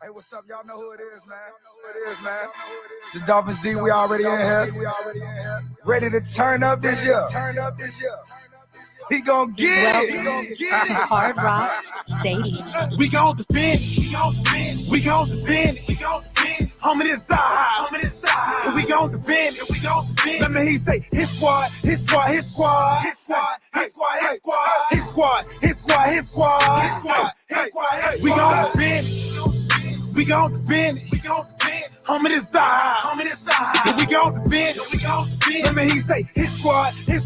Hey, what's up? Y'all know who it is, man. It's the Dolphins D. We already in here. Ready to turn up this year. We gon' get it. Hard Rock Stadium. We gon' defend. We gon' defend. Homie, this side. And we gon' defend. Let me hear you say, his squad. We gon' defend. We gon' defend. Homie, this side. And we gon' defend. Let me hear you say, his squad. We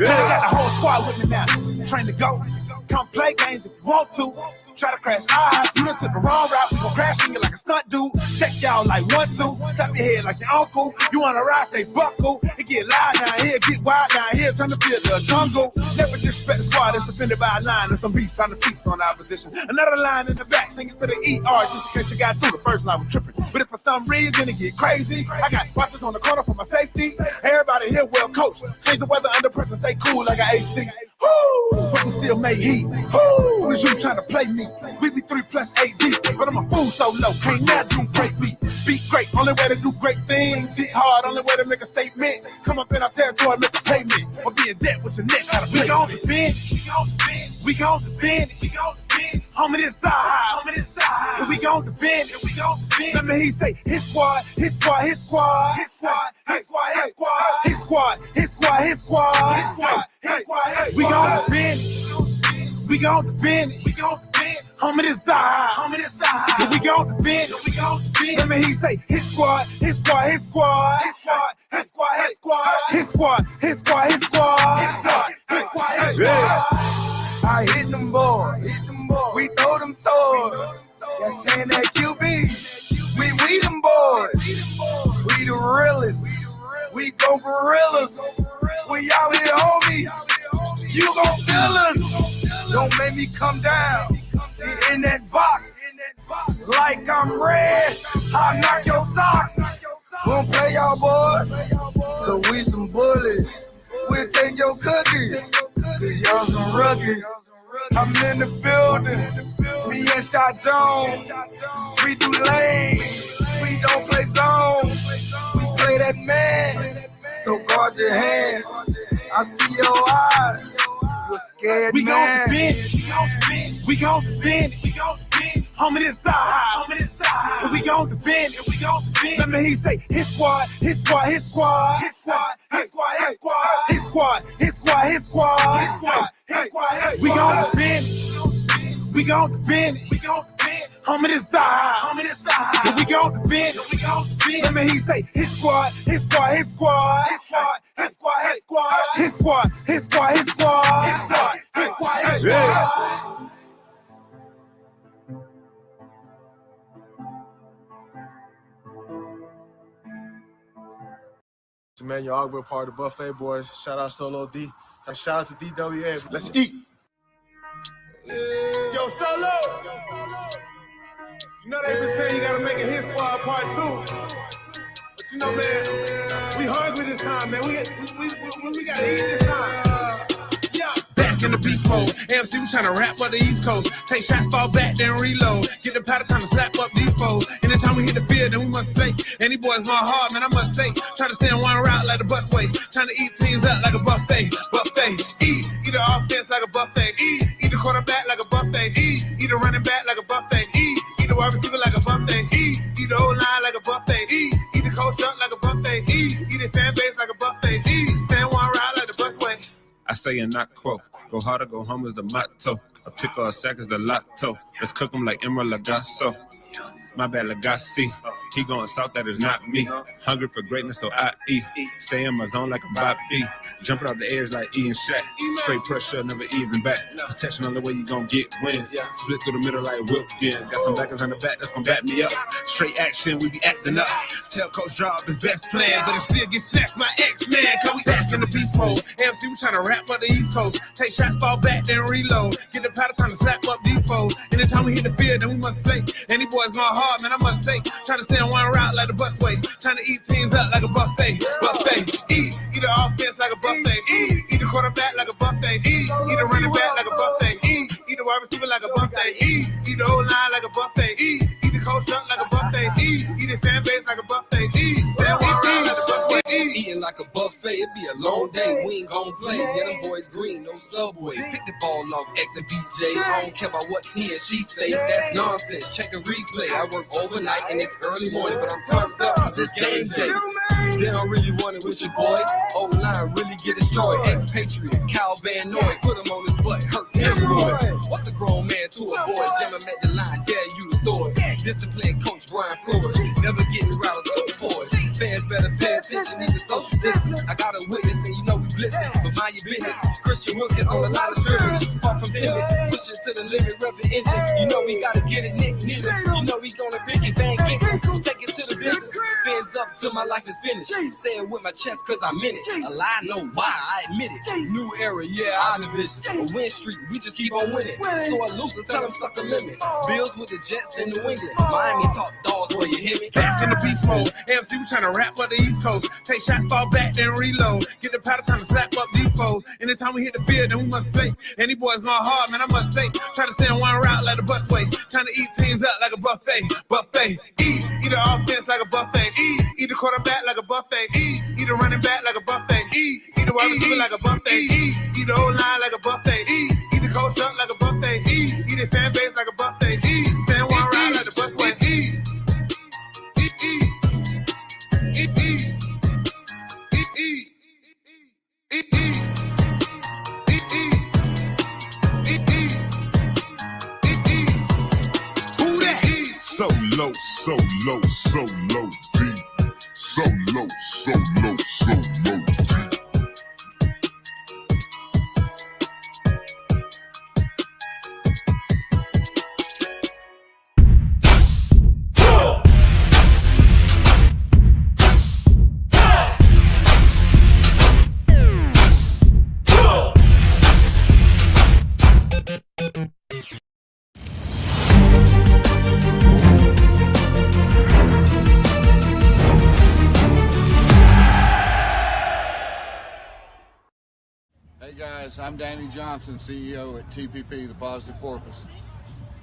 got the whole squad with me now. Train to go. Come play games if you want to. Try to crash eyes. You done took the wrong route. We gon' crash in you like a stunt dude. Check y'all like 1, 2. Tap your head like your uncle. You wanna ride, stay buckle. It get loud down here, get wild down here. Turn the field to a jungle. Never disrespect the squad that's defended by a line. And some beasts on the feast on the opposition. Another line in the back, sing it to the ER. Just in case you got through the first line with tripping. But if for some reason it get crazy, I got watchers on the corner for my safety. Everybody here well coached. Change the weather under pressure, stay cool like an AC. Woo! But we still make heat. Woo! Was you trying to play me? We be 3+ AD, but I'm a fool so low. Can't never do great beat. Beat great, only way to do great things. Hit hard, only way to make a statement. Come up in our territory, make a payment. Or be in debt with your neck. We gon' defend. Homie, this side. And we gon' defend. Let me hear you say, his squad. We gon' defend. Homie, this side. And we gon' defend. Let me hear you say, his squad. I hit them boys. We throw them toys. Y'all saying that QB. We them boys. We the realest. We go gorillas. We out here, homie. You gon' feel us. Don't make me come down. In that box. Like I'm red. I'll knock your socks. Won't play y'all boys. Cause we some bullies. We'll take your cookies. Cause y'all some rookies. I'm in the building. Me and Shot Jones. We do lane. We don't play zone. We play that man. So guard your hand. I see your eyes. You're scared, we man. We gon' defend. Homie, this side. And we gon' defend. Let me hear you say, his squad. We gon' defend. Homie, this side. And we gon' defend. Let me hear you say, his squad. Man, y'all been part of the Buffet Boys. Shout out SoLo D. And shout out to DWA. Let's eat. Yo, SoLo. You know they been saying you gotta make a hit squad part 2. But you know, man, we hungry this time, man. We gotta eat this time. Back in the beast mode. AMC was trying to rap up the East Coast. Take shots, fall back, then reload. Get the powder time to slap up these foes. Anytime we hit the field, then we must play. Any boys my hard, man, I must say. Try to stay in one route like the busway. Trying to eat teams up like a buffet. Eat the offense like a buffet. Eat the quarterback like a buffet. Eat the running back like a buffet. Eat the wide receiver like a buffet. Eat the old line like a buffet. Eat the coach up like a buffet. Eat the fan base like a buffet. Stay in one route like the busway. I say and not quote. Go hard or go home is the motto. A pick or a sack is the lotto. Let's cook them like Emerald Lagasso. My bad, Lagasse. He going south, that is not me. Hungry for greatness, so I eat. Stay in my zone like a Bobby. Jumping off the edge like Ian Shaq. Straight pressure, never easing back. Protection on the way you gon' get wins. Split through the middle like Wilkins. Got some backers on the back that's gon' back me up. Straight action, we be acting up. Tell Coach Drop his best plan, but it still get snatched by X-Man. Cause we back in the beast mode. AMC, we tryna rap up the East Coast. Take shots, fall back, then reload. Get the powder time to slap up these foes. Anytime we hit the field, then we must play. Any boys going hard, man, I must say. Tryna stay on one route like the busway. Tryna eat teams up like a buffet. Eat the offense like a buffet. Eat the quarterback like a buffet. Eat the receiver like a buffet. Eat the whole line like a buffet. Eat the coach up like a buffet. Eat the fan base like a buffet. Eat that one round like a buffet. Eating like a buffet, it be a long day. We ain't gon' play. Yeah, them boys green, no subway. Pick the ball off X and BJ. I don't care about what he and she say. That's nonsense. Check the replay. I work overnight and it's early morning, but I'm turned up cause it's game day. They don't really want it with your boy. O-line really get destroyed. Ex-Patriot, Cal Van Noy. Put him on his butt, hurt hemorrhoids. What's a grown man to a boy? Jim him at the line, dare you to throw it. Discipline coach Brian Flores. Never getting rattled to the boys. Fans better pay attention, even social distance. I got a witness and you know we blitzing, but mind your business. Christian Wilkins on the line of scrimmage. Far from timid, push it to the limit, rev the engine. You know we gotta get it, Nick Needle. You know we gonna pick it, Van Ginkle. Take it to the business. Fins up till my life is finished. Say it with my chest cause I'm in it. A lie, no why, I admit it. New era, yeah, our division. A win streak, we just keep on winning. So I lose to tell them suck a limit. Bills with the Jets in New England. Miami talk dogs where you hear me. Back in the beast mode. AFC we tryna rap up the East Coast. Take shots, fall back, then reload. Get the powder time to slap up these foes. Anytime we hit the field, then we must play. And these boys going hard, man, I must say. Try to stay on one route like the busway. Trying to eat teams up like a buffet. Buffet. Eat the offense like a buffet. Eat the quarterback like a buffet. Eat the running back like a buffet. Eat the wide receiver like a buffet. Eat the whole line like a buffet. Eat the coach up like a buffet. Eat the fan base like a buffet. Stay on one route like the busway. Solo D. Solo D. Hey guys, I'm Danny Johnson, CEO at TPP, the Positive Porpoise.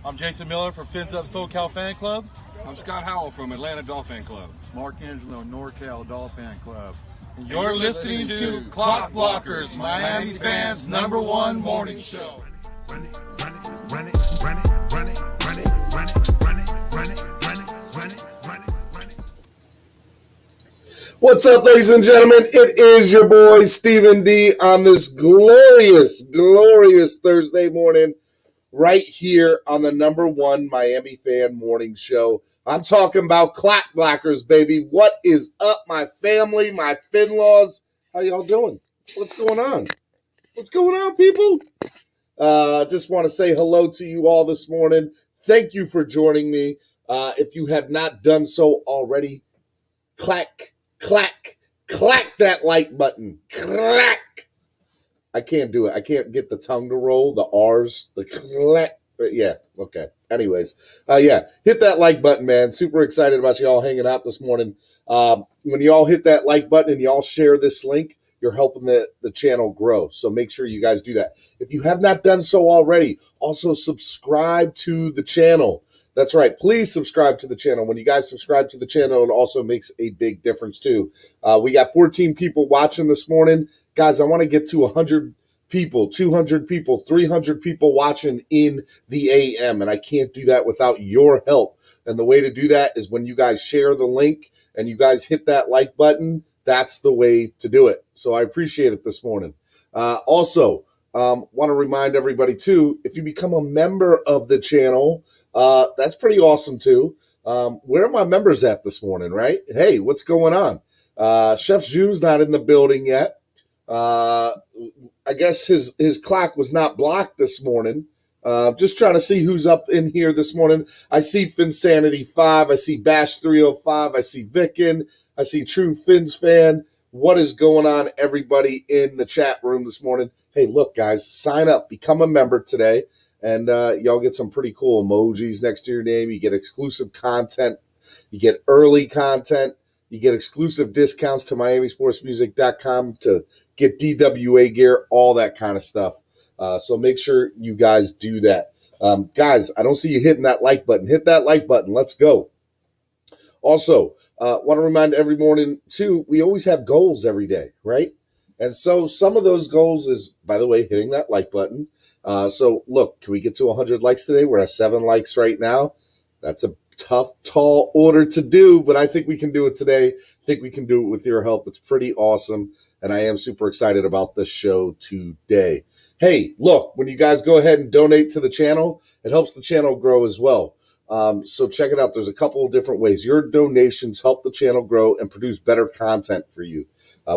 I'm Jason Miller from Fins Up SoCal Fan Club. I'm Scott Howell from Atlanta Dolphin Club. Mark Angelo, NorCal Dolphin Club. And you're listening to Clock Blockers, Miami fans' #1 morning show. Run it, run it, run it, run it, run it, run it, run it, run it, run it, run it, run it, run it, run it. What's up, ladies and gentlemen? It is your boy, Stephen D, on this glorious Thursday morning, right here on the #1 Miami fan morning show. I'm talking about Clock Blockers, baby. What is up, my family, my Finlaws? How y'all doing? What's going on? What's going on, people? Just want to say hello to you all this morning. Thank you for joining me. If you have not done so already, clack that like button. Clack. I can't do it. I can't get the tongue to roll, the R's, the clack. Yeah, okay. Anyways, hit that like button, man. Super excited about y'all hanging out this morning. When y'all hit that like button and y'all share this link, you're helping the channel grow. So make sure you guys do that. If you have not done so already, also subscribe to the channel. That's right. Please subscribe to the channel. When you guys subscribe to the channel, it also makes a big difference too. We got 14 people watching this morning. Guys, I want to get to 100 people, 200 people, 300 people watching in the AM, and I can't do that without your help. And the way to do that is when you guys share the link and you guys hit that like button. That's the way to do it. So I appreciate it this morning. Also, want to remind everybody too, if you become a member of the channel, that's pretty awesome too. Where are my members at this morning, right? Hey, what's going on? Chef Jou's not in the building yet. I guess his clock was not blocked this morning. Just trying to see who's up in here this morning. I see Finsanity 5. I see Bash 305. I see Vickin. I see True Fins Fan. What is going on, everybody in the chat room this morning? Hey, look, guys, sign up. Become a member today. And y'all get some pretty cool emojis next to your name. You get exclusive content. You get early content. You get exclusive discounts to MiamiSportsMusic.com to get DWA gear, all that kind of stuff. So make sure you guys do that. Guys, I don't see you hitting that like button. Hit that like button. Let's go. Also, want to remind every morning, too, we always have goals every day, right? And so some of those goals is, by the way, hitting that like button. So, look, can we get to 100 likes today? We're at 7 likes right now. That's a tough, tall order to do, but I think we can do it today. I think we can do it with your help. It's pretty awesome, and I am super excited about this show today. Hey, look, when you guys go ahead and donate to the channel, it helps the channel grow as well. So check it out. There's a couple of different ways. Your donations help the channel grow and produce better content for you.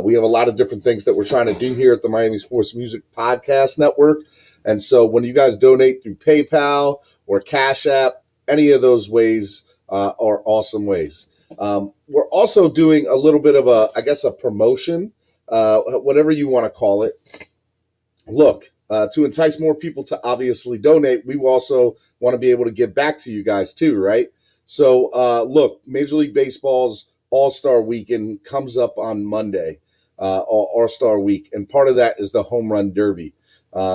We have a lot of different things that we're trying to do here at the Miami Sports Music Podcast Network. And so when you guys donate through PayPal or Cash App, any of those ways are awesome ways. We're also doing a little bit of a promotion, whatever you want to call it. Look, to entice more people to obviously donate, we also want to be able to give back to you guys too, right? So, look, Major League Baseball's All-Star Weekend comes up on Monday, All-Star Week, and part of that is the Home Run Derby.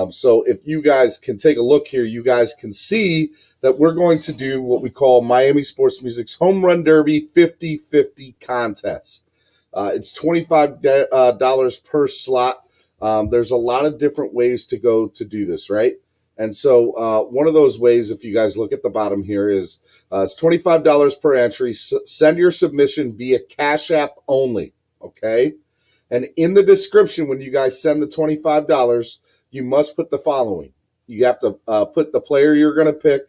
So if you guys can take a look here, you guys can see that we're going to do what we call Miami Sports Music's Home Run Derby 50-50 contest. It's $25 per slot. There's a lot of different ways to go to do this, right? And so one of those ways, if you guys look at the bottom here, is it's $25 per entry. Send your submission via Cash App only, okay? And in the description, when you guys send the $25, you must put the following. You have to put the player you're going to pick,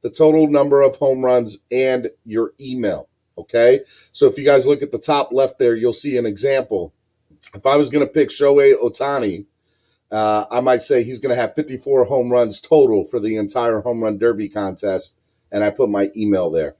the total number of home runs, and your email, okay? So if you guys look at the top left there, you'll see an example. If I was going to pick Shohei Ohtani, I might say he's going to have 54 home runs total for the entire Home Run Derby contest, and I put my email there.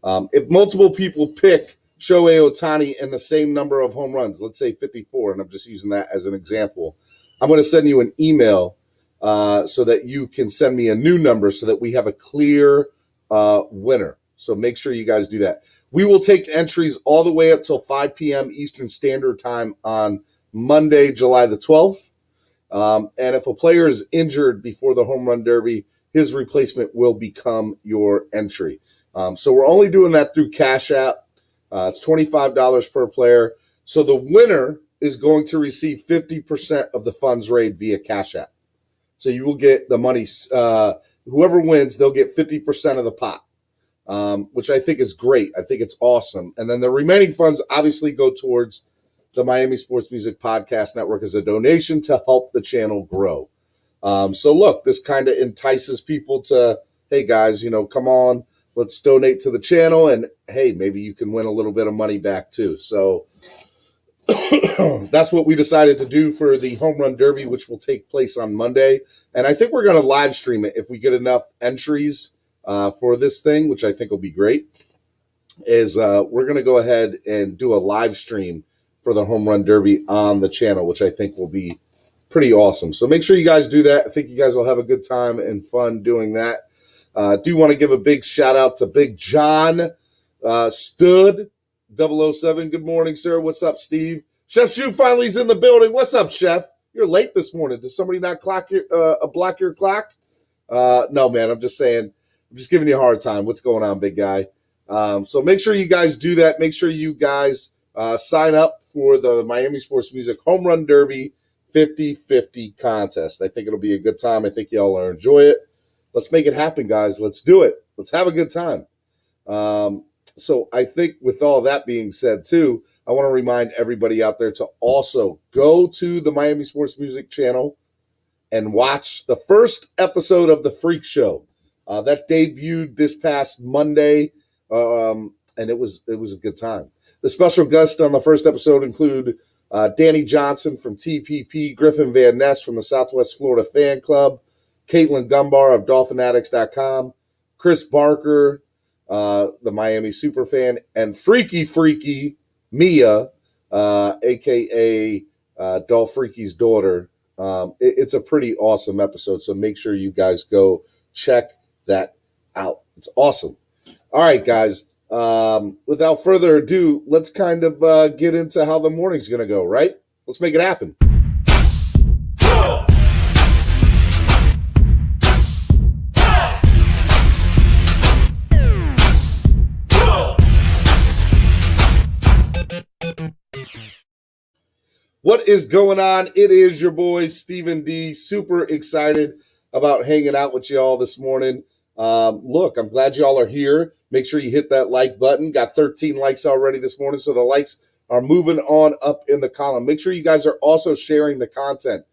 If multiple people pick Shohei Ohtani and the same number of home runs, let's say 54, and I'm just using that as an example, I'm going to send you an email so that you can send me a new number so that we have a clear winner. So make sure you guys do that. We will take entries all the way up till 5 p.m. Eastern Standard Time on Monday, July the 12th. And if a player is injured before the Home Run Derby, his replacement will become your entry. So we're only doing that through Cash App. It's $25 per player. So the winner is going to receive 50% of the funds raised via Cash App. So you will get the money. Whoever wins, they'll get 50% of the pot, which I think is great. I think it's awesome. And then the remaining funds obviously go towards the Miami Sports Music Podcast Network as a donation to help the channel grow. So look, this kind of entices people to, hey guys, come on, let's donate to the channel. And hey, maybe you can win a little bit of money back too. So that's what we decided to do for the Home Run Derby, which will take place on Monday. And I think we're going to live stream it if we get enough entries for this thing, which I think will be great, is we're going to go ahead and do a live stream for the Home Run Derby on the channel, which I think will be pretty awesome. So make sure you guys do that. I think you guys will have a good time and fun doing that. Do want to give a big shout out to Big John Stud 007. Good morning, sir. What's up, Steve? Chef Shu finally is in the building. What's up, Chef? You're late this morning. Did somebody not block your clock? No, man. I'm just saying. I'm just giving you a hard time. What's going on, big guy? So make sure you guys do that. Make sure you guys sign up for the Miami Sports Music Home Run Derby 50-50 contest. I think it'll be a good time. I think y'all will enjoy it. Let's make it happen, guys. Let's do it. Let's have a good time. So I think with all that being said, too, I want to remind everybody out there to also go to the Miami Sports Music channel and watch the first episode of The Freak Show. That debuted this past Monday, and it was a good time. The special guests on the first episode include Danny Johnson from TPP, Griffin Van Ness from the Southwest Florida Fan Club, Caitlin Gumbar of DolphinAddicts.com, Chris Barker, the Miami Superfan, and Freaky Mia, a.k.a. Dolph Freaky's daughter. It's a pretty awesome episode, so make sure you guys go check that out. It's awesome. All right, guys. Without further ado, let's kind of get into how the morning's going to go, right? Let's make it happen. What is going on? It is your boy, Stephen D. Super excited about hanging out with y'all this morning. Look, I'm glad y'all are here. Make sure you hit that like button. Got 13 likes already this morning, so the likes are moving on up in the column. Make sure you guys are also sharing the content.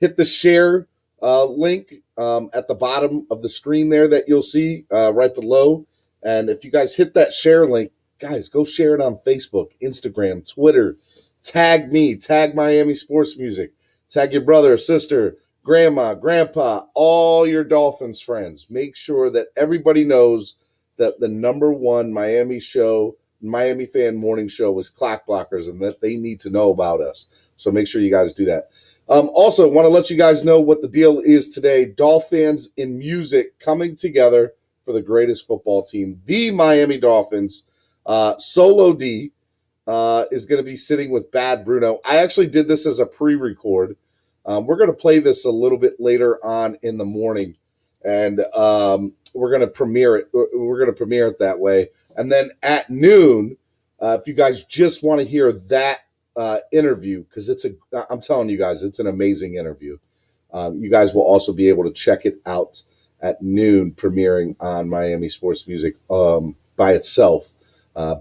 Hit the share link at the bottom of the screen there that you'll see right below. And if you guys hit that share link, guys, go share it on Facebook, Instagram, Twitter. Tag me, tag Miami Sports Music, tag your brother, sister, grandma, grandpa, all your Dolphins friends. Make sure that everybody knows that the number one Miami fan morning show is Clock Blockers and that they need to know about us. So make sure you guys do that. Also, want to let you guys know what the deal is today. Dolphins in music coming together for the greatest football team, the Miami Dolphins. SoLo D is going to be sitting with Bad Bruno. I actually did this as a pre-record. We're going to play this a little bit later on in the morning, and we're going to premiere it. We're going to premiere it that way. And then at noon, if you guys just want to hear that interview, because I'm telling you guys, it's an amazing interview. You guys will also be able to check it out at noon, premiering on Miami Sports Music by itself.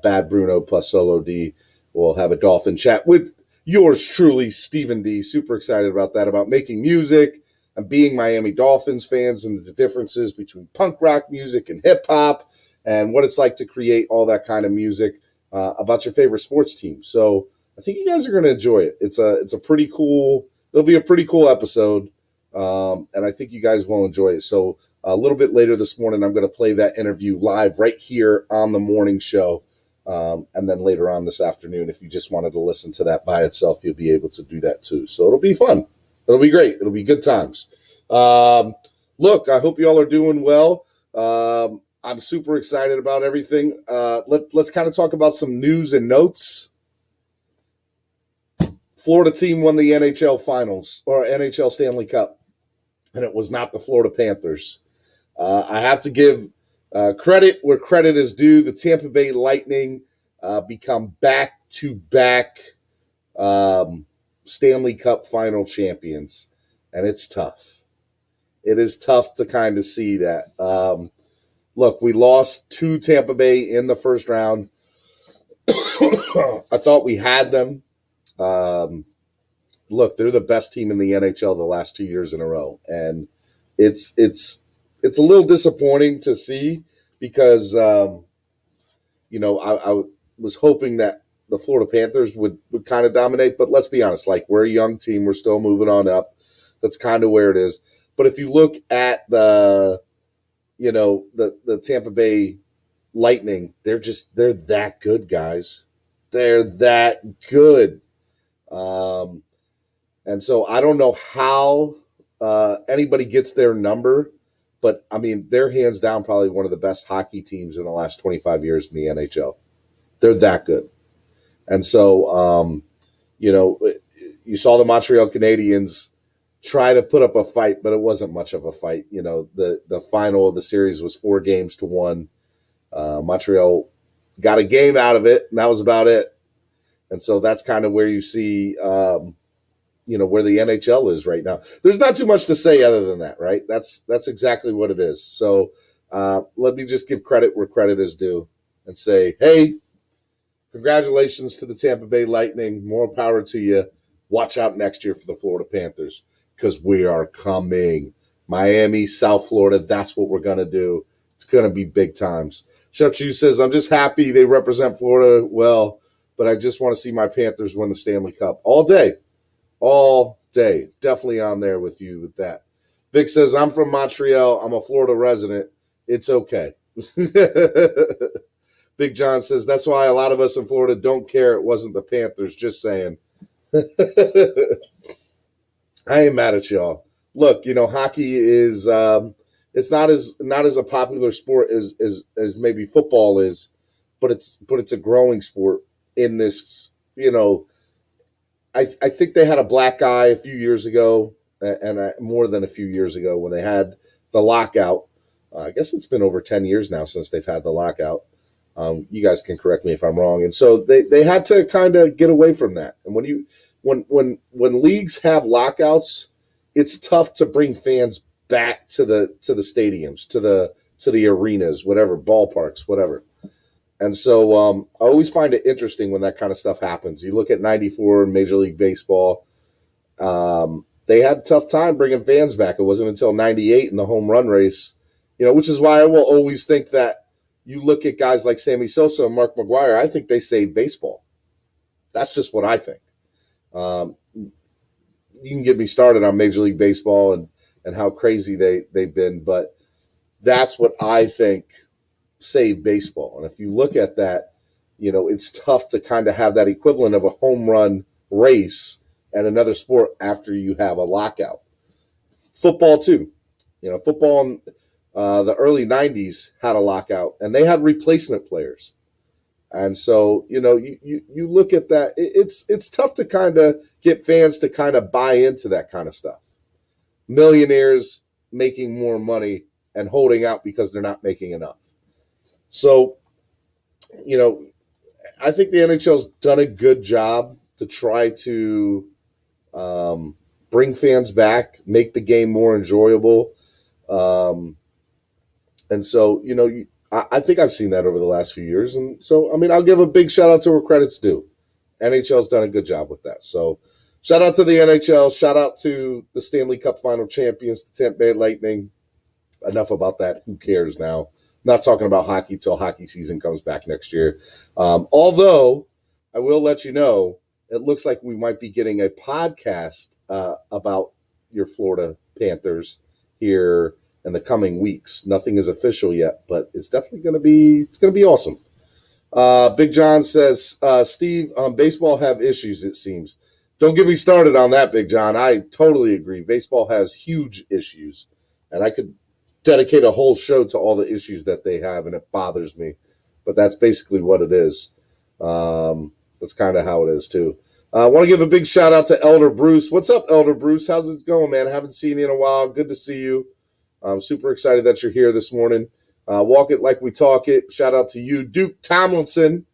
Bad Bruno plus SoLo D will have a Dolphin chat with yours truly, Stephen D. Super excited about that, about making music and being Miami Dolphins fans and the differences between punk rock music and hip hop and what it's like to create all that kind of music about your favorite sports team. So I think you guys are going to enjoy it. It's a pretty cool. It'll be a pretty cool episode, and I think you guys will enjoy it. So a little bit later this morning, I'm going to play that interview live right here on the morning show. And then later on this afternoon, if you just wanted to listen to that by itself, you'll be able to do that too. So it'll be fun. It'll be great. It'll be good times. Look, I hope you all are doing well. I'm super excited about everything. Let's kind of talk about some news and notes. Florida team won the NHL Finals or NHL Stanley Cup, and it was not the Florida Panthers. I have to give credit where credit is due. The Tampa Bay Lightning become back-to-back Stanley Cup final champions, and it's tough. It is tough to kind of see that. Look, we lost to Tampa Bay in the first round. I thought we had them. Look, they're the best team in the NHL the last 2 years in a row, and it's a little disappointing to see because, I was hoping that the Florida Panthers would kind of dominate. But let's be honest, like, we're a young team. We're still moving on up. That's kind of where it is. But if you look at the Tampa Bay Lightning, they're that good, guys. They're that good. And so I don't know how anybody gets their number. But, I mean, they're hands down probably one of the best hockey teams in the last 25 years in the NHL. They're that good. And so, you saw the Montreal Canadiens try to put up a fight, but it wasn't much of a fight. The final of the series was 4-1. Montreal got a game out of it, and that was about it. And so that's kind of where you see where the NHL is right now. There's not too much to say other than that, right? That's exactly what it is. So let me just give credit where credit is due and say, hey, congratulations to the Tampa Bay Lightning. More power to you. Watch out next year for the Florida Panthers because we are coming. Miami, South Florida, that's what we're going to do. It's going to be big times. Shepchu says, I'm just happy they represent Florida well, but I just want to see my Panthers win the Stanley Cup all day. All day. Definitely on there with you with that. Vic says, I'm from Montreal. I'm a Florida resident. It's okay. Big John says, that's why a lot of us in Florida don't care it wasn't the Panthers. Just saying. I ain't mad at y'all. Look, hockey is it's not as a popular sport as maybe football is, but it's a growing sport in this, I think they had a black eye a few years ago, and more than a few years ago when they had the lockout. I guess it's been over 10 years now since they've had the lockout. You guys can correct me if I'm wrong. And so they had to kind of get away from that. And when leagues have lockouts, it's tough to bring fans back to the stadiums, to the arenas, whatever, ballparks, whatever. And so I always find it interesting when that kind of stuff happens. You look at 94 in Major League Baseball. They had a tough time bringing fans back. It wasn't until 98 in the home run race, which is why I will always think that you look at guys like Sammy Sosa and Mark McGwire, I think they saved baseball. That's just what I think. You can get me started on Major League Baseball and how crazy they've been, but that's what I think saved baseball. And if you look at that, it's tough to kind of have that equivalent of a home run race and another sport after you have a lockout. Football too. Football in the early 90s had a lockout, and they had replacement players. And so, you look at that, it's tough to kind of get fans to kind of buy into that kind of stuff. Millionaires making more money and holding out because they're not making enough. So, I think the NHL's done a good job to try to bring fans back, make the game more enjoyable. And so, I think I've seen that over the last few years. And so, I'll give a big shout out to where credit's due. NHL's done a good job with that. So shout out to the NHL. Shout out to the Stanley Cup final champions, the Tampa Bay Lightning. Enough about that. Who cares now? I'm not talking about hockey till hockey season comes back next year. Although I will let you know, it looks like we might be getting a podcast about your Florida Panthers here in the coming weeks. Nothing is official yet, but it's definitely going to be awesome. Big John says, Steve, baseball have issues, it seems. Don't get me started on that, Big John. I totally agree. Baseball has huge issues, and I could dedicate a whole show to all the issues that they have, and it bothers me. But that's basically what it is. That's kind of how it is, too. I want to give a big shout-out to Elder Bruce. What's up, Elder Bruce? How's it going, man? Haven't seen you in a while. Good to see you. I'm super excited that you're here this morning. Walk it like we talk it. Shout out to you. Duke Tomlinson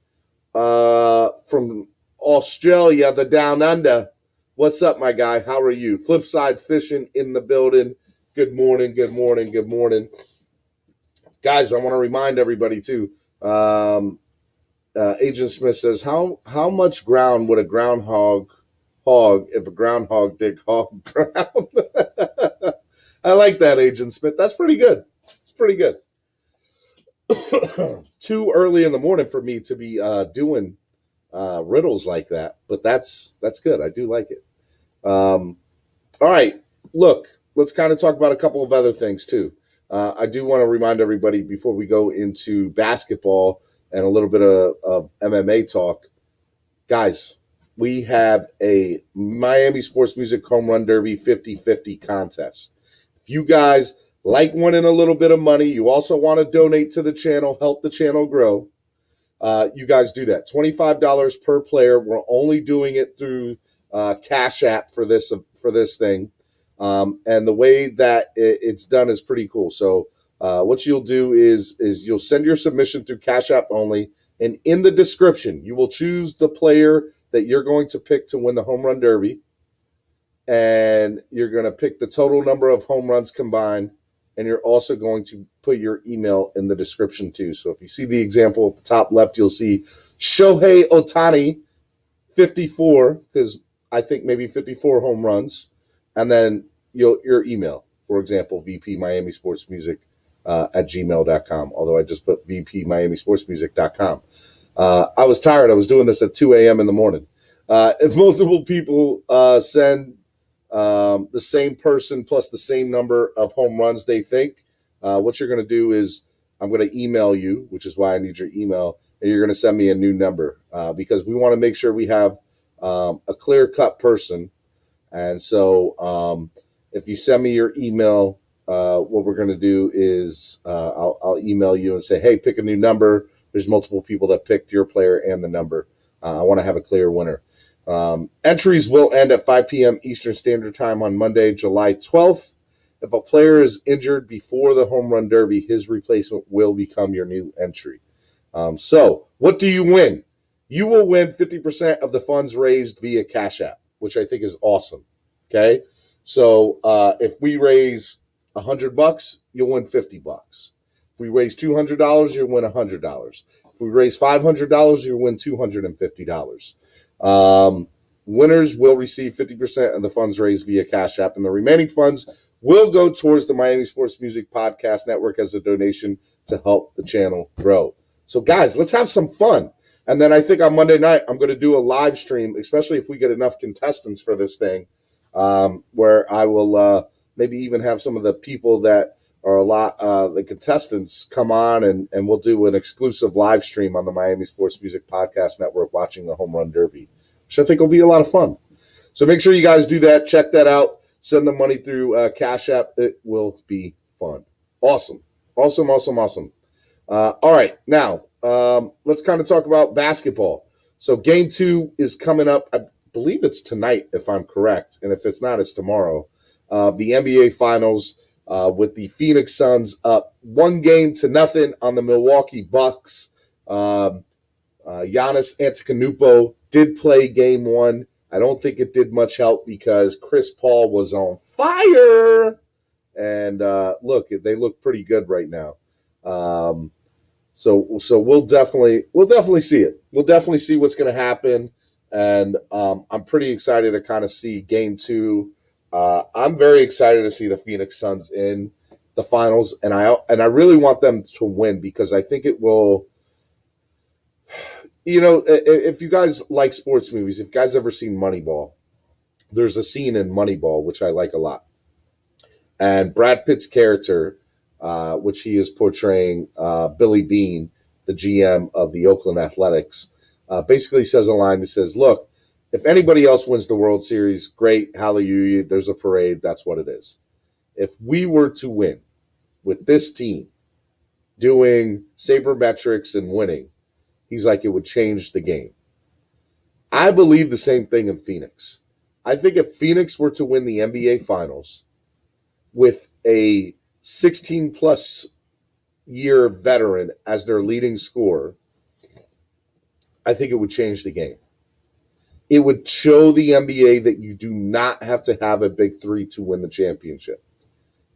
from Australia, the Down Under. What's up, my guy? How are you? Flipside Fishing in the building. Good morning, good morning, good morning. Guys, I want to remind everybody, too. Agent Smith says, how much ground would a groundhog hog if a groundhog dig hog ground? I like that, Agent Smith. That's pretty good. It's pretty good. Too early in the morning for me to be doing riddles like that, but that's good. I do like it. All right. Look, let's kind of talk about a couple of other things, too. I do want to remind everybody before we go into basketball and a little bit of MMA talk. Guys, we have a Miami Sports Music Home Run Derby 50-50 contest. If you guys like winning a little bit of money, you also want to donate to the channel, help the channel grow, you guys do that. $25 per player. We're only doing it through Cash App for this thing. And the way that it's done is pretty cool. So what you'll do is you'll send your submission through Cash App only, and in the description, you will choose the player that you're going to pick to win the Home Run Derby, and you're going to pick the total number of home runs combined, and you're also going to put your email in the description too. So if you see the example at the top left, you'll see Shohei Ohtani, 54, because I think maybe 54 home runs, and then your email, for example, vpmiamisportsmusic at gmail.com, although I just put vpmiamisportsmusic.com. I was tired. I was doing this at 2 a.m. in the morning. If multiple people send the same person plus the same number of home runs they think, what you're going to do is I'm going to email you, which is why I need your email, and you're going to send me a new number because we want to make sure we have a clear-cut person. And so if you send me your email, what we're going to do is I'll email you and say, hey, pick a new number. There's multiple people that picked your player and the number. I want to have a clear winner. Entries will end at 5 p.m. Eastern Standard Time on Monday, July 12th. If a player is injured before the Home Run Derby, his replacement will become your new entry. So what do you win? You will win 50% of the funds raised via Cash App, which I think is awesome. Okay. So if we raise $100, you'll win $50. If we raise $200, you'll win $100. If we raise $500, you'll win $250. Winners will receive 50% of the funds raised via Cash App, and the remaining funds will go towards the Miami Sports Music Podcast Network as a donation to help the channel grow. So, guys, let's have some fun. And then I think on Monday night, I'm going to do a live stream, especially if we get enough contestants for this thing, where I will maybe even have some of the people that are the contestants come on, and we'll do an exclusive live stream on the Miami Sports Music Podcast Network watching the Home Run Derby, which I think will be a lot of fun. So make sure you guys do that. Check that out. Send the money through Cash App. It will be fun. Awesome. Awesome. All right. Now, let's kind of talk about basketball. So game 2 is coming up. I believe it's tonight, if I'm correct. And if it's not, it's tomorrow. The NBA Finals with the Phoenix Suns up 1-0 on the Milwaukee Bucks. Giannis Antetokounmpo did play game 1. I don't think it did much help because Chris Paul was on fire. And look, they look pretty good right now. So we'll definitely see it. We'll definitely see what's going to happen. And I'm pretty excited to kind of see game 2. I'm very excited to see the Phoenix Suns in the finals, and I really want them to win because I think it will. You know, if you guys like sports movies, if you guys ever seen Moneyball, there's a scene in Moneyball which I like a lot, and Brad Pitt's character, which he is portraying, Billy Beane, the GM of the Oakland Athletics, basically says a line that says, "Look, if anybody else wins the World Series, great, hallelujah, there's a parade, that's what it is. If we were to win with this team doing sabermetrics and winning," he's like, "it would change the game." I believe the same thing in Phoenix. I think if Phoenix were to win the NBA Finals with a 16-plus year veteran as their leading scorer, I think it would change the game. It would show the NBA that you do not have to have a big three to win the championship.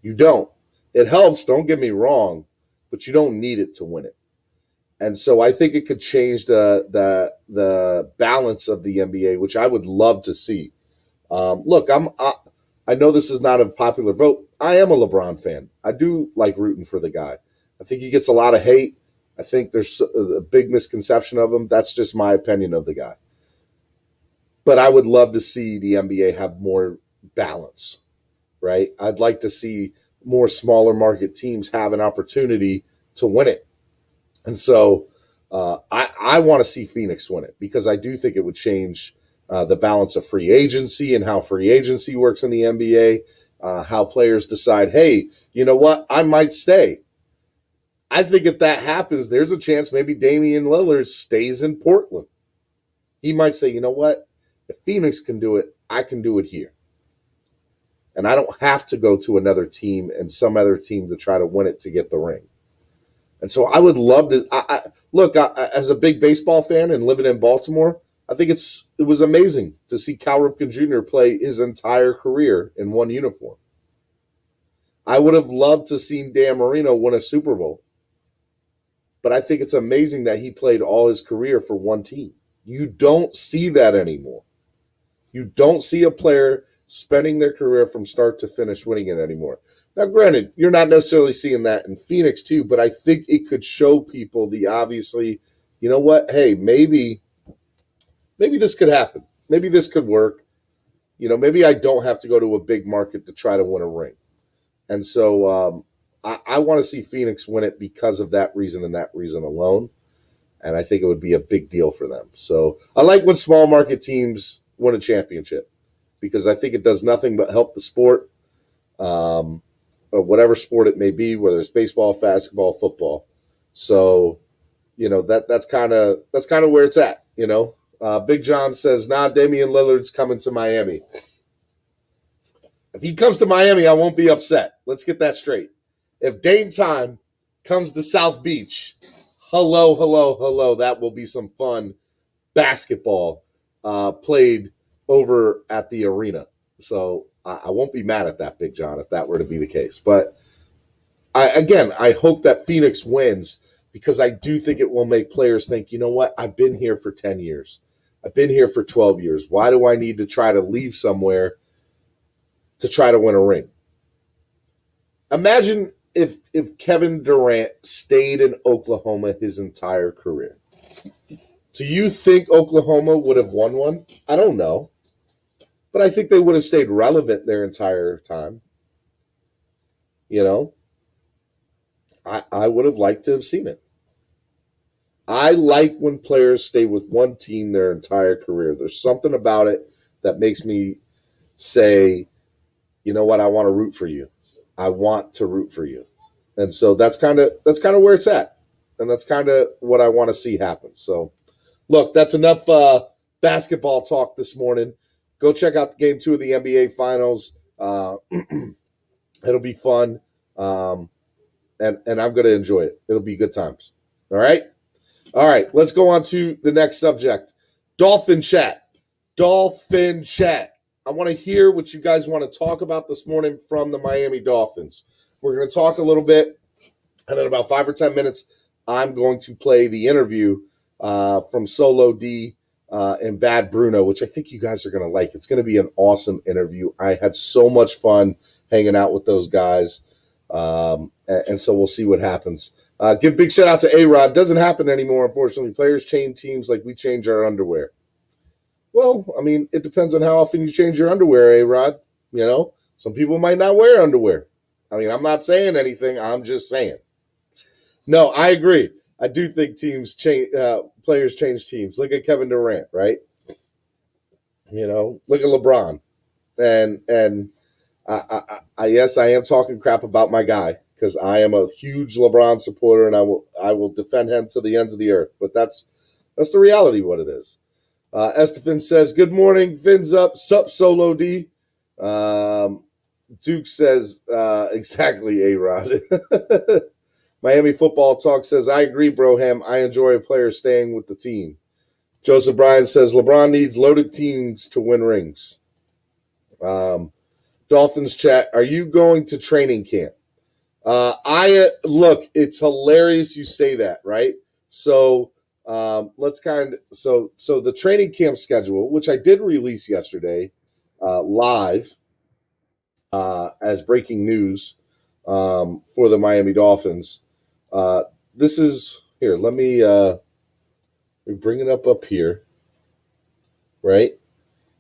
You don't. It helps, don't get me wrong, but you don't need it to win it. And so I think it could change the balance of the NBA, which I would love to see. Look, I know this is not a popular vote. I am a LeBron fan. I do like rooting for the guy. I think he gets a lot of hate. I think there's a big misconception of him. That's just my opinion of the guy. But I would love to see the NBA have more balance, right? I'd like to see more smaller market teams have an opportunity to win it. And so I want to see Phoenix win it because I do think it would change the balance of free agency and how free agency works in the NBA, how players decide, hey, you know what, I might stay. I think if that happens, there's a chance maybe Damian Lillard stays in Portland. He might say, you know what, if Phoenix can do it, I can do it here. And I don't have to go to another team and some other team to try to win it to get the ring. And so I would love to look as a big baseball fan and living in Baltimore. I think it was amazing to see Cal Ripken Jr. play his entire career in one uniform. I would have loved to see Dan Marino win a Super Bowl, but I think it's amazing that he played all his career for one team. You don't see that anymore. You don't see a player spending their career from start to finish winning it anymore. Now, granted, you're not necessarily seeing that in Phoenix too, but I think it could show people the obviously, you know what, hey, maybe this could happen. Maybe this could work. You know, maybe I don't have to go to a big market to try to win a ring. And so I want to see Phoenix win it because of that reason and that reason alone. And I think it would be a big deal for them. So I like when small market teams win a championship because I think it does nothing but help the sport, or whatever sport it may be, whether it's baseball, basketball, football. So, you know, that's kind of where it's at, you know. Big John says, Damian Lillard's coming to Miami. If he comes to Miami, I won't be upset. Let's get that straight. If Dame time comes to South Beach, hello. That will be some fun basketball played over at the arena. So I won't be mad at that, Big John, if that were to be the case. But I hope that Phoenix wins because I do think it will make players think, you know what, I've been here for 10 years. I've been here for 12 years. Why do I need to try to leave somewhere to try to win a ring? Imagine if Kevin Durant stayed in Oklahoma his entire career. Do you think Oklahoma would have won one? I don't know. But I think they would have stayed relevant their entire time. You know? I would have liked to have seen it. I like when players stay with one team their entire career. There's something about it that makes me say, you know what, I want to root for you. I want to root for you. And so that's kind of where it's at. And that's kind of what I want to see happen. So, look, that's enough basketball talk this morning. Go check out the game 2 of the NBA Finals. It'll be fun. And I'm going to enjoy it. It'll be good times. All right? All right, let's go on to the next subject. Dolphin chat. I want to hear what you guys want to talk about this morning from the Miami Dolphins. We're going to talk a little bit, and in about 5 or 10 minutes, I'm going to play the interview from SoLo D and Bad Bruno, which I think you guys are going to like. It's going to be an awesome interview. I had so much fun hanging out with those guys, and so we'll see what happens. Give a big shout out to A-Rod. Doesn't happen anymore, unfortunately. Players change teams like we change our underwear. Well, I mean, it depends on how often you change your underwear, A-Rod. You know, some people might not wear underwear. I mean, I'm not saying anything. I'm just saying. No, I agree. I do think teams change. Players change teams. Look at Kevin Durant, right? You know, look at LeBron. And yes, I am talking crap about my guy because I am a huge LeBron supporter, and I will defend him to the ends of the earth. But that's the reality of what it is. Estefan says, good morning, Fins up, sup SoLo D. Duke says, exactly, A-Rod. Miami Football Talk says, I agree, Broham. I enjoy a player staying with the team. Joseph Bryan says, LeBron needs loaded teams to win rings. Dolphins chat, are you going to training camp? Look, it's hilarious you say that, right? So let's so the training camp schedule, which I did release yesterday, live as breaking news for the Miami Dolphins. This is here. Let me bring it up here, right?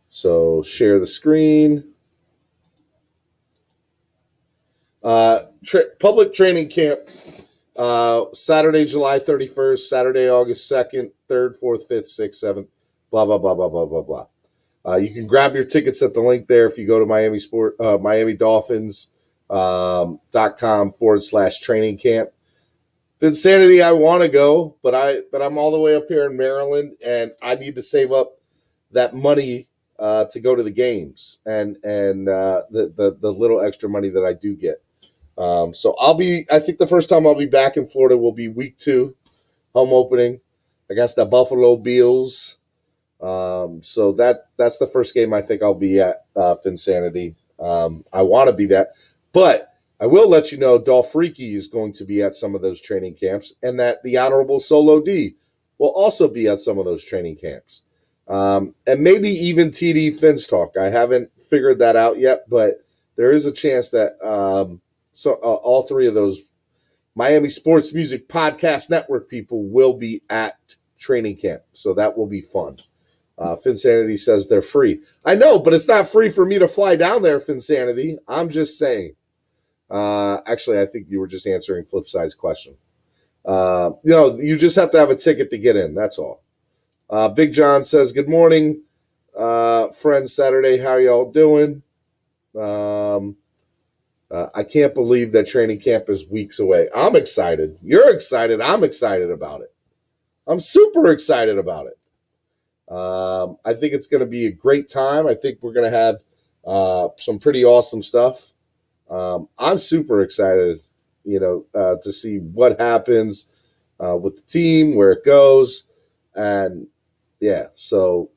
So share the screen. Public training camp, Saturday, July 31st, Saturday, August 2nd, 3rd, 4th, 5th, 6th, 7th, blah, blah, blah, blah, blah, blah, blah. You can grab your tickets at the link there if you go to MiamiDolphins.com/training camp. Insanity, I want to go, but I'm all the way up here in Maryland, and I need to save up that money to go to the games and the little extra money that I do get. So I think the first time I'll be back in Florida will be week 2, home opening against the Buffalo Bills. So that's the first game I think I'll be at, Insanity. I want to be that, but I will let you know Dolph Freaky is going to be at some of those training camps, and that the Honorable SoLo D will also be at some of those training camps. And maybe even TD Fins Talk. I haven't figured that out yet, but there is a chance that all 3 of those Miami Sports Music Podcast Network people will be at training camp. So that will be fun. Finsanity says they're free. I know, but it's not free for me to fly down there, Finsanity. I'm just saying. Actually, I think you were just answering Flipside's question. You just have to have a ticket to get in. That's all. Big John says, good morning, friends. Saturday, how y'all doing? I can't believe that training camp is weeks away. I'm excited. You're excited. I'm excited about it. I'm super excited about it. I think it's going to be a great time. I think we're going to have some pretty awesome stuff. I'm super excited, to see what happens. with the team, where it goes. And, yeah, so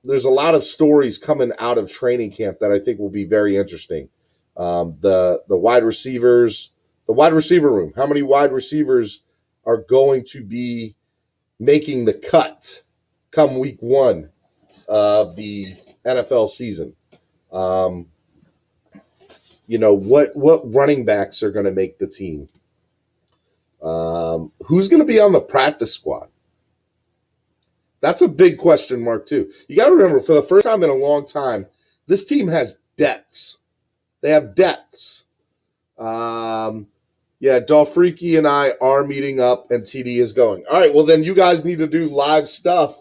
there's a lot of stories coming out of training camp that I think will be very interesting. The wide receivers, the wide receiver room, how many wide receivers are going to be making the cut come week 1 of the NFL season? What running backs are going to make the team? Who's going to be on the practice squad? That's a big question mark, too. You got to remember, for the first time in a long time, this team has depths. They have depths. Dolfreaky and I are meeting up, and TD is going. All right, well, then you guys need to do live stuff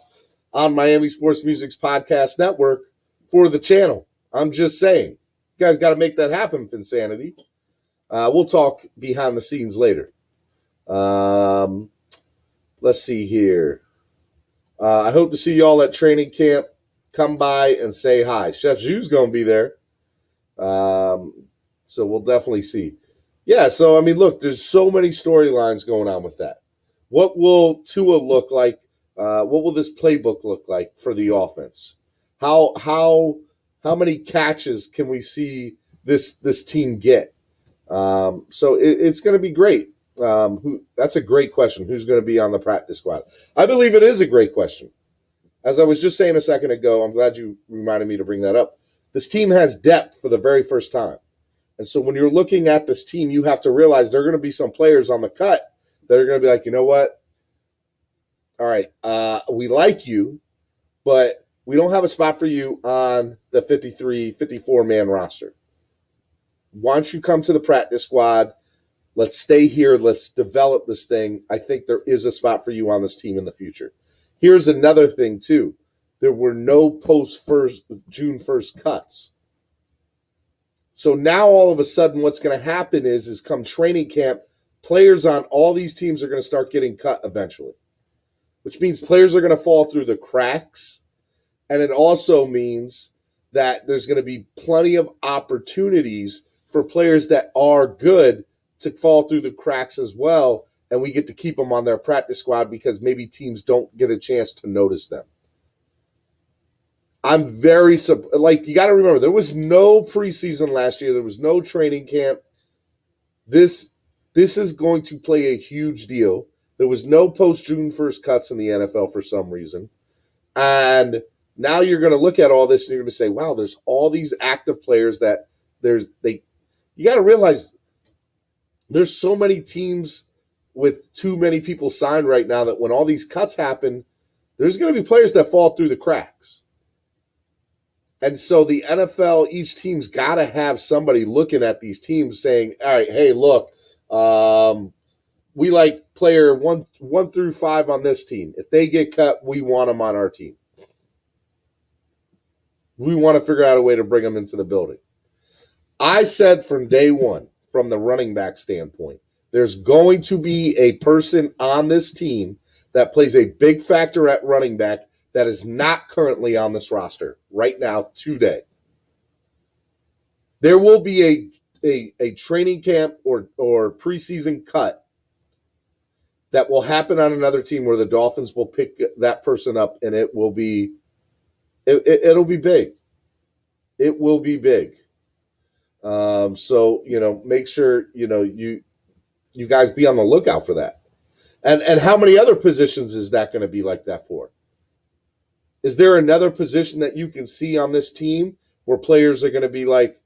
on Miami Sports Music's podcast network for the channel. I'm just saying. You guys got to make that happen, Finsanity. We'll talk behind the scenes later. Let's see here. I hope to see y'all at training camp. Come by and say hi. Chef Zhu's going to be there. So we'll definitely see. Yeah, so, I mean, look, there's so many storylines going on with that. What will Tua look like? What will this playbook look like for the offense? How many catches can we see this team get? So it's going to be great. That's a great question. Who's going to be on the practice squad? I believe it is a great question. As I was just saying a second ago, I'm glad you reminded me to bring that up. This team has depth for the very first time. And so when you're looking at this team, you have to realize there are going to be some players on the cut that are going to be like, you know what? All right, we like you, but we don't have a spot for you on the 53, 54-man roster. Why don't you come to the practice squad? Let's stay here. Let's develop this thing. I think there is a spot for you on this team in the future. Here's another thing, too. There were no June 1st cuts. So now all of a sudden what's going to happen is come training camp, players on all these teams are going to start getting cut eventually, which means players are going to fall through the cracks. And it also means that there's going to be plenty of opportunities for players that are good to fall through the cracks as well. And we get to keep them on their practice squad because maybe teams don't get a chance to notice them. I'm very you got to remember, there was no preseason last year. There was no training camp. This is going to play a huge deal. There was no post-June 1st cuts in the NFL for some reason. And now you're going to look at all this and you're going to say, wow, there's all these active players that you got to realize there's so many teams with too many people signed right now that when all these cuts happen, there's going to be players that fall through the cracks. And so the NFL, each team's got to have somebody looking at these teams saying, all right, hey, look, we like player 1 through 5 on this team. If they get cut, we want them on our team. We want to figure out a way to bring them into the building. I said from day one, from the running back standpoint, there's going to be a person on this team that plays a big factor at running back that is not currently on this roster right now today. There will be a training camp or preseason cut that will happen on another team where the Dolphins will pick that person up, and it will be it'll be big. It will be big. So make sure you guys be on the lookout for that. And how many other positions is that going to be like that for? Is there another position that you can see on this team where players are going to be like,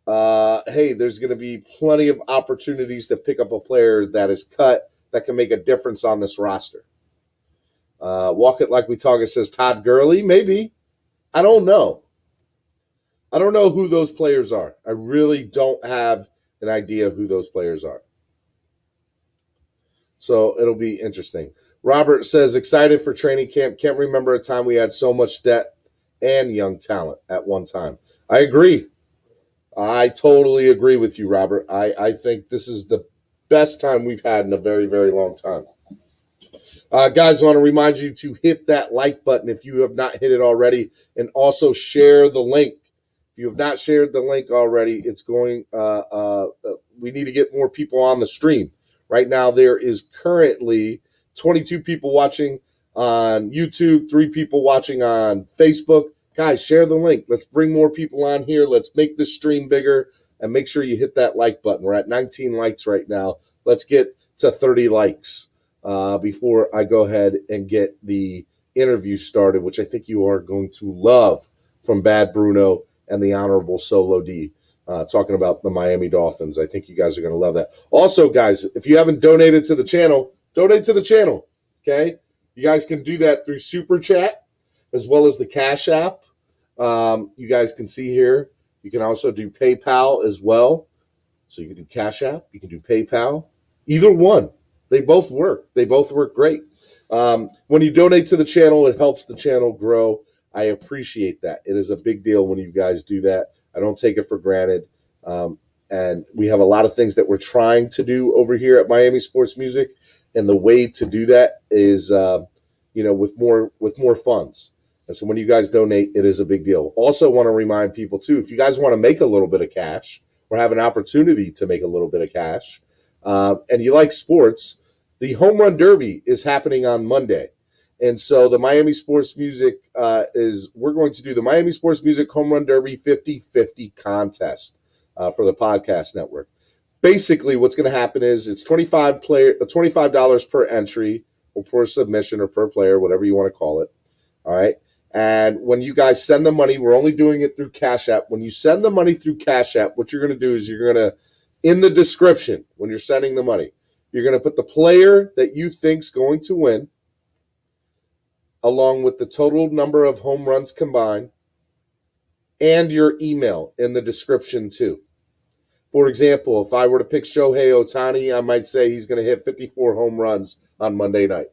hey, there's going to be plenty of opportunities to pick up a player that is cut that can make a difference on this roster? Walk it like we talk. It says Todd Gurley, maybe. I don't know. I don't know who those players are. I really don't have an idea who those players are. So it'll be interesting. Robert says, excited for training camp. Can't remember a time we had so much depth and young talent at one time. I agree. I totally agree with you, Robert. I think this is the best time we've had in a very, very long time. Guys, I want to remind you to hit that like button if you have not hit it already, and also share the link. If you have not shared the link already, it's going. We need to get more people on the stream. Right now, there is currently 22 people watching on YouTube, 3 people watching on Facebook. Guys, share the link. Let's bring more people on here. Let's make this stream bigger, and make sure you hit that like button. We're at 19 likes right now. Let's get to 30 likes before I go ahead and get the interview started, which I think you are going to love, from Bad Bruno and the Honorable SoLo D, talking about the Miami Dolphins. I think you guys are going to love that. Also, guys, if you haven't donated to the channel, donate to the channel, okay? You guys can do that through Super Chat as well as the Cash App. You guys can see here. You can also do PayPal as well. So you can do Cash App. You can do PayPal. Either one. They both work. They both work great. When you donate to the channel, it helps the channel grow. I appreciate that. It is a big deal when you guys do that. I don't take it for granted. And we have a lot of things that we're trying to do over here at Miami Sports Music. And the way to do that is, with more funds. And so when you guys donate, it is a big deal. Also want to remind people, too, if you guys want to make a little bit of cash or have an opportunity to make a little bit of cash, and you like sports, the Home Run Derby is happening on Monday. And so the Miami Sports Music we're going to do the Miami Sports Music Home Run Derby 50-50 contest for the podcast network. Basically, what's going to happen is it's $25 per entry or per submission or per player, whatever you want to call it. All right. And when you guys send the money, we're only doing it through Cash App. When you send the money through Cash App, what you're going to do is you're going to, in the description, when you're sending the money, you're going to put the player that you think's going to win, along with the total number of home runs combined, and your email in the description too. For example, if I were to pick Shohei Ohtani, I might say he's going to hit 54 home runs on Monday night,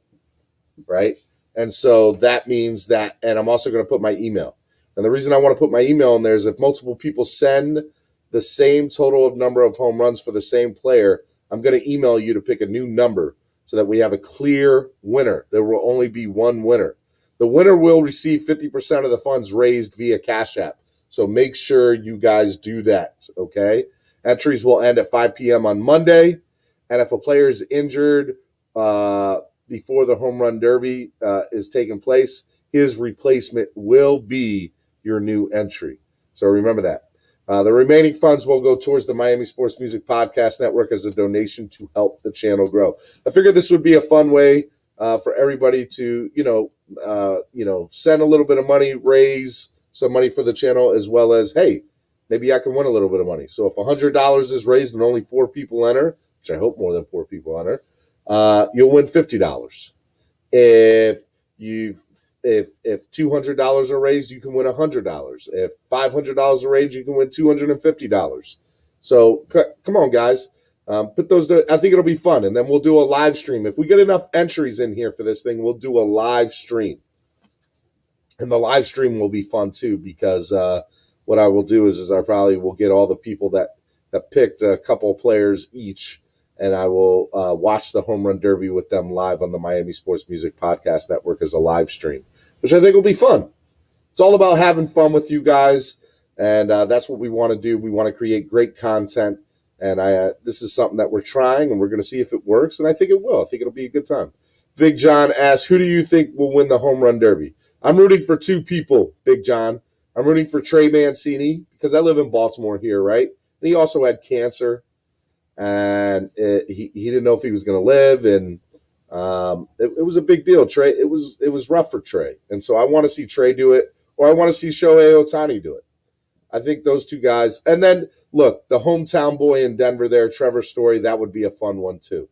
right? And so that means that, and I'm also going to put my email. And the reason I want to put my email in there is if multiple people send the same total of number of home runs for the same player, I'm going to email you to pick a new number so that we have a clear winner. There will only be one winner. The winner will receive 50% of the funds raised via Cash App. So make sure you guys do that, okay? Entries will end at 5 p.m. on Monday. And if a player is injured before the Home Run Derby is taking place, his replacement will be your new entry. So remember that. The remaining funds will go towards the Miami Sports Music Podcast Network as a donation to help the channel grow. I figured this would be a fun way for everybody to, send a little bit of money, raise some money for the channel, as well as, hey, maybe I can win a little bit of money. So if $100 is raised and only 4 people enter, which I hope more than 4 people enter, you'll win $50. If $200 are raised, you can win $100. If $500 are raised, you can win $250. So come on, guys. Put those. I think it'll be fun, and then we'll do a live stream. If we get enough entries in here for this thing, we'll do a live stream, and the live stream will be fun too. Because what I will do is I probably will get all the people that picked a couple players each, and I will watch the Home Run Derby with them live on the Miami Sports Music Podcast Network as a live stream, which I think will be fun. It's all about having fun with you guys, and that's what we want to do. We want to create great content. And this is something that we're trying, and we're going to see if it works, and I think it will. I think it'll be a good time. Big John asks, who do you think will win the Home Run Derby? I'm rooting for 2 people, Big John. I'm rooting for Trey Mancini because I live in Baltimore here, right? And he also had cancer, and he didn't know if he was going to live, and it was a big deal. Trey, it was rough for Trey, and so I want to see Trey do it, or I want to see Shohei Ohtani do it. I think those 2 guys. And then, look, the hometown boy in Denver there, Trevor Story, that would be a fun one too.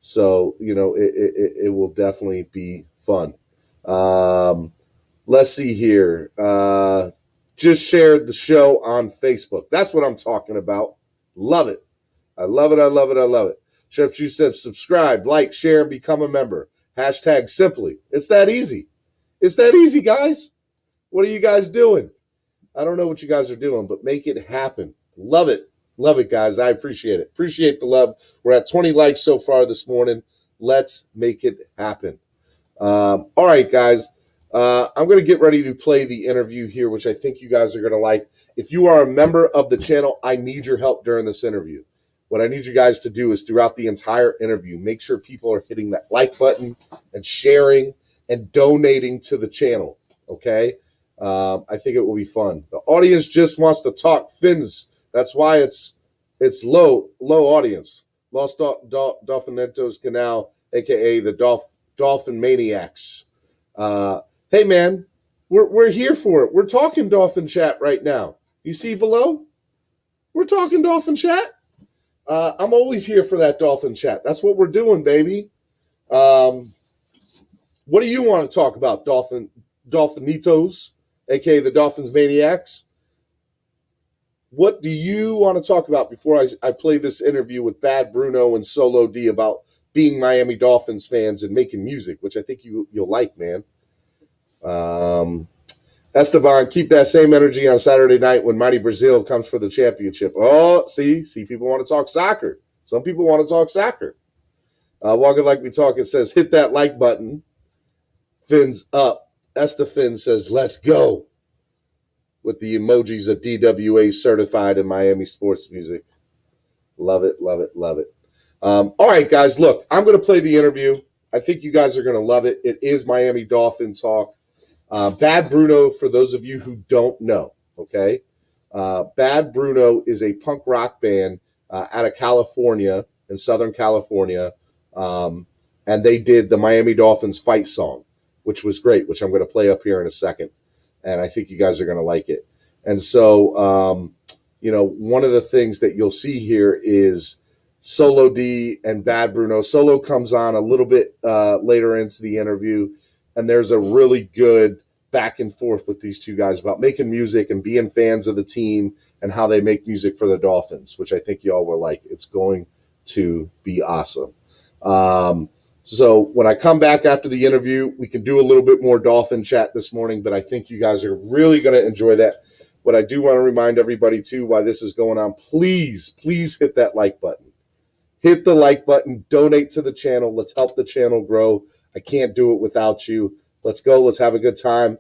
So, it will definitely be fun. Let's see here. Just shared the show on Facebook. That's what I'm talking about. Love it. I love it. I love it. I love it. Chef Chu said, subscribe, like, share, and become a member. # simply. It's that easy. It's that easy, guys. What are you guys doing? I don't know what you guys are doing, but make it happen. Love it. Love it, guys. I appreciate it. Appreciate the love. We're at 20 likes so far this morning. Let's make it happen. All right, guys. I'm going to get ready to play the interview here, which I think you guys are going to like. If you are a member of the channel, I need your help during this interview. what I need you guys to do is throughout the entire interview, make sure people are hitting that like button and sharing and donating to the channel, okay? I think it will be fun. The audience just wants to talk Fins. That's why it's low audience. Los Dolphinetos Canal, a.k.a. the Dolphin Maniacs. Hey, man, we're here for it. We're talking Dolphin Chat right now. You see below? We're talking Dolphin Chat. I'm always here for that Dolphin Chat. That's what we're doing, baby. What do you want to talk about, Dolphinitos, a.k.a. the Dolphins Maniacs? What do you want to talk about before I play this interview with Bad Bruno and SoLo D about being Miami Dolphins fans and making music, which I think you'll like, man. Esteban, keep that same energy on Saturday night when Mighty Brazil comes for the championship. Oh, see, people want to talk soccer. Some people want to talk soccer. Walking Like We Talk, it says, hit that like button. Fins up. Estefan says, let's go. With the emojis of DWA certified in Miami sports music. Love it, love it, love it. All right, guys, look, I'm going to play the interview. I think you guys are going to love it. It is Miami Dolphin talk. Bad Bruno, for those of you who don't know, okay? Bad Bruno is a punk rock band out of California, in Southern California, and they did the Miami Dolphins fight song, which was great, which I'm going to play up here in a second, and I think you guys are going to like it. And so, one of the things that you'll see here is SoLo D and Bad Bruno. SoLo comes on a little bit later into the interview, and there's a really good back and forth with these two guys about making music and being fans of the team and how they make music for the Dolphins, which I think y'all will like. It's going to be awesome. So when I come back after the interview, we can do a little bit more Dolphin chat this morning, but I think you guys are really going to enjoy that. What I do want to remind everybody, too, while this is going on, please hit that like button. Hit the like button, donate to the channel. Let's help the channel grow. I can't do it without you. Let's go. Let's have a good time.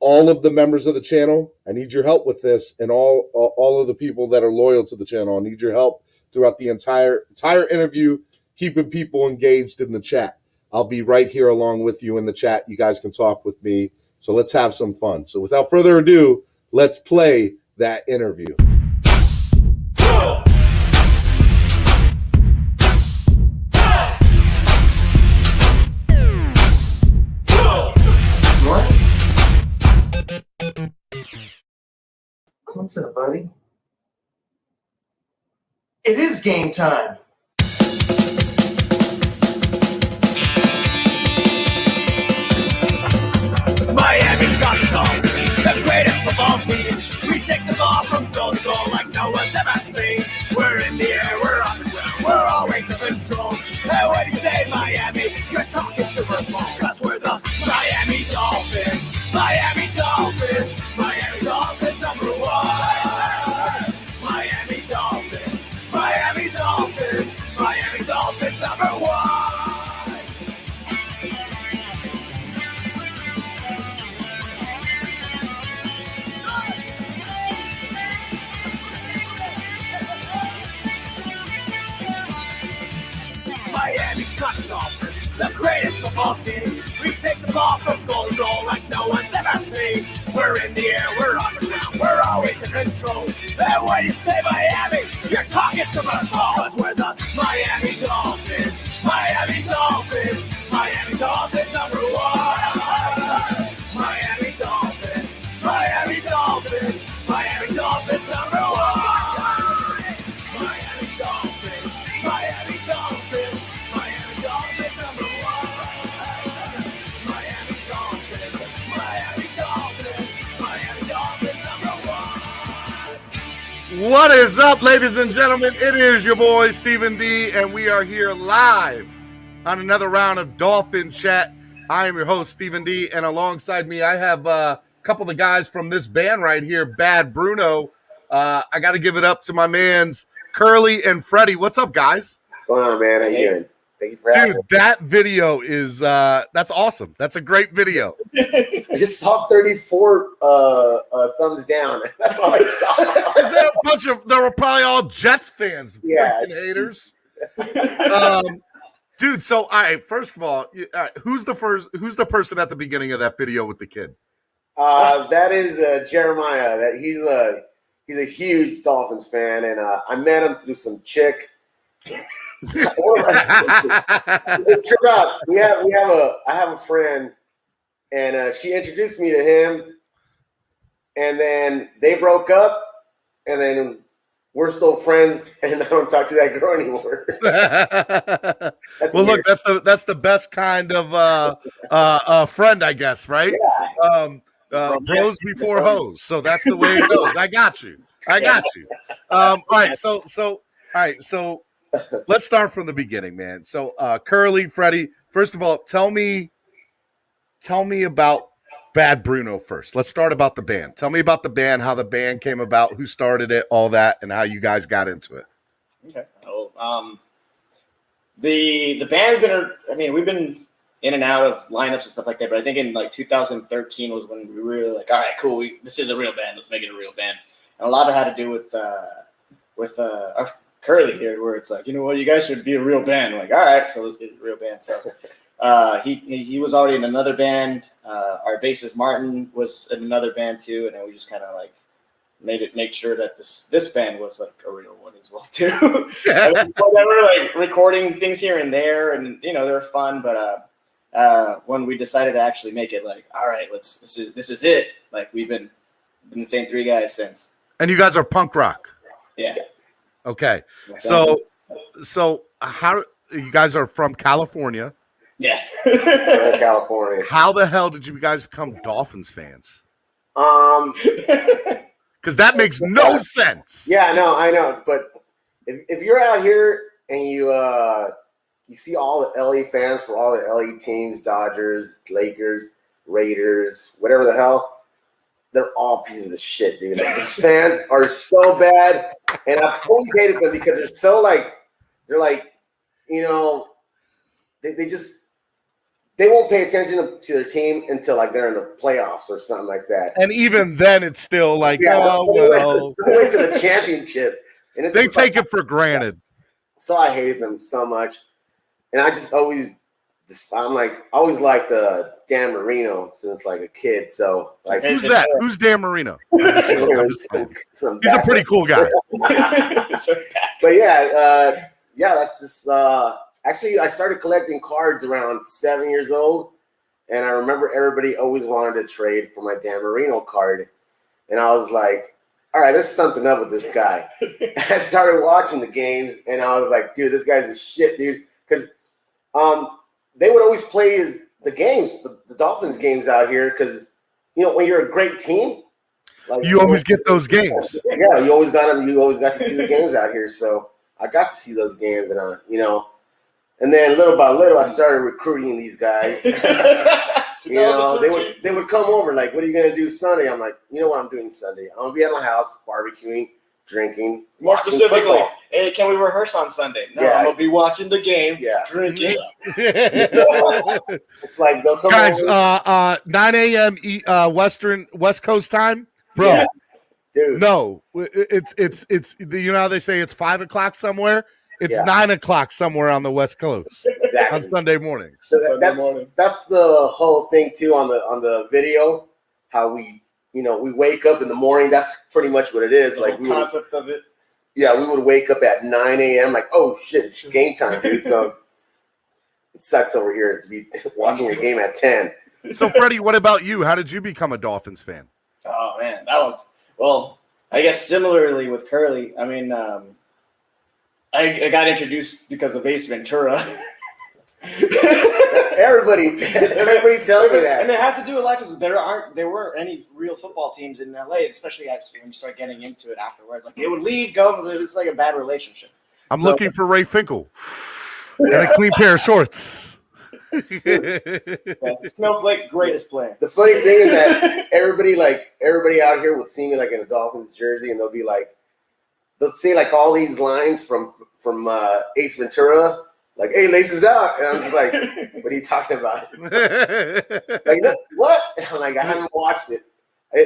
All of the members of the channel, I need your help with this, and all of the people that are loyal to the channel, I need your help throughout the entire interview, keeping people engaged in the chat. I'll be right here along with you in the chat. You guys can talk with me. So let's have some fun. So without further ado, let's play that interview. What's up, buddy? It is game time. Miami's got the Dolphins, the greatest football team. We take the ball from goal to goal like no one's ever seen. We're in the air, we're on the ground, we're always in control. And when you say Miami, you're talking Super Bowl. Cause we're the Miami Dolphins, Miami Dolphins, Miami Dolphins number one. Miami Dolphins, Miami Dolphins, Miami Dolphins number one. Miami's got the Dolphins, the greatest football team. We take the ball from goal to goal like no one's ever seen. We're in the air, we're on the ground, we're always in control. And when you say Miami, you're talking Super Bowl. Cause we're the Miami Dolphins, Miami Dolphins, Miami Dolphins number one. Miami Dolphins, Miami Dolphins, Miami Dolphins number one. Miami Dolphins, Miami Dolphins, Miami Dolphins number one. Miami Dolphins, Miami Dolphins, Miami Dolphins number one. What is up, ladies and gentlemen? It is your boy, Stephen D, and we are here live on another round of Dolphin Chat. I am your host, Stephen D, and alongside me, I have a couple of the guys from this band right here, Bad Bruno. I got to give it up to my mans, Curly and Freddie. What's up, guys? What's going on, man? How you doing? Thank you for having me. Dude, that video is that's awesome. That's a great video. I just saw 34 thumbs down. That's all I saw. Is that There were probably all Jets fans. Yeah. Freaking haters. Dude, so all right, first of all, who's the person at the beginning of that video with the kid? That is Jeremiah. That he's a huge Dolphins fan, and I met him through some chick. I have a friend, and she introduced me to him, and then they broke up, and then we're still friends, and I don't talk to that girl anymore. Well, look, that's the best kind of friend, I guess, right? Yeah. Bros before hoes, so that's the way it goes. I got you. All right, so let's start from the beginning, man. So Curly, Freddie, first of all, tell me about Bad Bruno first. Let's start about the band. Tell me about the band, how the band came about, who started it, all that, and how you guys got into it. Okay. Well, the band's been, we've been in and out of lineups and stuff like that, but I think in like 2013 was when we were really like, all right, cool, this is a real band. Let's make it a real band. And a lot of it had to do with our Curly here, where it's like, you know what, you guys should be a real band. We're like, all right, so let's get a real band. So he was already in another band. Our bassist Martin was in another band too, and then we just kind of like make sure that this band was like a real one as well too. They were like recording things here and there, and they were fun. But when we decided to actually make it, like, all right, this is it. Like, we've been the same three guys since. And you guys are punk rock. Yeah. Okay. So how you guys are from California? Yeah. Southern California. How the hell did you guys become Dolphins fans? Because that makes no sense. Yeah, I know. But if you're out here and you see all the LA fans for all the LA teams, Dodgers, Lakers, Raiders, whatever the hell, they're all pieces of shit, dude. Like, these fans are so bad, and I've always hated them because they're so like, they won't pay attention to their team until like they're in the playoffs or something like that. And even then, it's still like, wait to the championship, and they take it for granted. So I hated them so much, and I just always liked Dan Marino since like a kid. So like, who's that? Who's Dan Marino? He's a pretty cool guy. But yeah, that's just. Actually, I started collecting cards around 7 years old, and I remember everybody always wanted to trade for my Dan Marino card, and I was like, all right, there's something up with this guy. I started watching the games, and I was like, dude, this guy's a shit, dude, because they would always play the games, the Dolphins games out here, because, when you're a great team, like, you always get those games. Yeah, you always got them. You always got to see the games out here, so I got to see those games, and and then little by little, I started recruiting these guys. They would come over like, "What are you gonna do Sunday?" I'm like, "You know what I'm doing Sunday? I'm gonna be at my house, barbecuing, drinking." More specifically, hey, can we rehearse on Sunday? No, I'm gonna be watching the game, drinking. It's like they'll come guys, over. 9 a.m. West Coast time, bro. Yeah, dude. No, it's how they say it's 5 o'clock somewhere. It's 9 o'clock somewhere on the West Coast on Sunday mornings. So that's the whole thing too on the video. How we wake up in the morning. That's pretty much what it is. The concept of it. Yeah, we would wake up at 9 a.m. like, oh shit, it's game time, dude. So it sucks over here to be watching a game at 10. So Freddie, what about you? How did you become a Dolphins fan? Oh man, I guess similarly with Curly. I mean. I got introduced because of Ace Ventura. Everybody telling me that. And it has to do a lot because there weren't any real football teams in LA, especially actually when you start getting into it afterwards. Like, they would leave, go, it was like a bad relationship. I'm looking for Ray Finkel and a clean pair of shorts. Snowflake, greatest player. The funny thing is that everybody out here would see me like in a Dolphins jersey, and they'll say like all these lines from Ace Ventura, like, "Hey, laces out," and I'm just like, "What are you talking about?" Like, what? I'm like, I haven't watched it.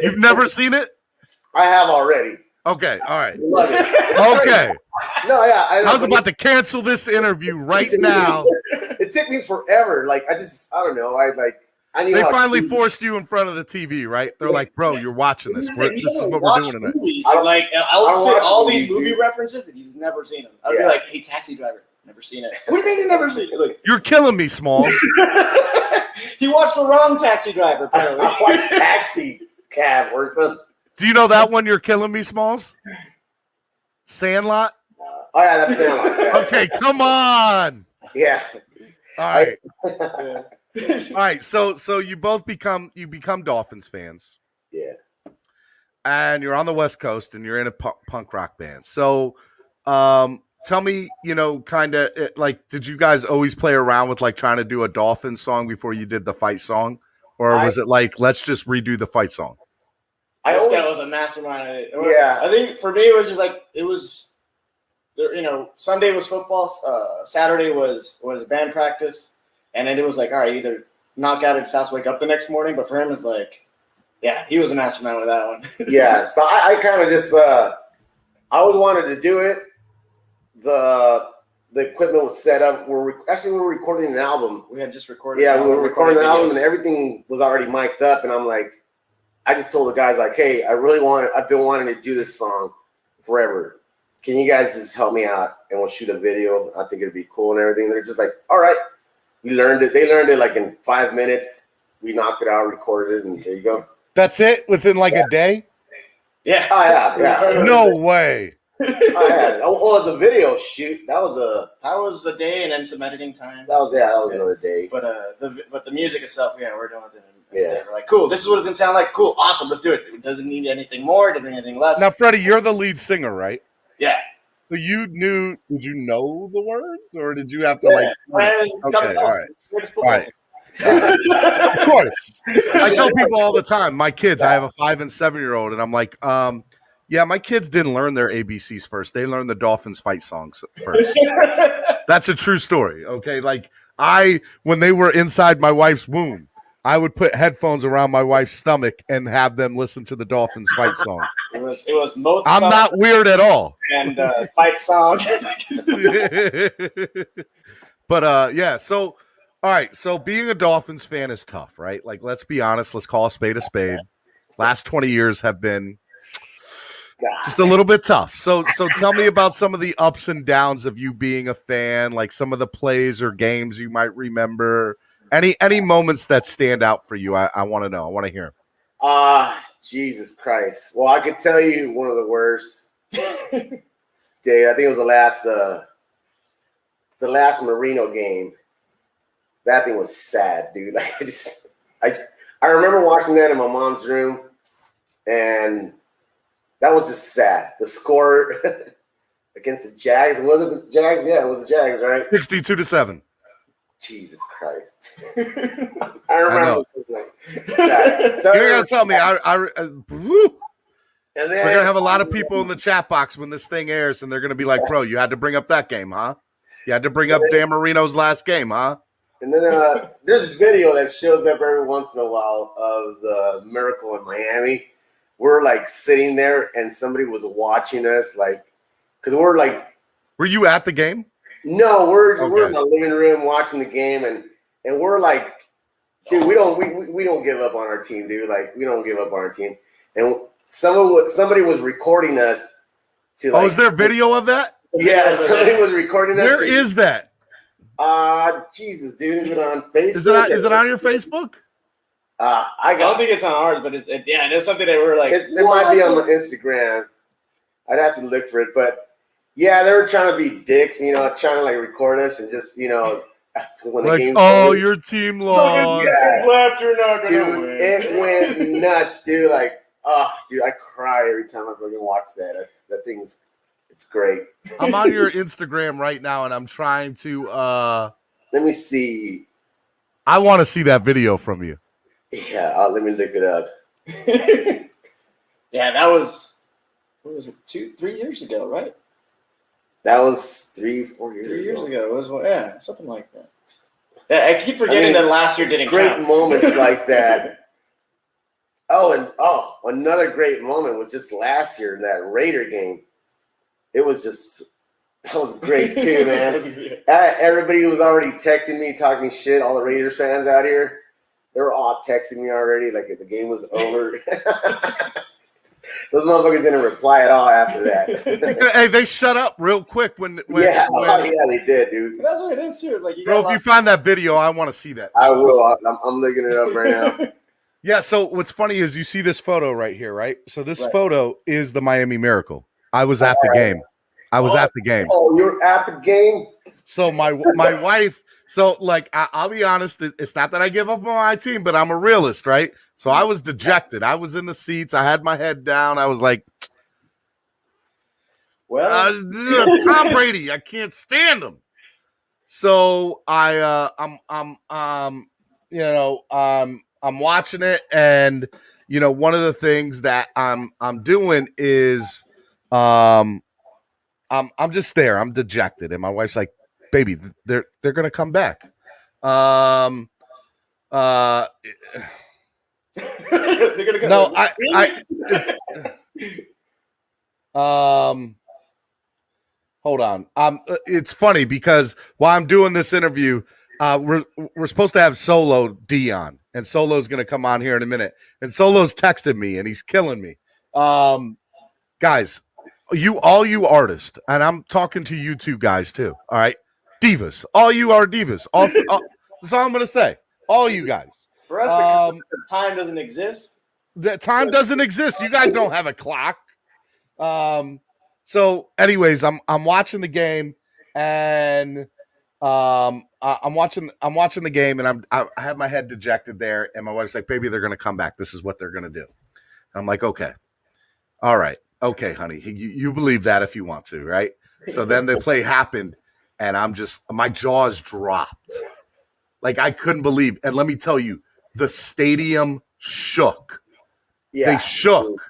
You've never seen it? I have already. Okay, all right. Love it. Okay. No, yeah. I was about to cancel this interview right now. It took me forever. Like, I don't know. I knew They how finally to- forced you in front of the TV, right? They're like, bro, you're watching this. He's like, This you is don't what we're watch doing tonight. movies. I don't- I'll say watch all movies, these movie dude. references, and he's never seen them. I'll be Yeah. like, hey, Taxi Driver, never seen it. What do you mean you never seen it? Like, You're killing me, Smalls. he watched the wrong Taxi Driver, apparently. I watched Taxi Cab or something. Do you know that one, You're Killing Me, Smalls? Sandlot? Oh, yeah, that's Sandlot. Yeah. Okay, come on. Yeah. All right. All right, so you both become Dolphins fans. Yeah. And you're on the West Coast and you're in a punk rock band. So tell me, kind of like, did you guys always play around with like trying to do a Dolphins song before you did the fight song? Or was it like, let's just redo the fight song? This guy was a mastermind at it. Yeah. I think for me, it was just like, Sunday was football. Saturday was band practice. And then it was like, all right, either knock out at South, wake up the next morning. But for him, it's like, yeah, he was a mastermind with that one. Yeah. So I kind of just, I always wanted to do it. The equipment was set up. We were recording an album. We had just recorded. Yeah, we were recording an album and everything was already mic'd up. And I'm like, I just told the guys like, hey, I've been wanting to do this song forever. Can you guys just help me out and we'll shoot a video? I think it'd be cool and everything. They're just like, all right. We learned it. They learned it like in 5 minutes. We knocked it out, recorded it, and there you go. That's it? Within like a day? Yeah. Oh, yeah. No way. Oh, yeah. Oh, the video shoot. That was a day and then some editing time. That was another day. But the music itself, yeah, we're doing it. Yeah. We're like, cool. This is what it's gonna sound like. Cool. Awesome. Let's do it. It doesn't need anything more. It doesn't need anything less. Now, Freddie, you're the lead singer, right? Yeah. So did you know the words or did you have to okay, all right. All right. Of course. I tell people all the time, my kids, I have a 5 and 7-year-old, and I'm like, yeah, my kids didn't learn their ABCs first. They learned the Dolphins fight songs first. That's a true story. Okay. Like when they were inside my wife's womb, I would put headphones around my wife's stomach and have them listen to the Dolphins fight song. It was Mozart. I'm not weird at all. And fight song. But yeah, so all right, so being a Dolphins fan is tough, right? Like, let's be honest, let's call a spade a spade. Last 20 years have been just a little bit tough. So tell me about some of the ups and downs of you being a fan, like some of the plays or games you might remember. Any moments that stand out for you? I want to know. I want to hear. Jesus Christ. Well, I could tell you one of the worst day. I think it was the last Marino game. That thing was sad, dude. Like, I remember watching that in my mom's room, and that was just sad. The score against the Jags. Was it the Jags? Yeah, it was the Jags, right? 62-7. Jesus Christ. I remember. So you're going to tell me. And then, we're going to have a lot of people in the chat box when this thing airs, and they're going to be like, bro, you had to bring up that game, huh? You had to bring up Dan Marino's last game, huh? And then there's a video that shows up every once in a while of the Miracle in Miami. We're like sitting there and somebody was watching us, like, because we're like. Were you at the game? No, we're in the living room watching the game, and we're like, dude, we don't give up on our team, dude. Like, we don't give up on our team. And somebody was recording us to. Like, is there video of that? Yeah, somebody was recording us. Where is that? Jesus, dude, is it on Facebook? Is it on your Facebook? I don't think it's on ours, but there's something that we're like. It might be on my Instagram. I'd have to look for it, but yeah, they were trying to be dicks, trying to like record us and just, when the game. Oh, your team lost. Left, you're not gonna dude, win. It went nuts, dude. Like, dude, I cry every time I fucking watch that. That thing's. It's great. I'm on your Instagram right now, and I'm trying to. Let me see. I want to see that video from you. Yeah, let me look it up. Yeah, that was. What was it? 2-3 years ago, right? That was 3-4 years. 3 years ago. It was something like that. Yeah, I keep forgetting that last year didn't count. Great moments like that. Another great moment was just last year in that Raider game. That was great too, man. Everybody was already texting me, talking shit. All the Raiders fans out here, they were all texting me already, like if the game was over. Those motherfuckers didn't reply at all after that. Hey, they shut up real quick when yeah, they did, dude. That's what it is too. It's like bro, if you find that video, I want to see that. I will. I'm looking it up right now. Yeah. So what's funny is you see this photo right here, right? So this photo is the Miami Miracle. I was at the game. I was at the game. Oh, you're at the game. So my wife. So like I'll be honest, it's not that I give up on my team, but I'm a realist, right? So I was dejected. I was in the seats. I had my head down. I was like, well, Tom Brady, I can't stand him. So I'm watching it, and one of the things that I'm doing is I'm just there. I'm dejected, and my wife's like, "Baby, they're gonna come back." They're gonna come No, hold on. It's funny because while I'm doing this interview, we're supposed to have SoLo D on, and Solo's going to come on here in a minute. And Solo's texted me, and he's killing me. Guys, all you artists, and I'm talking to you two guys too. All right, divas. All you are divas. That's all I'm going to say. All you guys. For us, the time doesn't exist. The time doesn't exist. You guys don't have a clock. So anyways, I'm watching the game, and I'm watching the game, and I have my head dejected there, and my wife's like, "Baby, they're gonna come back. This is what they're gonna do." And I'm like, "Okay, all right, okay, honey, you believe that if you want to, right?" So then the play happened, and my jaws dropped, like I couldn't believe. And let me tell you, the stadium shook. Yeah. They shook.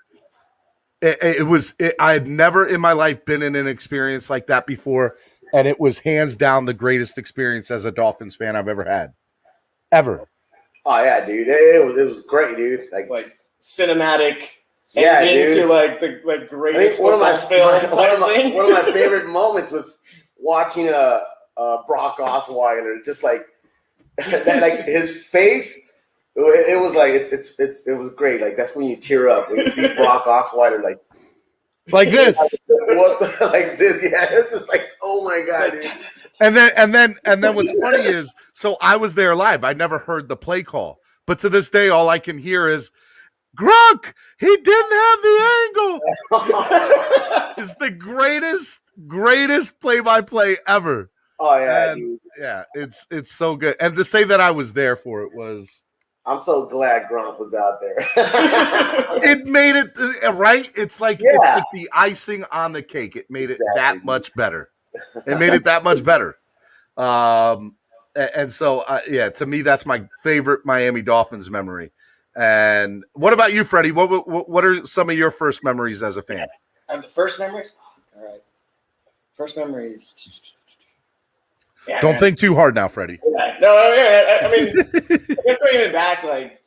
I had never in my life been in an experience like that before, and it was hands down the greatest experience as a Dolphins fan I've ever had. Ever. Oh yeah, dude. It was great, dude. Like cinematic. Yeah, dude. Into the greatest film. One of my favorite moments was watching Brock Osweiler, just like that, like his face. It was like it was great. Like that's when you tear up when you see Brock Osweiler like this. Like this, yeah. It's just like, oh my god, dude. And then what's funny is, so I was there live. I never heard the play call, but to this day, all I can hear is Gronk. He didn't have the angle. It's the greatest play-by-play ever. Oh yeah, dude. Yeah. It's so good. And to say that I was there for it was. I'm so glad Gronk was out there. It made it right. It's like the icing on the cake. It made it that much better. It made it that much better. And so, to me, that's my favorite Miami Dolphins memory. And what about you, Freddie? What are some of your first memories as a fan? As the first memories? All right. First memories. Yeah, don't think too hard now, Freddie. Yeah. No, I mean, just going even back, like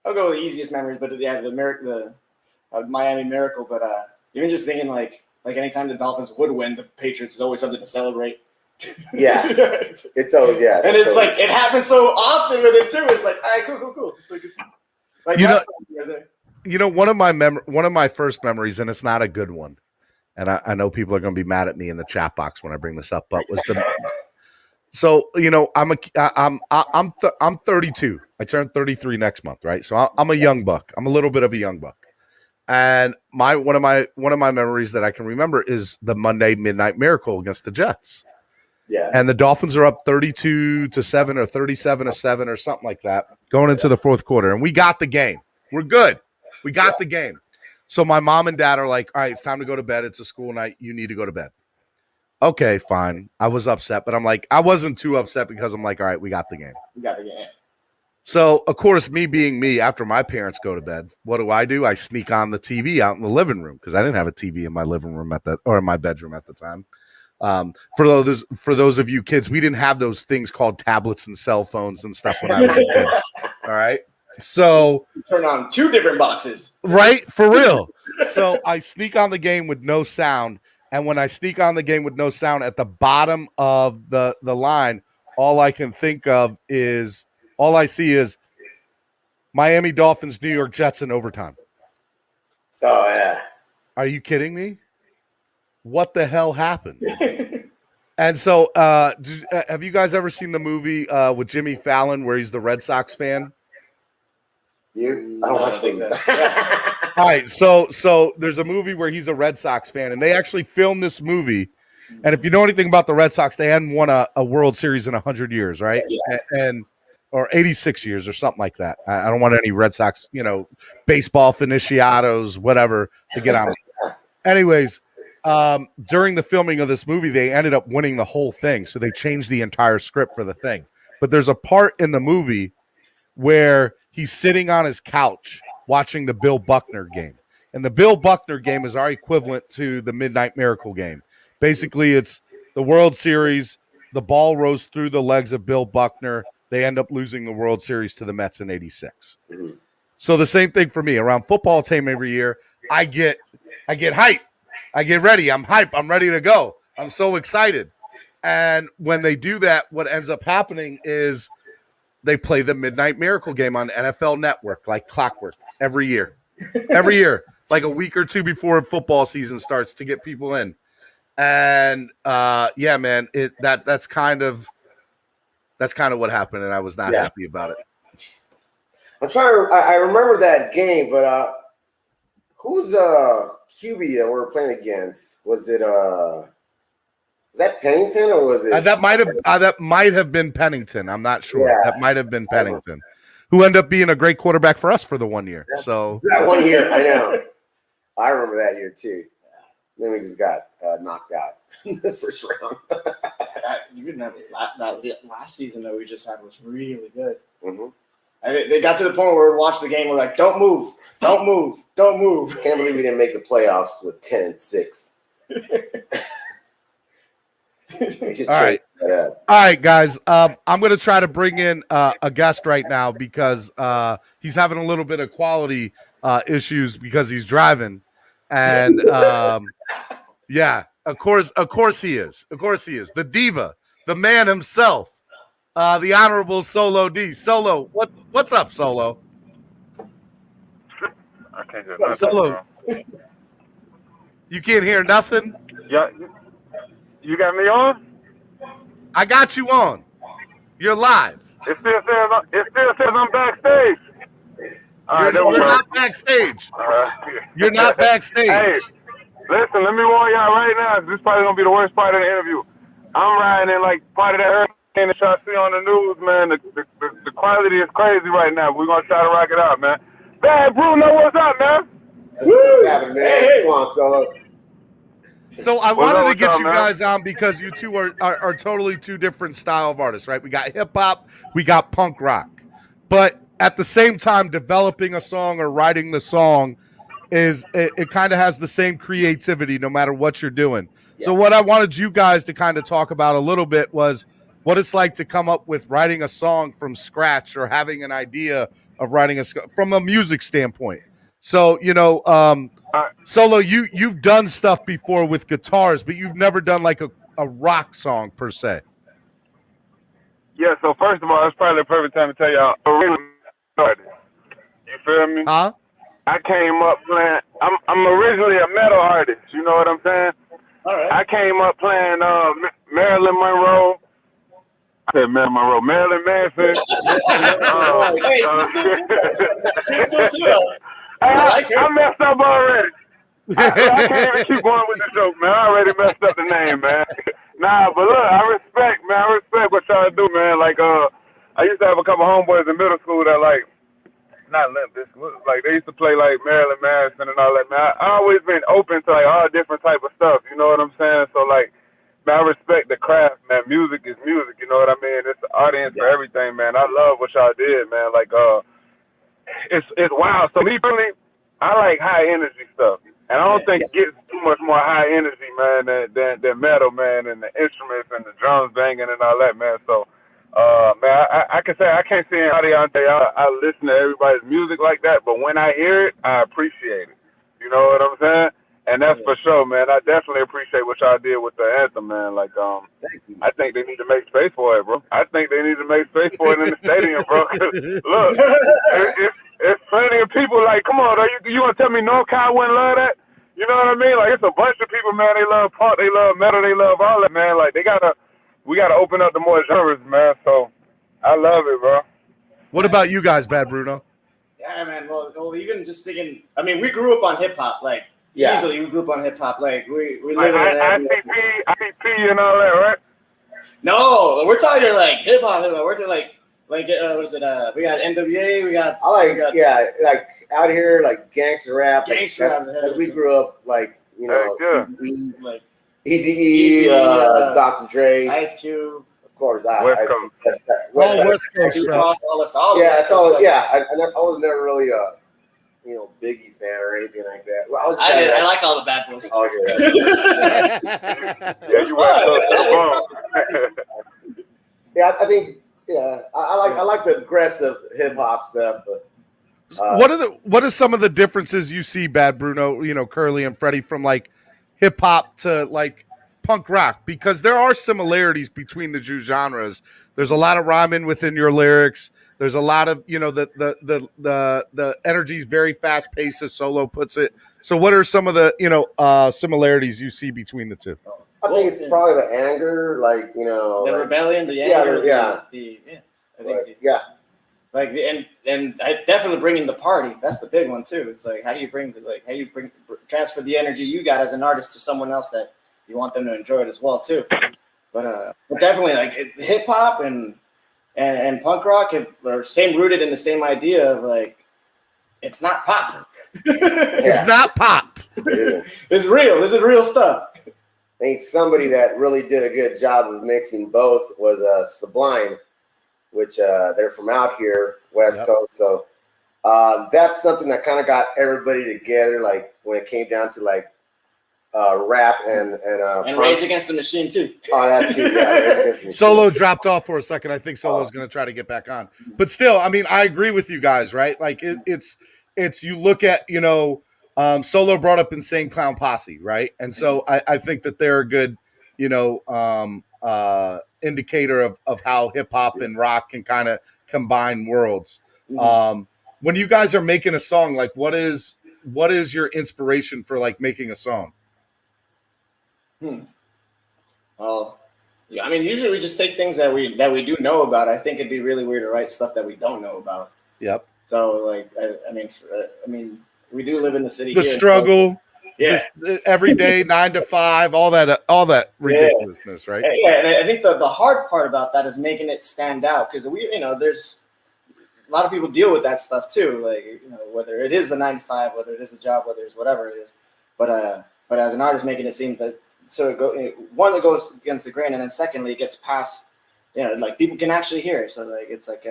I'll go with the easiest memories, but the Miami Miracle. But even just thinking like anytime the Dolphins would win, the Patriots is always something to celebrate. Yeah, it's always and it's like it happens so often with it too. It's like, all right, cool. It's like one of my first memories, and it's not a good one, and I know people are going to be mad at me in the chat box when I bring this up, but was the. So, I'm 32. I turn 33 next month, right? So I'm a young buck. I'm a little bit of a young buck. And one of my memories that I can remember is the Monday Midnight Miracle against the Jets. Yeah. And the Dolphins are up 32-7 or 37-7 or something like that going into the fourth quarter. And we got the game. We're good. We got the game. So my mom and dad are like, all right, it's time to go to bed. It's a school night. You need to go to bed. Okay, fine. I was upset, but I'm like, I wasn't too upset because I'm like, all right, we got the game. So, of course, me being me, after my parents go to bed, what do? I sneak on the TV out in the living room because I didn't have a TV in my living room or in my bedroom at the time. For those of you kids, we didn't have those things called tablets and cell phones and stuff when I was a kid. All right. So turn on 2 different boxes. Right? For real. So I sneak on the game with no sound. And when I sneak on the game with no sound at the bottom of the line, all I can think of is all I see is Miami Dolphins, New York Jets in overtime. Oh, yeah. Are you kidding me? What the hell happened? And so have you guys ever seen the movie with Jimmy Fallon where he's the Red Sox fan? I don't watch movies. All right, so there's a movie where he's a Red Sox fan, and they actually filmed this movie. And if you know anything about the Red Sox, they hadn't won a World Series in 100 years, right? Yeah. Or 86 years or something like that. I don't want any Red Sox, baseball aficionados, whatever, to get on me. Anyways, during the filming of this movie, they ended up winning the whole thing. So they changed the entire script for the thing. But there's a part in the movie where he's sitting on his couch watching the Bill Buckner game. And the Bill Buckner game is our equivalent to the Midnight Miracle game. Basically, it's the World Series. The ball rose through the legs of Bill Buckner. They end up losing the World Series to the Mets in 86. So the same thing for me. Around football time every year, I get hype. I get ready. I'm hype. I'm ready to go. I'm so excited. And when they do that, what ends up happening is they play the Midnight Miracle game on NFL Network like clockwork every year. Every year, like a week or two before football season starts to get people in. And yeah, man, that's kind of what happened, and I was not happy about it. I'm trying to. I remember that game, but who's QB that we were playing against? Was that Pennington or was it? That might have been Pennington. I'm not sure. Yeah. That might have been Pennington, who ended up being a great quarterback for us for the 1 year. So that 1 year, I know. I remember that year too. Then we just got knocked out in the first round. You didn't have that last season that we just had was really good. Mm-hmm. And they got to the point where we watched the game. We're like, don't move, don't move, don't move. I can't believe we didn't make the playoffs with 10-6. All right, guys. I'm going to try to bring in a guest right now because he's having a little bit of quality issues because he's driving. And yeah, of course he is. Of course he is. The diva, the man himself, the Honorable SoLo D. SoLo, what's up, SoLo? I can't hear nothing. SoLo, you can't hear nothing? Yeah, you got me on? I got you on. You're live. It still says I'm backstage. You're not backstage. You're not backstage. Hey, listen, let me warn y'all right now. This is probably going to be the worst part of the interview. I'm riding in like part of that hurricane that y'all see on the news, man. The quality is crazy right now. We're going to try to rock it out, man. Bad Bruno, what's up, man? What's happening, man? Come on, Solo. So I wanted to get you guys on because you two are totally two different style of artists, right? We got hip hop, we got punk rock. But at the same time, developing a song or writing the song it kind of has the same creativity no matter what you're doing. Yeah. So what I wanted you guys to kind of talk about a little bit was what it's like to come up with writing a song from scratch or having an idea of writing from a music standpoint. So, SoLo, you've done stuff before with guitars, but you've never done like a rock song per se. Yeah, so first of all, it's probably the perfect time to tell y'all really started. You feel me? Huh? I came up playing. I'm originally a metal artist. You know what I'm saying? All right. I came up playing Marilyn Monroe. I said Marilyn Manson. I messed up already. I can't even keep going with the joke, man. I already messed up the name, man. Nah, but look, I respect what y'all do, man. Like, I used to have a couple homeboys in middle school that not Limp Bizkit, like they used to play like Marilyn Manson and all that, man. I always been open to like all different type of stuff, you know what I'm saying? So like, man, I respect the craft, man. Music is music, you know what I mean? It's the audience for everything, man. I love what y'all did, man. Like, it's wild. So me personally, I like high energy stuff. And I don't think it gets too much more high energy, man, than metal, man, and the instruments and the drums banging and all that, man. So Man, I can say I can't say anybody out there. I listen to everybody's music like that, but when I hear it, I appreciate it. You know what I'm saying? And that's for sure, man. I definitely appreciate what y'all did with the anthem, man. Like, I think they need to make space for it, bro. I think they need to make space for it in the stadium, bro. 'Cause, look, it's plenty of people. Like, come on, you gonna tell me NorCal wouldn't love that? You know what I mean? Like, it's a bunch of people, man. They love punk, they love metal, they love all that, man. Like, we gotta open up the more genres, man. So I love it, bro. What about you guys, Bad Bruno? Yeah, man. Well, even just thinking, I mean, we grew up on hip hop, like easily. We grew up on hip hop, like we live in ICP and all that, right? No, we're talking like hip hop. We're talking like what is it? We got NWA. We got like out here like gangster rap. Gangster rap. As we grew up, like like Eazy-E, Dr. Dre, Ice Cube. Of course, West Coast. West Coast. Yeah, it's all. Yeah, I was never really a Biggie fan or anything like that. Well, I like all the Bad Boys. Oh, yeah, I think. Yeah, I like the aggressive hip hop stuff. What are some of the differences you see, Bad Bruno? Curly and Freddie, from like hip hop to like punk rock, because there are similarities between the two genres. There's a lot of rhyming within your lyrics. There's a lot of the energy is very fast paced, as Solo puts it. So, what are some of the similarities you see between the two? I think it's probably the anger, like the rebellion, the anger, and I definitely bring in the party. That's the big one too. It's like how do you transfer the energy you got as an artist to someone else that you want them to enjoy it as well too. But definitely like hip hop and punk rock are same rooted in the same idea of like it's not pop. It's not pop. It's real. This is real stuff. I think somebody that really did a good job of mixing both was Sublime, which they're from out here, West Coast. So that's something that kind of got everybody together, like when it came down to like rap and Rage Against the Machine too. Oh, that too. Yeah, Solo dropped off for a second. I think Solo's going to try to get back on, but still, I mean, I agree with you guys, right? Like it's you look at Solo brought up Insane Clown Posse, right? And so I think that they're a good indicator of how hip hop and rock can kind of combine worlds. When you guys are making a song, like what is your inspiration for like making a song? Well, yeah, I mean, usually we just take things that we do know about. I think it'd be really weird to write stuff that we don't know about. Yep. So like, I mean, we do live in the city. The here, struggle, so, just every day, 9 to 5, all that ridiculousness, right? Yeah, and I think the hard part about that is making it stand out, because there's a lot of people deal with that stuff too, like whether it is the 9 to 5, whether it is a job, whether it's whatever it is, but as an artist, making it seem that one that goes against the grain, and then secondly it gets past, like people can actually hear it. So like it's like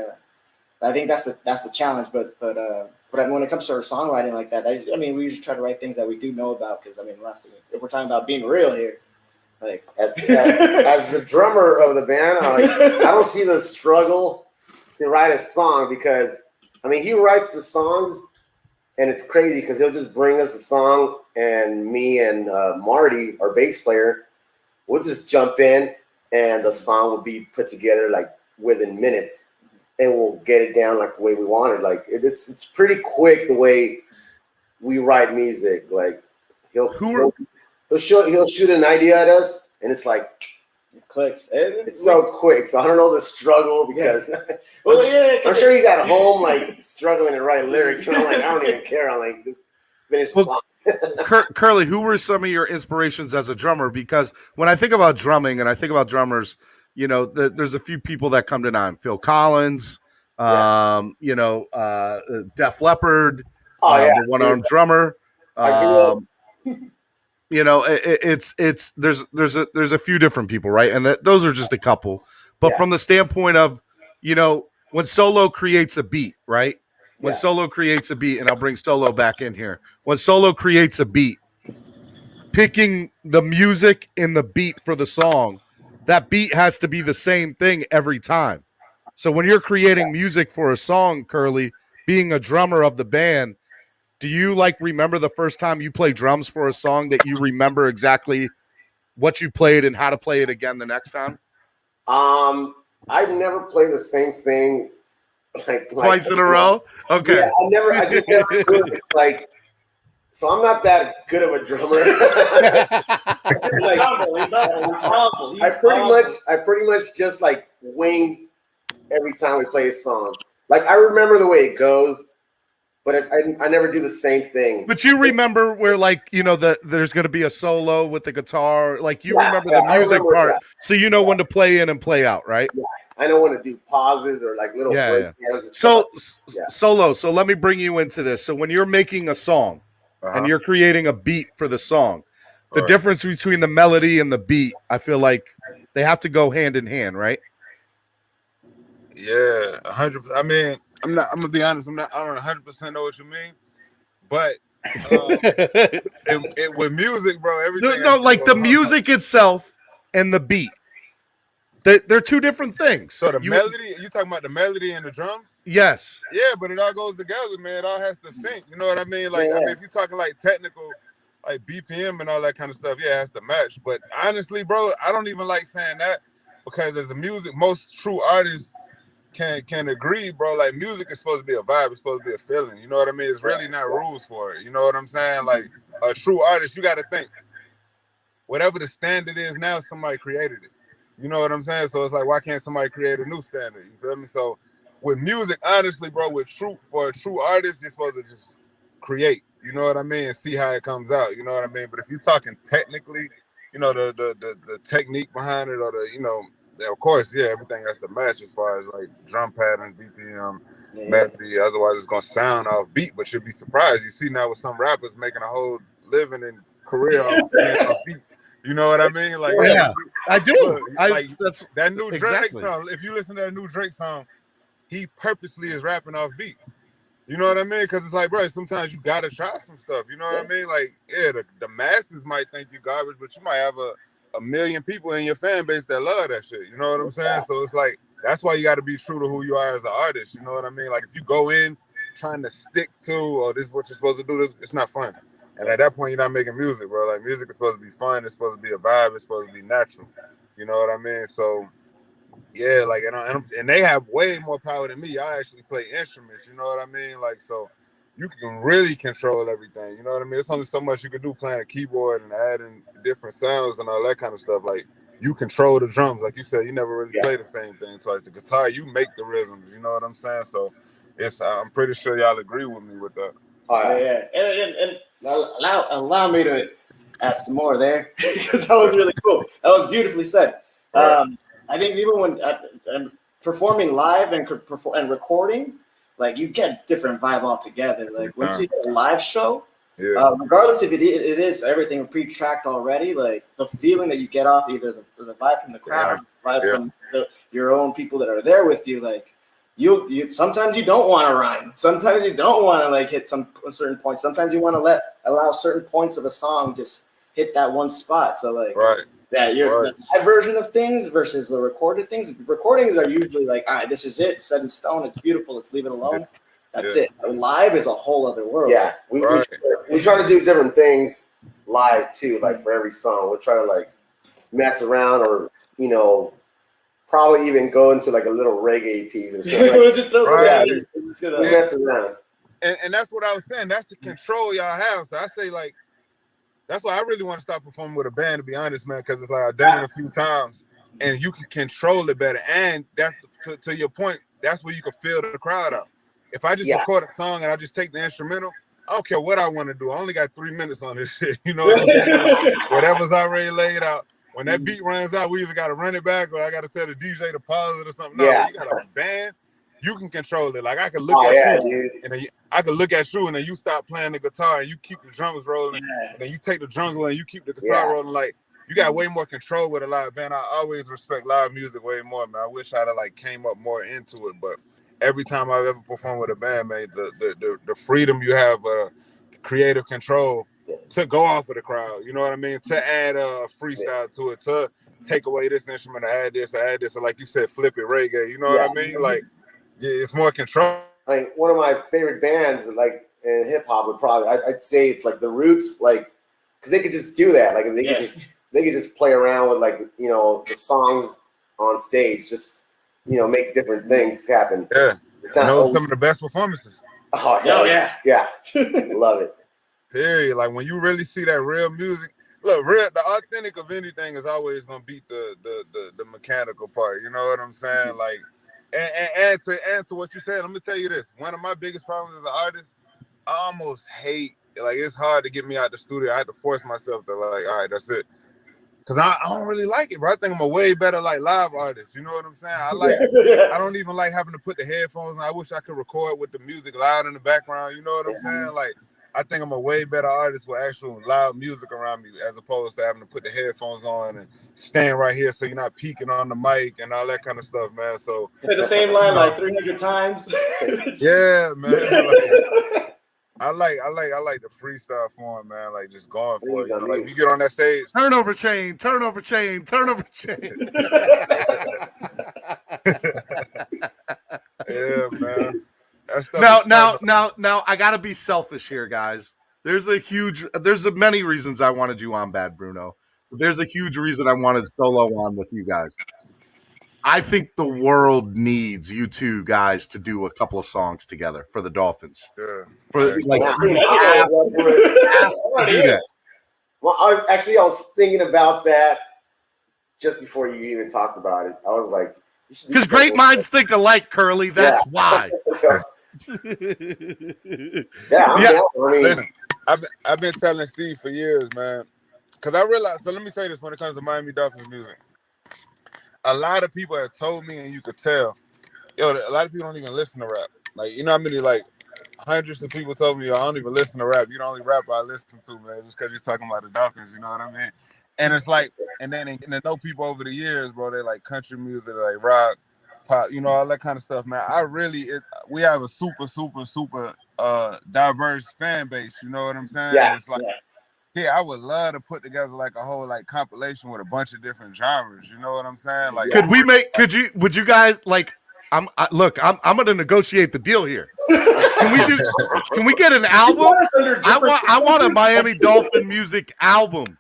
I think that's the challenge. But when it comes to our songwriting like that, I mean, we usually try to write things that we do know about, because I mean, last thing, if we're talking about being real here, like as the drummer of the band, I don't see the struggle to write a song, because I mean he writes the songs, and it's crazy because he'll just bring us a song, and me and Marty, our bass player, we'll just jump in, and the song will be put together like within minutes, and we'll get it down like the way we want it. Like it's pretty quick the way we write music. Like he'll shoot an idea at us, and it's like it clicks. It's so quick. So I don't know the struggle, because I'm sure he's at home like struggling to write lyrics. And I'm like, I don't even care. I'm like, just finish the song. Curly, who were some of your inspirations as a drummer? Because when I think about drumming and I think about drummers, there's a few people that come to mind. Phil Collins, Def Leppard, the one-armed drummer. There's a few different people, right? And those are just a couple. But from the standpoint of, when Solo creates a beat, right? When Solo creates a beat, and I'll bring Solo back in here. When Solo creates a beat, picking the music and the beat for the song, that beat has to be the same thing every time. So when you're creating music for a song, Curly, being a drummer of the band, do you like remember the first time you played drums for a song that you remember exactly what you played and how to play it again the next time? I've never played the same thing like twice in a row. Okay. Yeah, I just never do it. It's like, so I'm not that good of a drummer. I pretty much just like wing every time we play a song. Like I remember the way it goes, but I never do the same thing. But you remember where, like, you know, there's going to be a solo with the guitar. Like you remember the music part, so you know when to play in and play out, right? Yeah. I know when to do pauses or like little breakdowns. So Solo. So let me bring you into this. So when you're making a song and you're creating a beat for the song, the difference between the melody and the beat, I feel like they have to go hand in hand, right? Yeah, 100%. I mean, I'm gonna be honest. I don't 100% know what you mean, but with music, bro, everything. No, like the music itself and the beat. They're two different things. So the melody, you talking about the melody and the drums? Yes. Yeah, but it all goes together, man. It all has to sync. You know what I mean? Like, I mean, if you're talking like technical, like BPM and all that kind of stuff, yeah, it has to match. But honestly, bro, I don't even like saying that because as a music, most true artists can agree, bro. Like, music is supposed to be a vibe. It's supposed to be a feeling. You know what I mean? It's really not rules for it. You know what I'm saying? Like, a true artist, you got to think, whatever the standard is now, somebody created it. You know what I'm saying? So it's like, why can't somebody create a new standard? You feel me? So with music, honestly, bro, for a true artist, you're supposed to just create. You know what I mean? And see how it comes out. You know what I mean? But if you're talking technically, you know, the technique behind it, or the, you know, of course, yeah, everything has to match as far as like drum patterns, BPM, melody. Otherwise, it's gonna sound off beat. But you'll be surprised. You see now with some rappers making a whole living and career off beat. You know what I mean? Like, yeah, I do. Look, that's that new Drake song. If you listen to that new Drake song, he purposely is rapping off beat. You know what I mean? Because it's like, bro, sometimes you gotta try some stuff. You know what I mean? Like, yeah, the masses might think you garbage, but you might have a million people in your fan base that love that shit. You know what I'm saying? So it's like, that's why you got to be true to who you are as an artist. You know what I mean? Like, if you go in trying to stick to, oh, this is what you're supposed to do, it's not fun. And at that point, you're not making music, bro. Like, music is supposed to be fun. It's supposed to be a vibe. It's supposed to be natural. You know what I mean? So, yeah, like, and they have way more power than me. I actually play instruments. You know what I mean? Like, so you can really control everything. You know what I mean? It's only so much you can do playing a keyboard and adding different sounds and all that kind of stuff. Like, you control the drums. Like you said, you never really play the same thing. So, like, the guitar, you make the rhythms. You know what I'm saying? So, I'm pretty sure y'all agree with me with that. Yeah. And allow me to add some more there because that was really cool. That was beautifully said. I think even when performing live and recording, like, you get different vibe altogether. Like, once you get a live show, regardless if it is everything pre-tracked already, like, the feeling that you get off either the vibe from the crowd, or the vibe from your own people that are there with you, like, you sometimes you don't want to rhyme. Sometimes you don't want to like hit a certain point. Sometimes you want to allow certain points of a song just hit that one spot. So like the live version of things versus the recorded things. Recordings are usually like, all right, this is it, set in stone. It's beautiful. Let's leave it alone. That's it. Live is a whole other world. Yeah, we try to do different things live too. Like for every song, we'll try to like mess around or probably even go into like a little reggae piece or something. We mess around. And that's what I was saying. That's the control y'all have. So I say, like, that's why I really want to start performing with a band, to be honest, man, because it's like I've done it a few times and you can control it better. And that's to your point, that's where you can feel the crowd out. If I just record a song and I just take the instrumental, I don't care what I want to do. I only got 3 minutes on this shit. You know what I'm saying? Whatever's already laid out. When that beat runs out, we either got to run it back or I got to tell the DJ to pause it or something. No, you got a band, you can control it. Like, I can look at you, and then I can look at you, and then you stop playing the guitar, and you keep the drums rolling, and then you take the drums away, and you keep the guitar rolling. Like, you got way more control with a live band. I always respect live music way more, man. I wish I'd have like came up more into it, but every time I've ever performed with a band, man, the freedom you have, creative control to go off of the crowd, you know what I mean? To add a freestyle to it, to take away this instrument, or add this, or like you said, flip it reggae. You know what I mean? Like, yeah, it's more control. Like one of my favorite bands, like in hip hop, would probably I'd say it's like the Roots, like because they could just do that, like they could just play around with like the songs on stage, just make different things happen. Yeah, it's not some of the best performances. Oh yeah, love it. Period. Like when you really see that real music. Look, the authentic of anything is always gonna beat the mechanical part. You know what I'm saying? Like, and to what you said, let me tell you this. One of my biggest problems as an artist, I almost hate. Like, it's hard to get me out the studio. I had to force myself to like, all right, that's it. Cause I don't really like it, bro. I think I'm a way better like live artist. You know what I'm saying? I don't even like having to put the headphones on. I wish I could record with the music loud in the background. You know what I'm saying? Like, I think I'm a way better artist with actual loud music around me as opposed to having to put the headphones on and stand right here so you're not peeking on the mic and all that kind of stuff, man. So the same line like 300 times. Yeah, man. I like the freestyle form, man. Like just going for it. Like you get on that stage. Turnover chain. Yeah, man. Now, I gotta be selfish here, guys. There's many reasons I wanted you on, Bad Bruno. But there's a huge reason I wanted Solo on with you guys. I think the world needs you two guys to do a couple of songs together for the Dolphins. Yeah. Do that. Well, I was thinking about that just before you even talked about it. I was like, because great minds think alike, Curly. That's why. Listen, I've been telling Steve for years, man. Because I realized. So let me say this: when it comes to Miami Dolphins music, a lot of people have told me, and you could tell, a lot of people don't even listen to rap. Like, how many like hundreds of people told me, I don't even listen to rap. You're the only rapper I listen to, man, just because you're talking about the Dolphins. You know what I mean? And it's like, and then I know people over the years, bro. They like country music, like rock, pop, all that kind of stuff, man. We have a super diverse fan base. You know what I'm saying? Yeah. It's like, I would love to put together like a whole like compilation with a bunch of different genres. You know what I'm saying? Like, would you guys like? I'm going to negotiate the deal here. Can we get an album? I want a Miami Dolphin music album.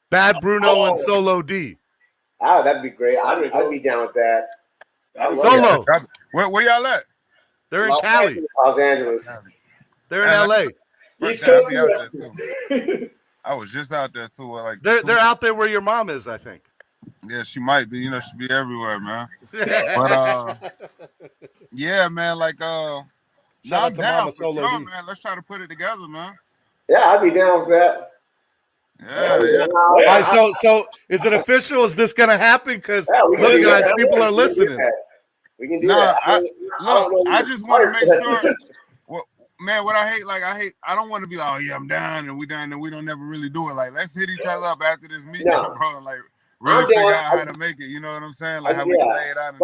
Bad Bruno and Solo D. Oh, that'd be great. I'd be down with that. Solo. Where y'all at? They're in Cali. Los Angeles. They're in LA. East Coast. I was just out there too. Like they're out there where your mom is, I think. Yeah, she might be. She be everywhere, man. But yeah, man. Like shout out to Mama Solo D. Man. Let's try to put it together, man. Yeah, I'd be down with that. Yeah. All right, so is it official? Is this gonna happen? Because look, guys, people are listening. We can do that. I just want to make sure. Man, what I hate, I don't want to be like, oh yeah, I'm down and we done and we don't never really do it. Like, let's hit each other up after this meeting, bro. Like, really figure out how to make it. You know what I'm saying? Like, how we can lay it out.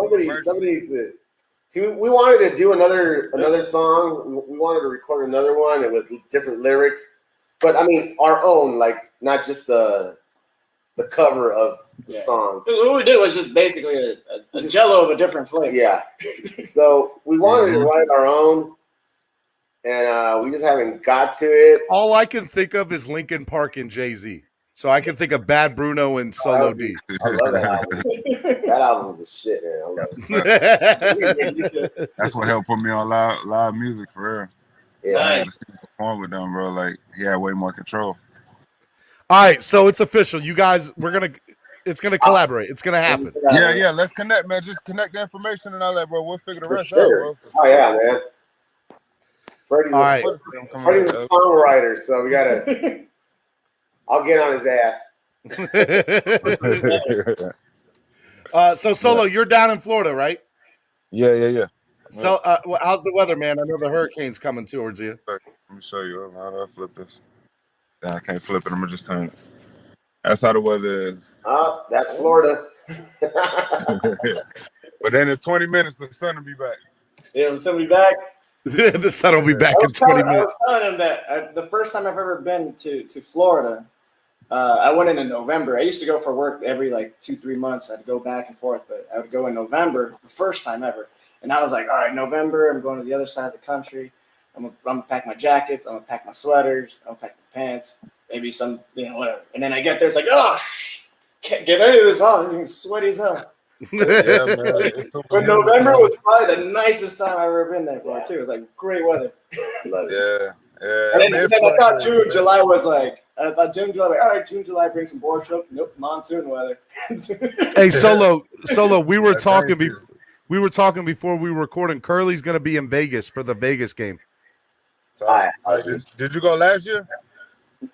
Somebody needs to. See, we wanted to do another song. We wanted to record another one. It was different lyrics, but I mean our own, like not just the cover of the song. What we did was just basically a jello of a different flavor. Yeah. So we wanted to write our own, and we just haven't got to it. All I can think of is Linkin Park and Jay-Z. So I can think of Bad Bruno and Solo D. I love that album. That album was a shit, man. I love it. That's what helped put me on live music for real. Yeah. I had to perform with them, bro. Like, he had way more control. All right, so it's official. You guys, it's gonna collaborate. It's gonna happen. Yeah. Let's connect, man. Just connect the information and all that, bro. We'll figure the rest out, bro. Oh yeah, man. Freddie's a songwriter, so we gotta. I'll get on his ass. So Solo, you're down in Florida, right? Yeah. So, how's the weather, man? I know the hurricane's coming towards you. Let me show you. How do I flip this? Nah, I can't flip it. I'm gonna just turn it. That's how the weather is. Oh, that's Florida. But then in 20 minutes, the sun will be back. Yeah, the sun will be back. The sun will be back in 20 minutes. I was telling him that the first time I've ever been to Florida, I went in November. I used to go for work every like 2-3 months. I'd go back and forth, but I would go in November, the first time ever. And I was like, all right, November, I'm going to the other side of the country. I'm gonna pack my jackets. I'm gonna pack my sweaters. I'm gonna pack my pants. Maybe some, whatever. And then I get there, it's like, oh, can't get any of this off. It's sweaty as hell. Yeah, man. But November was probably the nicest time I've ever been there for too. It was like great weather. Yeah. And then I thought June, July was like, all right, June, July, bring some board show. Nope, monsoon weather. Hey, Solo, we were talking before we were recording. Curly's going to be in Vegas for the Vegas game. Did you go last year?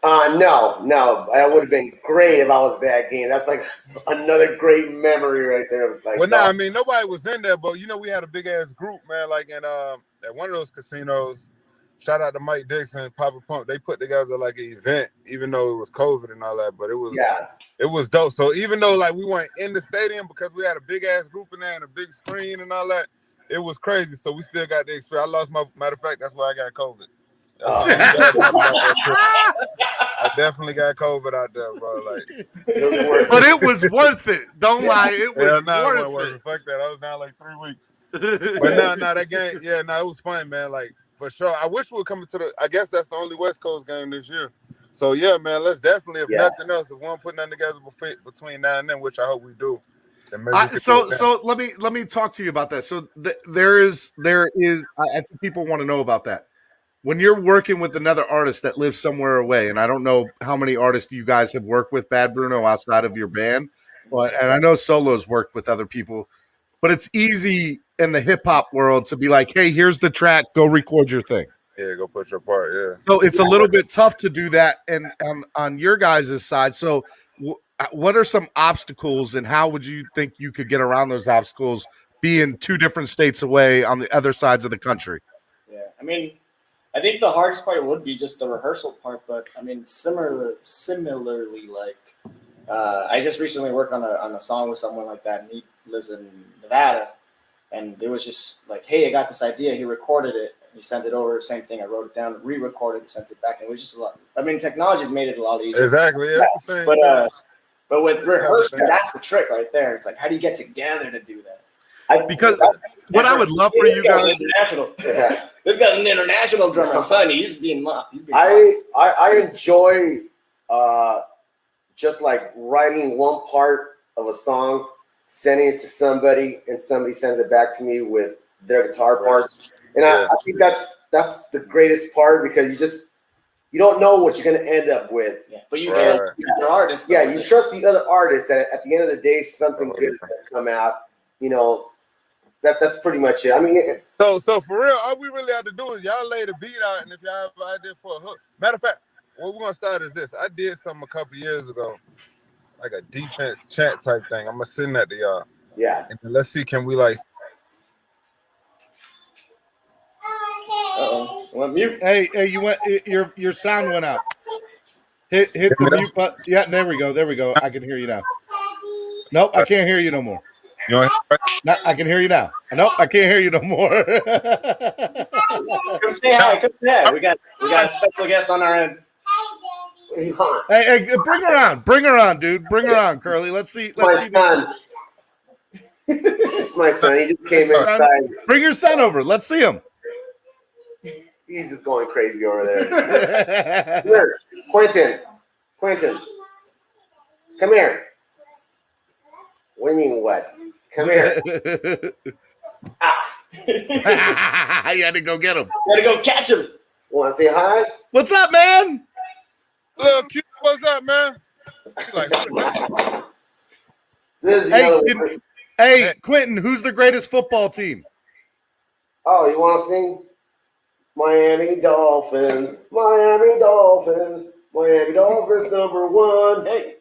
No. That would have been great if I was that game. That's like another great memory right there. Like, Well, no, I mean nobody was in there, but we had a big ass group, man. Like in at one of those casinos. Shout out to Mike Dixon, Papa Pump. They put together like an event, even though it was COVID and all that. But it was dope. So even though like we weren't in the stadium because we had a big ass group in there and a big screen and all that, it was crazy. So we still got the experience. I lost matter of fact, that's why I got COVID. I definitely got COVID out there, bro. Like, but it was worth it. Don't lie, it was worth it. Fuck that. I was down like 3 weeks. But no, that game, it was fun, man. Like for sure. I wish we would come to the. I guess that's the only West Coast game this year. So yeah, man. Let's definitely, if nothing else, if we want to put nothing together between now and then, which I hope we do. So let me talk to you about that. So there is. I think people want to know about that. When you're working with another artist that lives somewhere away, and I don't know how many artists you guys have worked with, Bad Bruno, outside of your band, and I know Solo's worked with other people, but it's easy in the hip hop world to be like, hey, here's the track, go record your thing. Yeah, go put your part. Yeah. So it's a little bit tough to do that, and on your guys' side. So what are some obstacles, and how would you think you could get around those obstacles, being 2 different states away on the other sides of the country? Yeah, I mean, I think the hardest part would be just the rehearsal part, but I mean, similarly, like I just recently worked on a song with someone like that, and he lives in Nevada, and it was just like, hey, I got this idea. He recorded it, he sent it over. Same thing, I wrote it down, re-recorded it, sent it back, and it was just a lot. I mean, technology's made it a lot easier. Exactly, yeah. But with rehearsal, that's the trick right there. It's like, how do you get together to do that? Because what I would love for you guys. This guy's an international drummer. I'm telling you, he's being mocked. I enjoy just like writing one part of a song, sending it to somebody, and somebody sends it back to me with their guitar part. And I think that's the greatest part, because you don't know what you're gonna end up with. Yeah, but you trust the other artist. Yeah, you trust the other artist that at the end of the day, something good is gonna come out. That's pretty much it. I mean, so for real, all we really have to do is y'all lay the beat out, and if y'all have an idea for a hook. Matter of fact, what we're gonna start is this. I did something a couple years ago. It's like a defense chant type thing. I'm gonna send that to y'all. Yeah. And let's see, can we like? Went mute. Hey, you went. Your sound went out. Hit the mute button. Yeah, there we go. I can hear you now. Nope, I can't hear you no more. You know, no, I can hear you now. Nope, I can't hear you no more. Come say hi. We got a special guest on our end. Hey, bring her on, dude. Bring her on, Curly. Let's see. Son. It's my son. He just came inside. Bring your son over. Let's see him. He's just going crazy over there. Here, Quentin, come here. What do you mean, what? Come here. You had to go get him. You had to go catch him. Want to say hi? What's up, man? Little cute, what's up, man? Hey, Quentin, who's the greatest football team? Oh, you want to sing? Miami Dolphins, Miami Dolphins, Miami Dolphins #1. Hey.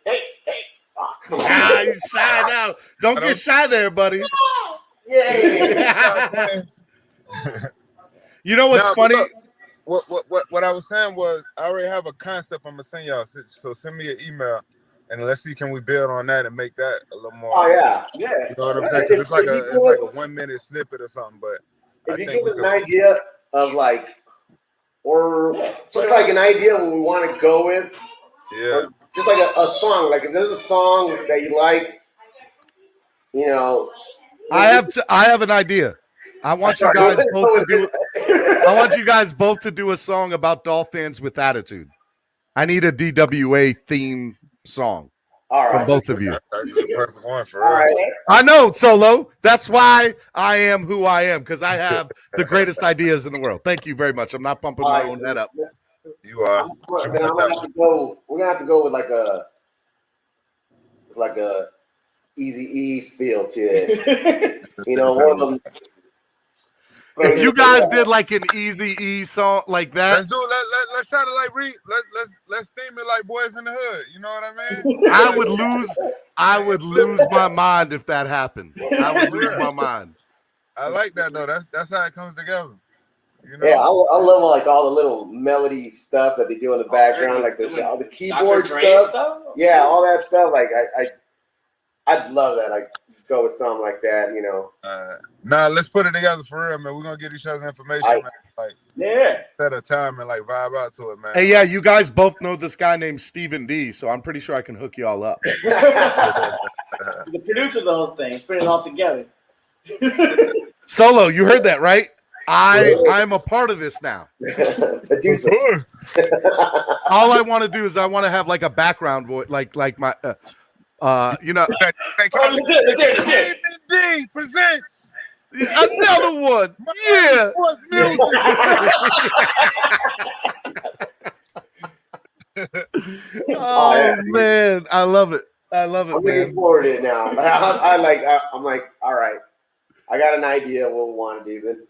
Oh, come on. He's shy now. Don't get shy there, buddy. Yeah. You know what's funny? What I was saying was, I already have a concept I'm gonna send y'all. So send me an email, and let's see, can we build on that and make that a little more? Oh yeah. You know what I'm saying? 'Cause it's like a 1 minute snippet or something. But if you give us an idea of like, or just like an idea what we want to go with. Yeah. just like a song. Like if there's a song that you like, you know. I have an idea. I want you guys both to do a song about Dolphins with attitude. I need a DWA theme song from both of you. That's the perfect one for All real. right. I know, Solo. That's why I am who I am, because I have the greatest ideas in the world. Thank you very much. I'm not pumping my own head up. You are. Then I'm gonna have to go. We're gonna have to go with like a Easy E feel to it. You know, one of them. If you guys did like an Easy E song like that, Let's do it. Let's try to like let's theme it like Boys in the Hood. You know what I mean? I would lose my mind if that happened. I would lose my mind. I like that though. That's how it comes together. You know? Yeah, I love like all the little melody stuff that they do in the background, like the keyboard stuff. Yeah, all that stuff. Like I'd love that. Like go with something like that. You know. Nah, let's put it together for real, man. We're gonna get each other information, man. Like set a time and like vibe out to it, man. Hey, yeah, you guys both know this guy named Stephen D, so I'm pretty sure I can hook you all up. The producer of those things, put it all together. Solo, you heard that, right? I'm a part of this now. All I want to do is I want to have like a background voice, like my, you know. Stephen D presents another one. Yeah. Oh man, I love it. I love it. I'm looking forward to it now. I'm like, all right. I got an idea what we want to do. Then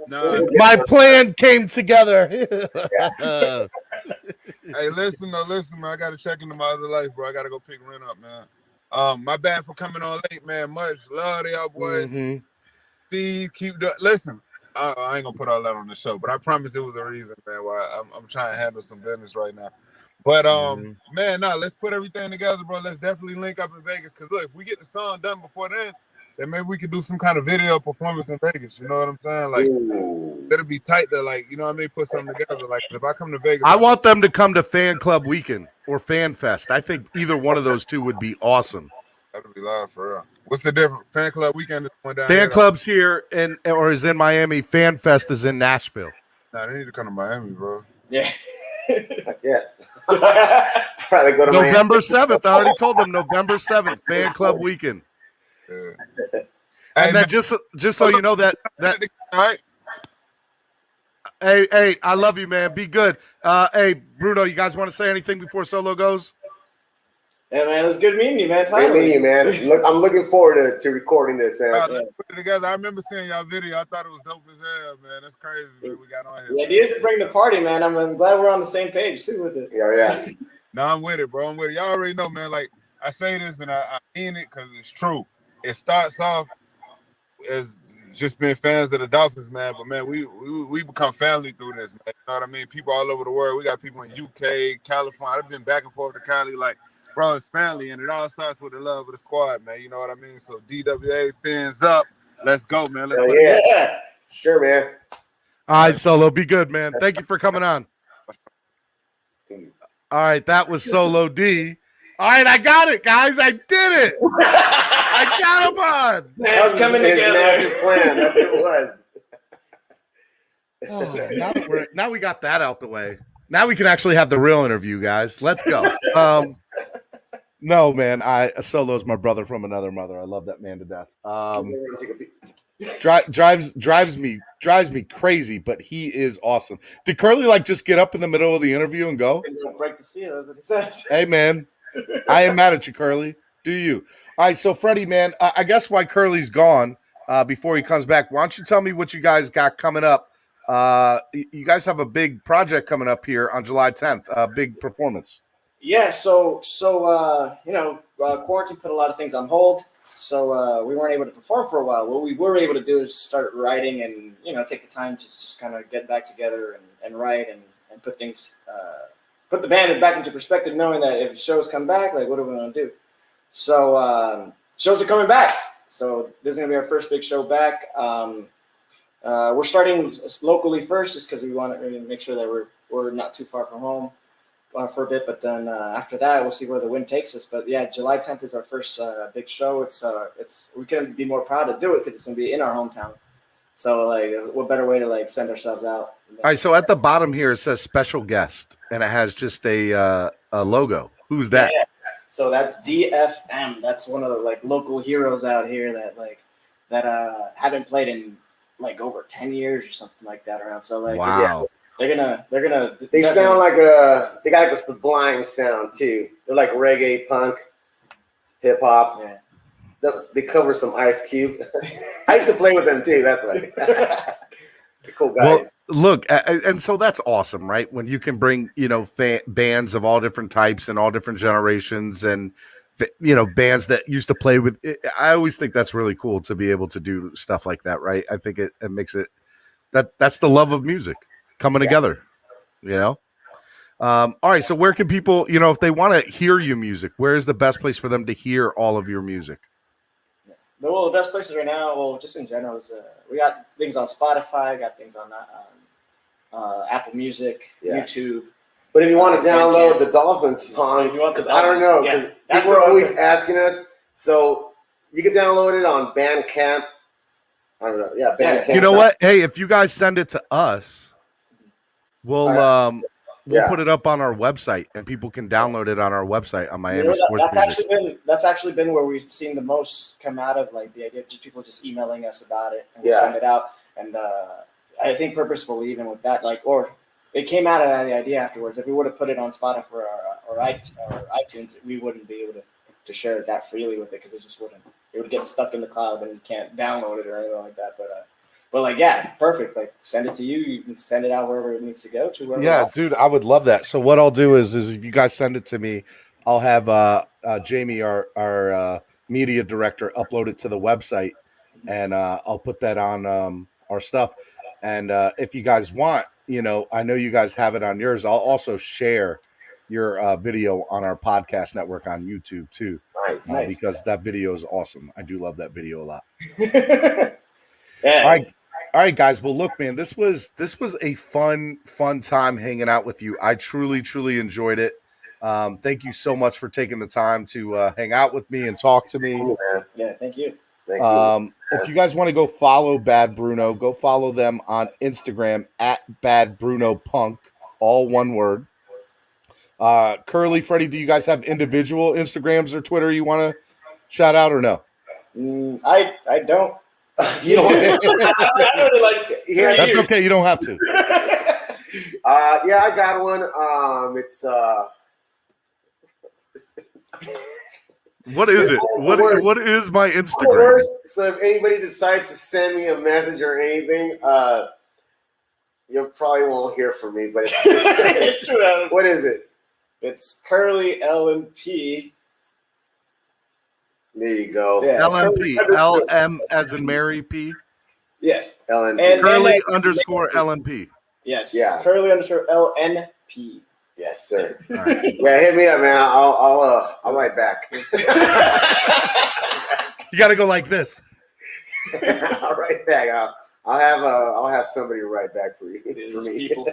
No. My plan came together. Hey, listen, man. I gotta check into my other life, bro. I gotta go pick Ren up, man. My bad for coming on late, man. Much love to y'all boys. Mm-hmm. Steve, listen. I ain't gonna put all that on the show, but I promise it was a reason, man. Why I'm trying to handle some business right now. But man, let's put everything together, bro. Let's definitely link up in Vegas. Cause look, if we get the song done before then maybe we could do some kind of video performance in Vegas. You know what I'm saying? Like it'll be tight to like, you know what I mean, put something together. Like if I come to Vegas, I want them to come to Fan Club Weekend or Fan Fest. I think either one of those two would be awesome. That'll be live for real. What's the difference? Fan Club Weekend is going down Fan here. Club's here or is in Miami. Fan Fest is in Nashville. Nah, they need to come to Miami, bro. Yeah. Yeah. Probably go to November 7th. I already told them November 7th, Fan Club Weekend. Yeah. And then just so you know that all right. Hey, I love you, man. Be good. Hey, Bruno, you guys want to say anything before Solo goes? Yeah, man, it was good meeting you, man. Great meeting you, man. Look, I'm looking forward to recording this, man. Let's put it together. I remember seeing y'all video. I thought it was dope as hell, man. That's crazy, man. We got on here. The idea is to bring the party, man. I'm glad we're on the same page too with it. Yeah. No, I'm with it, bro. I'm with it. Y'all already know, man. Like I say this and I mean it because it's true. It starts off as just being fans of the Dolphins, man. But man, we become family through this, man. You know what I mean? People all over the world. We got people in UK, California. I've been back and forth to Cali, like, bro, it's family, and it all starts with the love of the squad, man. You know what I mean? So DWA, fins up. Let's go, man. Let's go. Yeah. Sure, man. All right, Solo, be good, man. Thank you for coming on. All right, that was Solo D. All right, I got it, guys. I did it. I got him on. That was coming together. Master plan. That's what it was. Oh, now we got that out the way. Now we can actually have the real interview, guys. Let's go. No, man. Solo's my brother from another mother. I love that man to death. Drives me crazy, but he is awesome. Did Curly like just get up in the middle of the interview and go? Break the seal, that's what he says. Hey, man. I am mad at you, Curly. Do you? All right, so Freddie, man, I guess why Curly's gone before he comes back, why don't you tell me what you guys got coming up? You guys have a big project coming up here on July 10th, a big performance. Yeah, so quarantine put a lot of things on hold, so we weren't able to perform for a while. What we were able to do is start writing and, take the time to just kind of get back together and write and put things put the band back into perspective, knowing that if shows come back, like, what are we going to do? So shows are coming back. So this is going to be our first big show back. We're starting locally first just because we want to make sure that we're not too far from home. for a bit, but then after that, we'll see where the wind takes us. But yeah, July 10th is our first big show. It's we couldn't be more proud to do it because it's gonna be in our hometown. So like, what better way to like send ourselves out? All right, so at the bottom here it says special guest, and it has just a logo. Who's that? Yeah. So that's DFM. That's one of the like local heroes out here that haven't played in like over 10 years or something like that around. So like, wow. They're gonna. They sound like they got like a sublime sound too. They're like reggae, punk, hip hop. Yeah. They cover some Ice Cube. I used to play with them too. That's right. They're cool guys. Well, look, and so that's awesome, right? When you can bring, bands of all different types and all different generations, and bands that used to play with. I always think that's really cool to be able to do stuff like that, right? I think it makes it that's the love of music coming together, all right, so where can people, if they want to hear your music, where is the best place for them to hear all of your music? Well, the best places right now, well, just in general, is we got things on Spotify, got things on Apple Music, YouTube. But if you want to download the Dolphins song, because I don't know, because people are always asking us, so you can download it on Bandcamp. I don't know, Bandcamp. You know what? Hey, if you guys send it to us, we'll put it up on our website, and people can download it on our website on Miami Sports Music. That's actually been where we've seen the most come out of, like the idea of just people just emailing us about it and we send it out. And I think purposefully, even with that, or it came out of the idea afterwards. If we would have put it on Spotify or iTunes, we wouldn't be able to share it that freely with it because it just wouldn't. It would get stuck in the cloud and you can't download it or anything like that. But perfect. Like, send it to you. You can send it out wherever it needs to go to. Yeah, dude, I would love that. So what I'll do is if you guys send it to me, I'll have Jamie, our media director, upload it to the website, and I'll put that on our stuff. And if you guys want, I know you guys have it on yours. I'll also share your video on our podcast network on YouTube too. Nice. Because that video is awesome. I do love that video a lot. Yeah. All right, guys. Well, look, man, this was a fun time hanging out with you. I truly, truly enjoyed it. Thank you so much for taking the time to hang out with me and talk to me. Yeah, thank you. If you guys want to go follow Bad Bruno, go follow them on Instagram at Bad Bruno Punk, all one word. Curly, Freddie, do you guys have individual Instagrams or Twitter you want to shout out or no? I don't. You don't. That's okay. You don't have to. I got one. It's What is it? What is my Instagram? So if anybody decides to send me a message or anything, you probably won't hear from me. But it's what is it? It's Curly LMP. There you go. Yeah, LMP. LM as in Mary P. Yes. LNP. Curly underscore LNP. Yes. Yeah. Curly underscore LNP. Yes, sir. Right. Yeah, hit me up, man. I'll write back. You got to go like this. I'll write back. I'll have somebody write back for you. For me. People.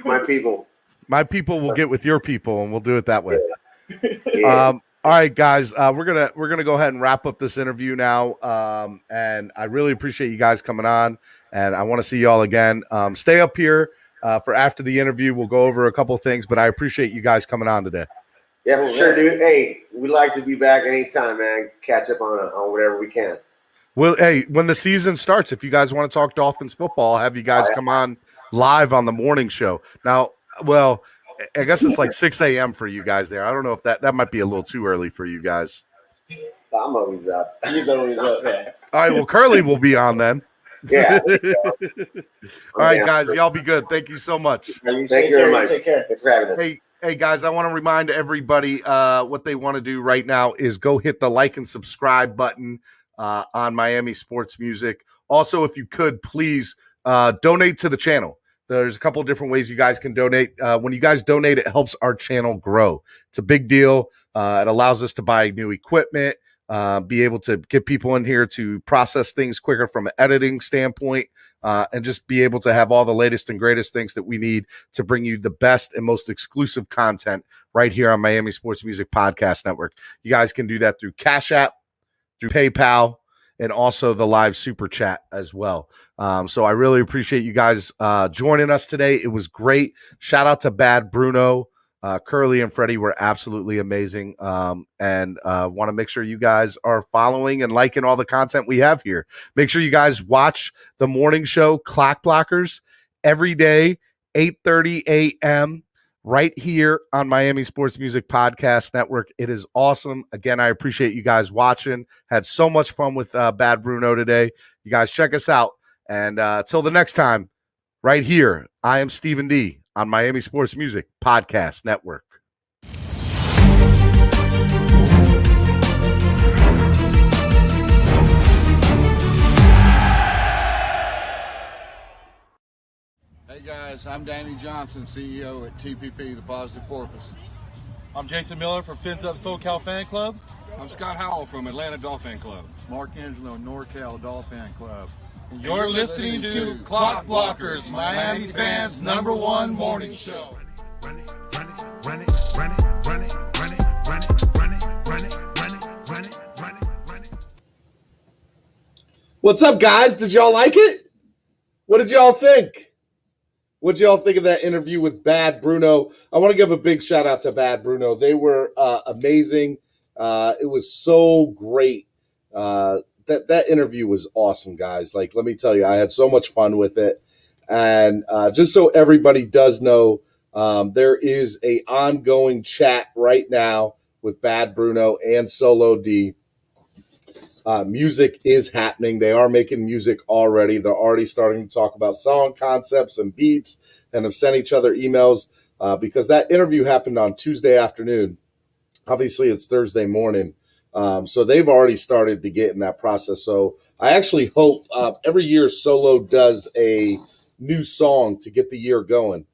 My people. My people will get with your people, and we'll do it that way. Yeah. All right, guys, we're gonna go ahead and wrap up this interview now. And I really appreciate you guys coming on, and I want to see you all again. Stay up here for after the interview. We'll go over a couple of things, but I appreciate you guys coming on today. Yeah, for sure, dude. Hey, we'd like to be back anytime, man. Catch up on whatever we can. Well, hey, when the season starts, if you guys want to talk Dolphins football, I'll have you guys come on live on the morning show. Now, well, I guess it's like 6 a.m. for you guys there. I don't know if that might be a little too early for you guys. I'm always up. He's always up, yeah. All right, well, Curly will be on then. Yeah. All right, guys, y'all be good. Thank you so much. Thank you very much. Take care. Thanks for having us. Hey, guys, I want to remind everybody what they want to do right now is go hit the like and subscribe button on Miami Sports Music. Also, if you could, please donate to the channel. There's a couple of different ways you guys can donate. When you guys donate, it helps our channel grow. It's a big deal. It allows us to buy new equipment, be able to get people in here to process things quicker from an editing standpoint, and just be able to have all the latest and greatest things that we need to bring you the best and most exclusive content right here on Miami Sports Music Podcast Network. You guys can do that through Cash App, through PayPal, and also the live super chat as well. So I really appreciate you guys joining us today. It was great. Shout out to Bad Bruno. Curly and Freddie were absolutely amazing, and want to make sure you guys are following and liking all the content we have here. Make sure you guys watch the morning show Clock Blockers every day, 8:30 a.m. right here on Miami Sports Music Podcast Network. It is awesome. Again, I appreciate you guys watching. Had so much fun with Bad Bruno today. You guys check us out, and till the next time, right here, I am Stephen D. on Miami Sports Music Podcast Network. Hey guys, I'm Danny Johnson, CEO at TPP, the Positive Porpoise. I'm Jason Miller from Fins Up SoCal Fan Club. I'm Scott Howell from Atlanta Dolphin Club. Mark Angelo, NorCal Dolphin Club. And you're listening to Clock Blockers, Miami fans' #1 morning show. Run it, run it, run it, run it, run it, run it, run it, run it, run it, run it, run it, run it, run it. What's up, guys? Did y'all like it? What did y'all think? What did y'all think of that interview with Bad Bruno? I want to give a big shout out to Bad Bruno. They were amazing. It was so great. That interview was awesome, guys. Like, let me tell you, I had so much fun with it. And just so everybody does know, there is a ongoing chat right now with Bad Bruno and SoLo D. Music is happening. They are making music already. They're already starting to talk about song concepts and beats, and have sent each other emails because that interview happened on Tuesday afternoon. Obviously, it's Thursday morning. So they've already started to get in that process. So I actually hope every year SoLo does a new song to get the year going.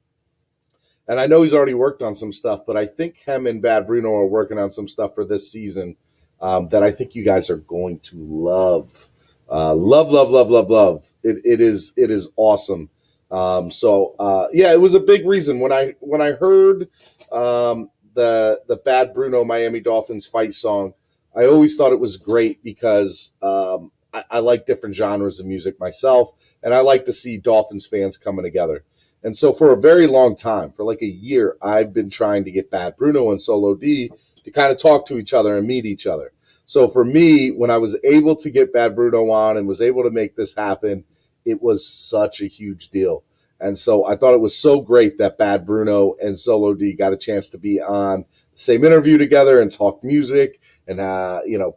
And I know he's already worked on some stuff, but I think him and Bad Bruno are working on some stuff for this season that I think you guys are going to love. Love. It is awesome. Yeah, it was a big reason when I heard the Bad Bruno Miami Dolphins fight song. I always thought it was great because I like different genres of music myself, and I like to see Dolphins fans coming together. And so for a very long time, for like a year, I've been trying to get Bad Bruno and SoLo D to kind of talk to each other and meet each other. So for me, when I was able to get Bad Bruno on and was able to make this happen, it was such a huge deal. And so I thought it was so great that Bad Bruno and SoLo D got a chance to be on the same interview together and talk music and,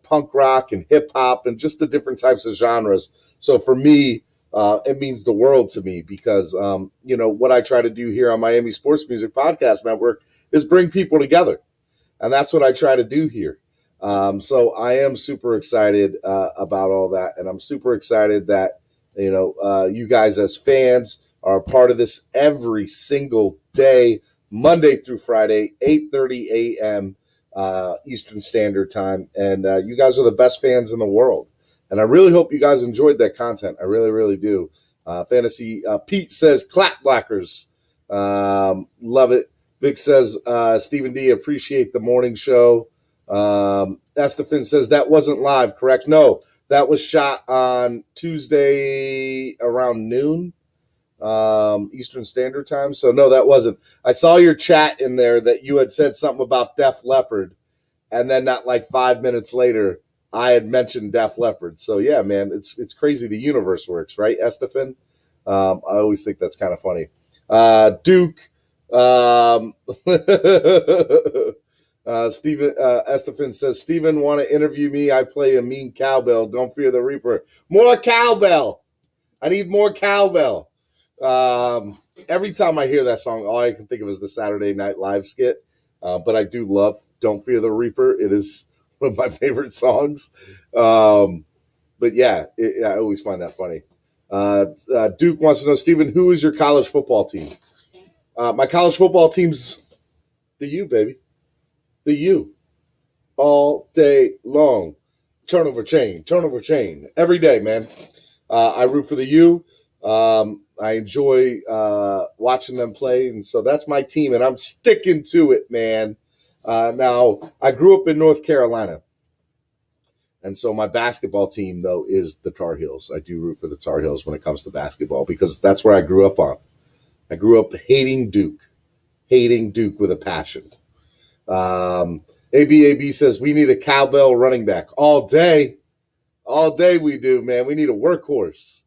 punk rock and hip hop and just the different types of genres. So for me, it means the world to me because, what I try to do here on Miami Sports Music Podcast Network is bring people together. And that's what I try to do here. So I am super excited about all that. And I'm super excited that, you guys as fans are a part of this every single day, Monday through Friday, 8:30 a.m. Eastern Standard Time. And you guys are the best fans in the world. And I really hope you guys enjoyed that content. I really, really do. Fantasy Pete says, clap blackers. Love it. Vic says, Stephen D, appreciate the morning show. Estefan says, that wasn't live, correct? No, that was shot on Tuesday around noon. Eastern Standard Time. So no, that wasn't. I saw your chat in there that you had said something about Def Leppard, and then not like 5 minutes later, I had mentioned Def Leppard. So yeah, man, it's crazy the universe works, right, Estefan? I always think that's kind of funny. Duke, Stephen, Estefan says, Stephen, want to interview me? I play a mean cowbell. Don't fear the Reaper. More cowbell. I need more cowbell. Every time I hear that song, all I can think of is the Saturday Night Live skit. But I do love Don't Fear the Reaper. It is one of my favorite songs. But yeah, I always find that funny. Duke wants to know, Stephen, who is your college football team? My college football team's the U, baby. The U. All day long. turnover chain every day, man. I root for the U. I enjoy watching them play, and so that's my team, and I'm sticking to it, man. Now, I grew up in North Carolina, and so my basketball team, though, is the Tar Heels. I do root for the Tar Heels when it comes to basketball because that's where I grew up on. I grew up hating Duke with a passion. ABAB says we need a cowbell running back all day. All day we do, man. We need a workhorse.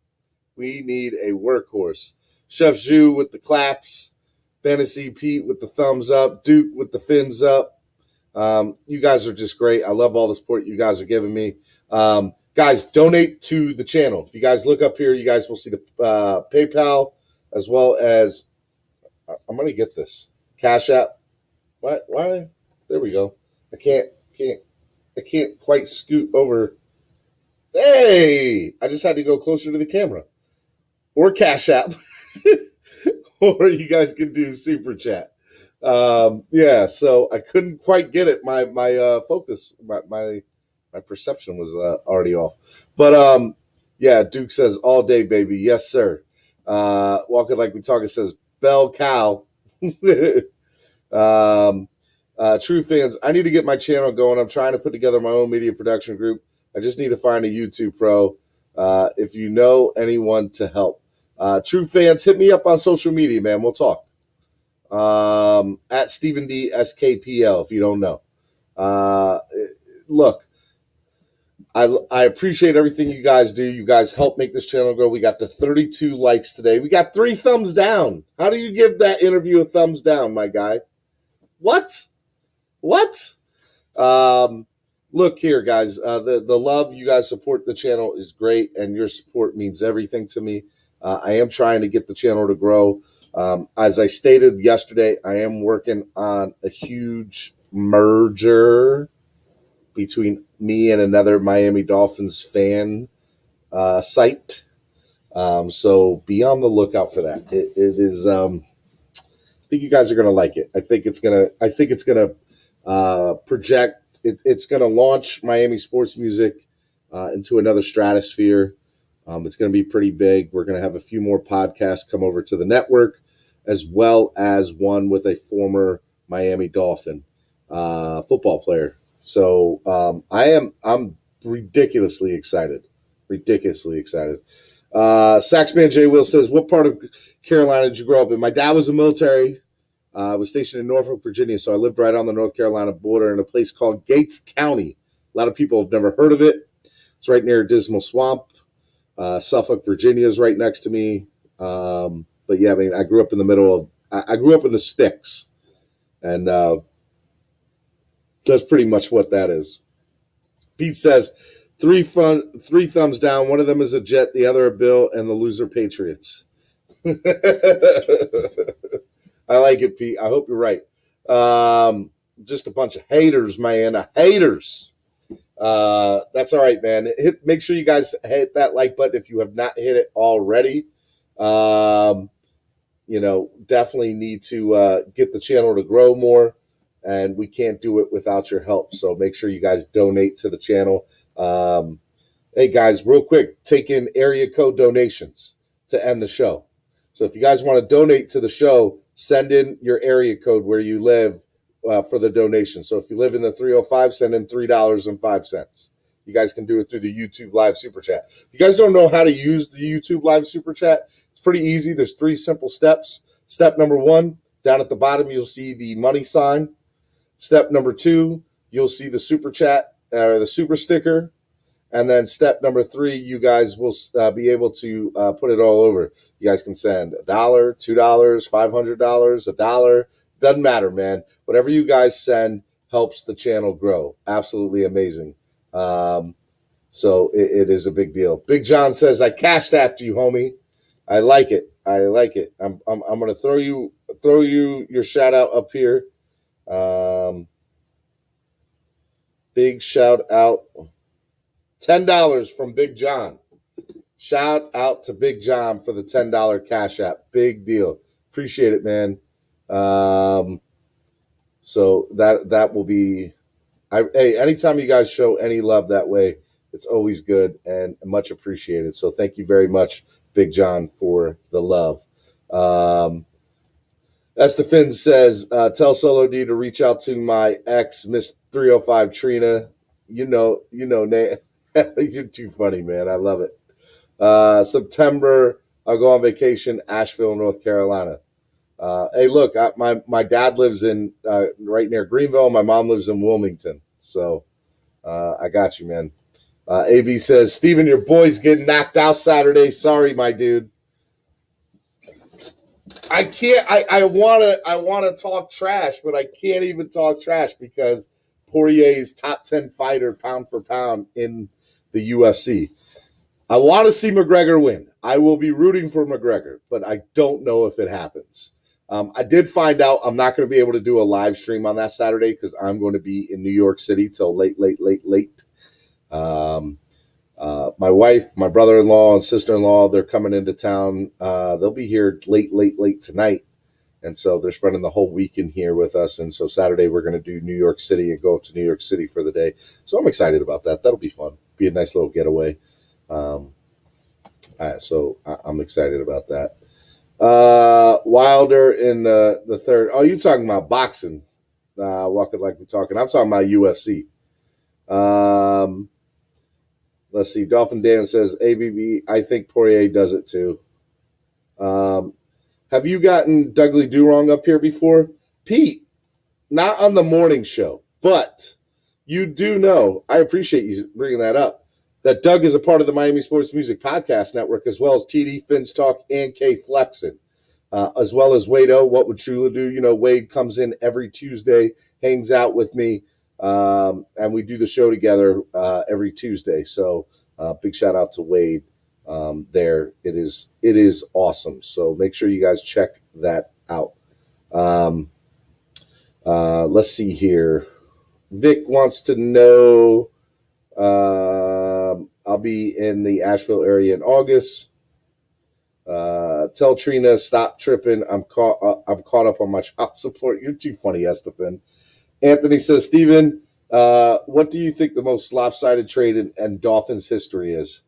Chef Zhu with the claps. Fantasy Pete with the thumbs up. Duke with the fins up. You guys are just great. I love all the support you guys are giving me. Guys, donate to the channel. If you guys look up here, you guys will see the PayPal as well as I'm going to get this. Cash App. Why? There we go. I can't quite scoot over. Hey, I just had to go closer to the camera. Or Cash App. Or you guys can do Super Chat. Yeah, so I couldn't quite get it. My focus, my perception was already off. But yeah, Duke says all day, baby. Yes, sir. Walking Like We Talk, it says bell cow. True fans, I need to get my channel going. I'm trying to put together my own media production group. I just need to find a YouTube pro. If you know anyone to help. True fans, hit me up on social media, man. We'll talk. At Stephen D SKPL, if you don't know. Look, I appreciate everything you guys do. You guys help make this channel grow. We got to 32 likes today. We got 3 thumbs down. How do you give that interview a thumbs down, my guy? What? Look here, guys. The love you guys support the channel is great, and your support means everything to me. I am trying to get the channel to grow. As I stated yesterday, I am working on a huge merger between me and another Miami Dolphins fan site. So be on the lookout for that. It is. I think you guys are going to like it. I think it's gonna project. It's going to launch Miami sports music into another stratosphere. It's going to be pretty big. We're going to have a few more podcasts come over to the network, as well as one with a former Miami Dolphin football player. So I'm ridiculously excited. Saxman J. Will says, what part of Carolina did you grow up in? My dad was in the military. I was stationed in Norfolk, Virginia, so I lived right on the North Carolina border in a place called Gates County. A lot of people have never heard of it. It's right near Dismal Swamp. Suffolk, Virginia is right next to me. But yeah, I mean, I grew up in the middle of, I grew up in the sticks. And that's pretty much what that is. Pete says, 3 thumbs down. One of them is a Jet, the other a Bill, and the loser Patriots. I like it, Pete. I hope you're right. Just a bunch of haters, man. Haters. That's all right, man. Make sure you guys hit that like button if you have not hit it already. Definitely need to get the channel to grow more, and we can't do it without your help. So make sure you guys donate to the channel. Hey, guys, real quick, take in area code donations to end the show. So if you guys want to donate to the show, send in your area code where you live for the donation. So if you live in the 305, send in $3.05. You guys can do it through the YouTube Live Super Chat. If you guys don't know how to use the YouTube Live Super Chat, it's pretty easy. There's 3 simple steps. Step number 1, down at the bottom, you'll see the money sign. Step number 2, you'll see the Super Chat or the Super Sticker. And then step number 3, you guys will be able to put it all over. You guys can send $1, $2, $500, $1. Doesn't matter, man. Whatever you guys send helps the channel grow. Absolutely amazing. So it is a big deal. Big John says, I cashed after you, homie. I like it. I'm going to throw you your shout out up here. Big shout out. $10 from Big John. Shout out to Big John for the $10 Cash App. Big deal. Appreciate it, man. So that will be. Hey, anytime you guys show any love that way, It's always good and much appreciated. So thank you very much, Big John, for the love. Estefan says, tell Solo D to reach out to my ex, Miss 305 Trina. You know, Nate. You're too funny, man. I love it. September, I'll go on vacation, Asheville, North Carolina. Hey, look, my dad lives in right near Greenville. My mom lives in Wilmington. So I got you, man. AB says, Steven, your boy's getting knocked out Saturday. Sorry, my dude. I can't. I wanna talk trash, but I can't even talk trash because Poirier's top 10 fighter pound for pound in the UFC. I want to see McGregor win. I will be rooting for McGregor, but I don't know if it happens. I did find out I'm not going to be able to do a live stream on that Saturday because I'm going to be in New York City till late. My wife, my brother-in-law, and sister-in-law, they're coming into town. They'll be here late tonight. And so they're spending the whole weekend here with us. And so Saturday we're going to do New York City and go up to New York City for the day. So I'm excited about that. That'll be fun. Be a nice little getaway. So I'm excited about that. Wilder in the third. Oh, you're talking about boxing. Walking like we're talking. I'm talking about UFC. Let's see. Dolphin Dan says, ABB, I think Poirier does it too. Have you gotten Dudley Durong up here before? Pete, not on the morning show, but you do know, I appreciate you bringing that up, that Doug is a part of the Miami Sports Music Podcast Network, as well as TD, Fins Talk, and K Flexin, as well as Wade O, What Would Chula Do? You know, Wade comes in every Tuesday, hangs out with me, and we do the show together every Tuesday. So big shout out to Wade there. It is awesome. So make sure you guys check that out. Let's see here. Vic wants to know, I'll be in the Asheville area in August. Tell Trina, stop tripping. I'm caught up on my child support. You're too funny, Estefan. Anthony says, Steven, what do you think the most lopsided trade in Dolphins history is?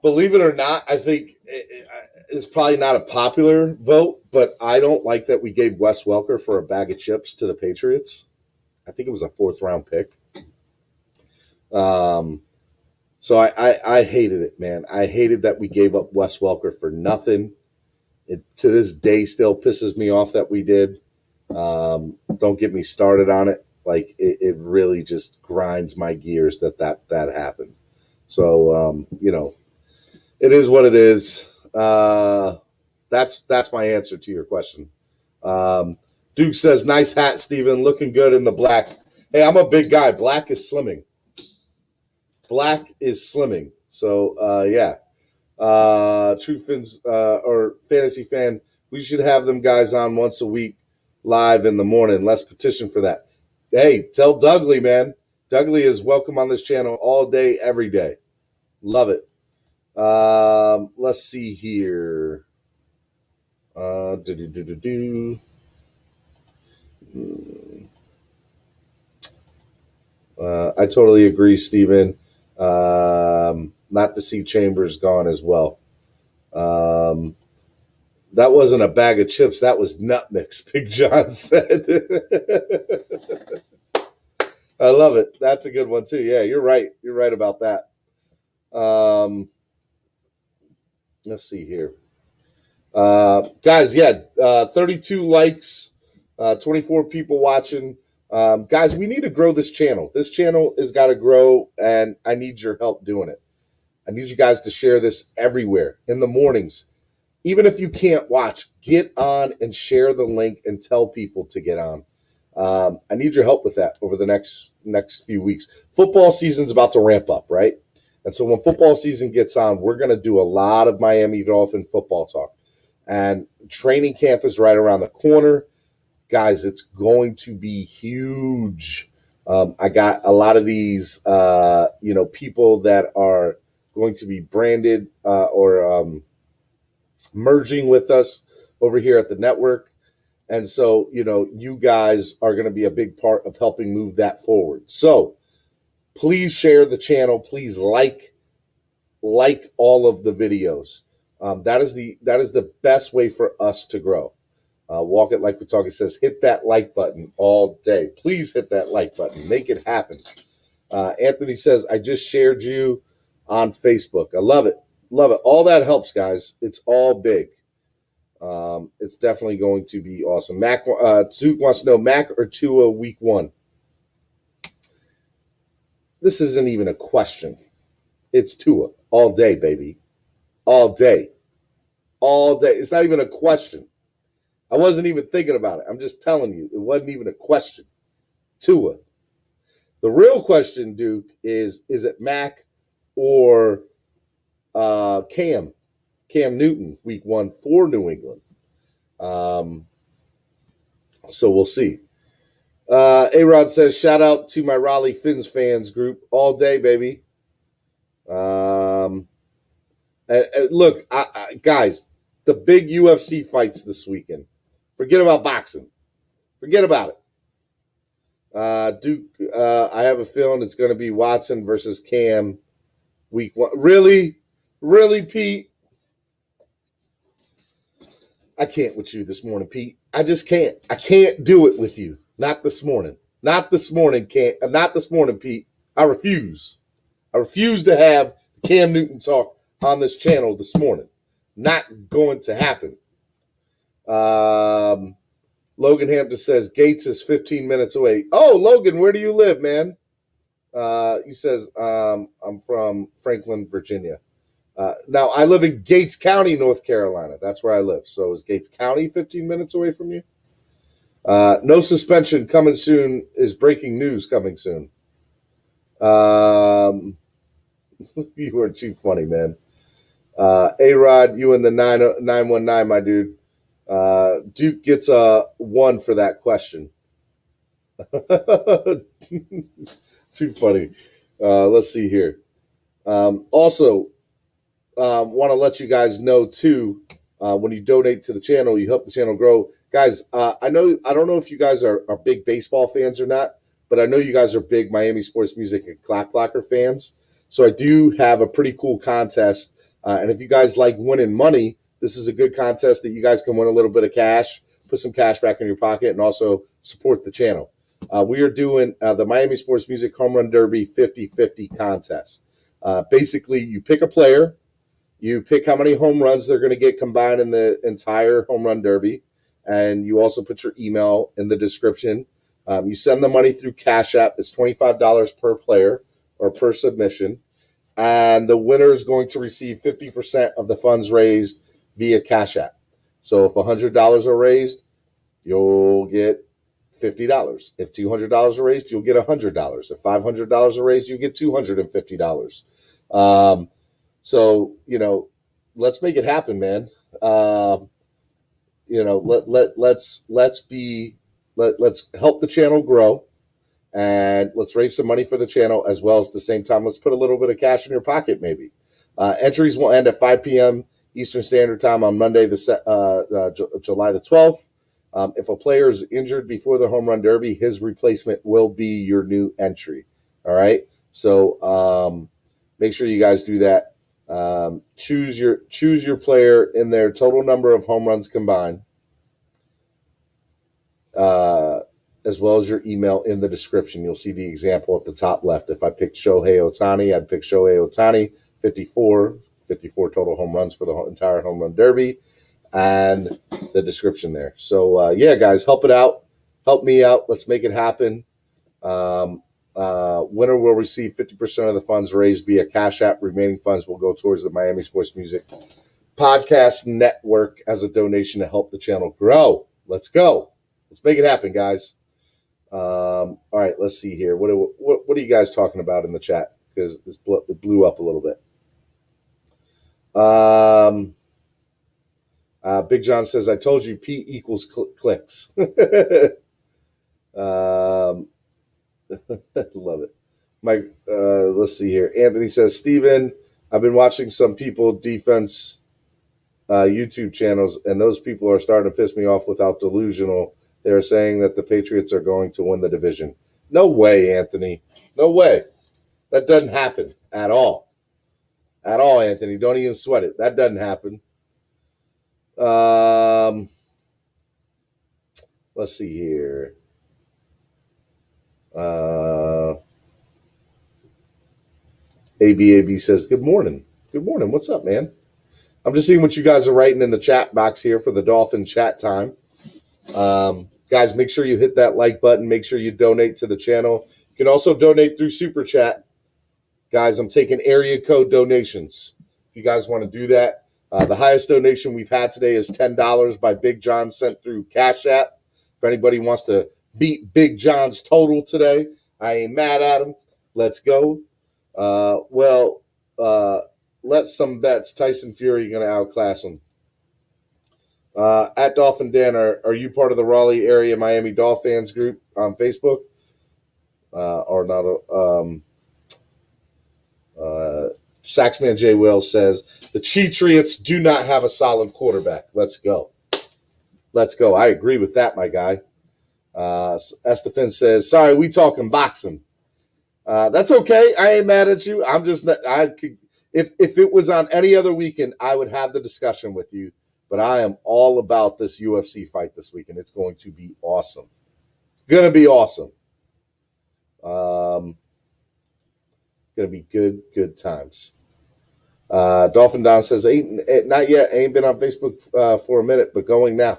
Believe it or not, I think it's probably not a popular vote, but I don't like that we gave Wes Welker for a bag of chips to the Patriots. I think it was a 4th round pick. So I hated it, man. I hated that we gave up Wes Welker for nothing. It to this day still pisses me off that we did. Don't get me started on it. Like it really just grinds my gears that happened. So it is what it is. That's my answer to your question. Duke says, nice hat, Steven. Looking good in the black. Hey, I'm a big guy. Black is slimming. So, yeah. True Fins or Fantasy Fan, we should have them guys on once a week live in the morning. Let's petition for that. Hey, tell Dudley, man. Dudley is welcome on this channel all day, every day. Love it. Let's see here. I totally agree, Steven. Not to see Chambers gone as well. That wasn't a bag of chips. That was nut mix, Big John said. I love it. That's a good one, too. Yeah, you're right. You're right about that. Let's see here. Guys, 32 likes, 24 people watching. Guys, we need to grow this channel. This channel has got to grow, and I need your help doing it. I need you guys to share this everywhere in the mornings. Even if you can't watch, get on and share the link and tell people to get on. I need your help with that over the next few weeks. Football season's about to ramp up, right? And so when football season gets on, we're going to do a lot of Miami Dolphin football talk. And training camp is right around the corner. Guys, it's going to be huge. I got a lot of these, people that are going to be branded or merging with us over here at the network. And so, you guys are going to be a big part of helping move that forward. So please share the channel. Please like all of the videos. That is the best way for us to grow. Walk it like we talk. It says hit that like button all day. Please hit that like button. Make it happen. Anthony says, I just shared you on Facebook. I love it. Love it. All that helps, guys. It's all big. It's definitely going to be awesome. Mac Duke wants to know, Mac or Tua week 1? This isn't even a question. It's Tua all day, baby. All day. All day. It's not even a question. I wasn't even thinking about it. I'm just telling you, it wasn't even a question. Tua. The real question, Duke, is it Mac or Cam Newton week 1 for New England? So we'll see. A-Rod says, shout out to my Raleigh Fins fans group all day, baby. Look, guys, the big UFC fights this weekend. Forget about boxing. Forget about it. Duke, I have a feeling it's going to be Watson versus Cam week 1. Really? Really, Pete? I can't with you this morning, Pete. I just can't. I can't do it with you. Not this morning. Not this morning, not this morning, Pete. I refuse. I refuse to have Cam Newton talk on this channel this morning. Not going to happen. Logan Hampton says Gates is 15 minutes away. Oh, Logan, where do you live, man? He says, I'm from Franklin, Virginia. Now, I live in Gates County, North Carolina. That's where I live. So is Gates County 15 minutes away from you? No suspension coming soon is breaking news coming soon. You are too funny, man. A-Rod, you and the 919, my dude. Duke gets a 1 for that question. Too funny. Let's see here. Also, want to let you guys know too, when you donate to the channel, you help the channel grow. Guys, I don't know if you guys are big baseball fans or not, but I know you guys are big Miami sports music and Clock Blocker fans. So I do have a pretty cool contest. And if you guys like winning money, this is a good contest that you guys can win a little bit of cash, put some cash back in your pocket, and also support the channel. We are doing the Miami Sports Music Home Run Derby 50-50 contest. Basically, you pick a player, you pick how many home runs they're going to get combined in the entire Home Run Derby, and you also put your email in the description. You send the money through Cash App. It's $25 per player or per submission. And the winner is going to receive 50% of the funds raised via Cash App. So if $100 are raised, you'll get $50. If $200 are raised, you'll get $100. If $500 are raised, you get $250. So, let's make it happen, man. Let's help the channel grow. And let's raise some money for the channel, as well as at the same time, let's put a little bit of cash in your pocket, maybe. Entries will end at 5 p.m. Eastern Standard Time on Monday, July the 12th. If a player is injured before the Home Run Derby, his replacement will be your new entry. All right? So make sure you guys do that. Choose your player in their total number of home runs combined. As well as your email in the description. You'll see the example at the top left. If I picked Shohei Ohtani, I'd pick Shohei Ohtani, 54 total home runs for the entire Home Run Derby, and the description there. So, yeah, guys, help it out. Help me out. Let's make it happen. Winner will receive 50% of the funds raised via Cash App. Remaining funds will go towards the Miami Sports Music Podcast Network as a donation to help the channel grow. Let's go. Let's make it happen, guys. All right, let's see here. What are you guys talking about in the chat? Because it blew up a little bit. Big John says, I told you P equals clicks. Love it. Let's see here. Anthony says, Steven, I've been watching some people defense YouTube channels, and those people are starting to piss me off without delusional. They're saying that the Patriots are going to win the division. No way, Anthony. No way. That doesn't happen at all. At all, Anthony. Don't even sweat it. That doesn't happen. Let's see here. ABAB says, good morning. Good morning. What's up, man? I'm just seeing what you guys are writing in the chat box here for the Dolphin chat time. Guys, make sure you hit that like button. Make sure you donate to the channel. You can also donate through Super Chat. Guys, I'm taking area code donations. If you guys want to do that, the highest donation we've had today is $10 by Big John sent through Cash App. If anybody wants to beat Big John's total today, I ain't mad at him. Let's go. Let's some bets. Tyson Fury going to outclass him. At Dolphin Dan, are you part of the Raleigh area Miami Dolphins group on Facebook? Or not? Saxman J. Will says, the Patriots do not have a solid quarterback. Let's go. Let's go. I agree with that, my guy. Estefan says, sorry, we talking boxing. That's okay. I ain't mad at you. I'm just not, if it was on any other weekend, I would have the discussion with you. But I am all about this UFC fight this weekend. It's going to be awesome. It's going to be awesome. Going to be good times. Dolphin Don says, not yet. Ain't been on Facebook for a minute, but going now.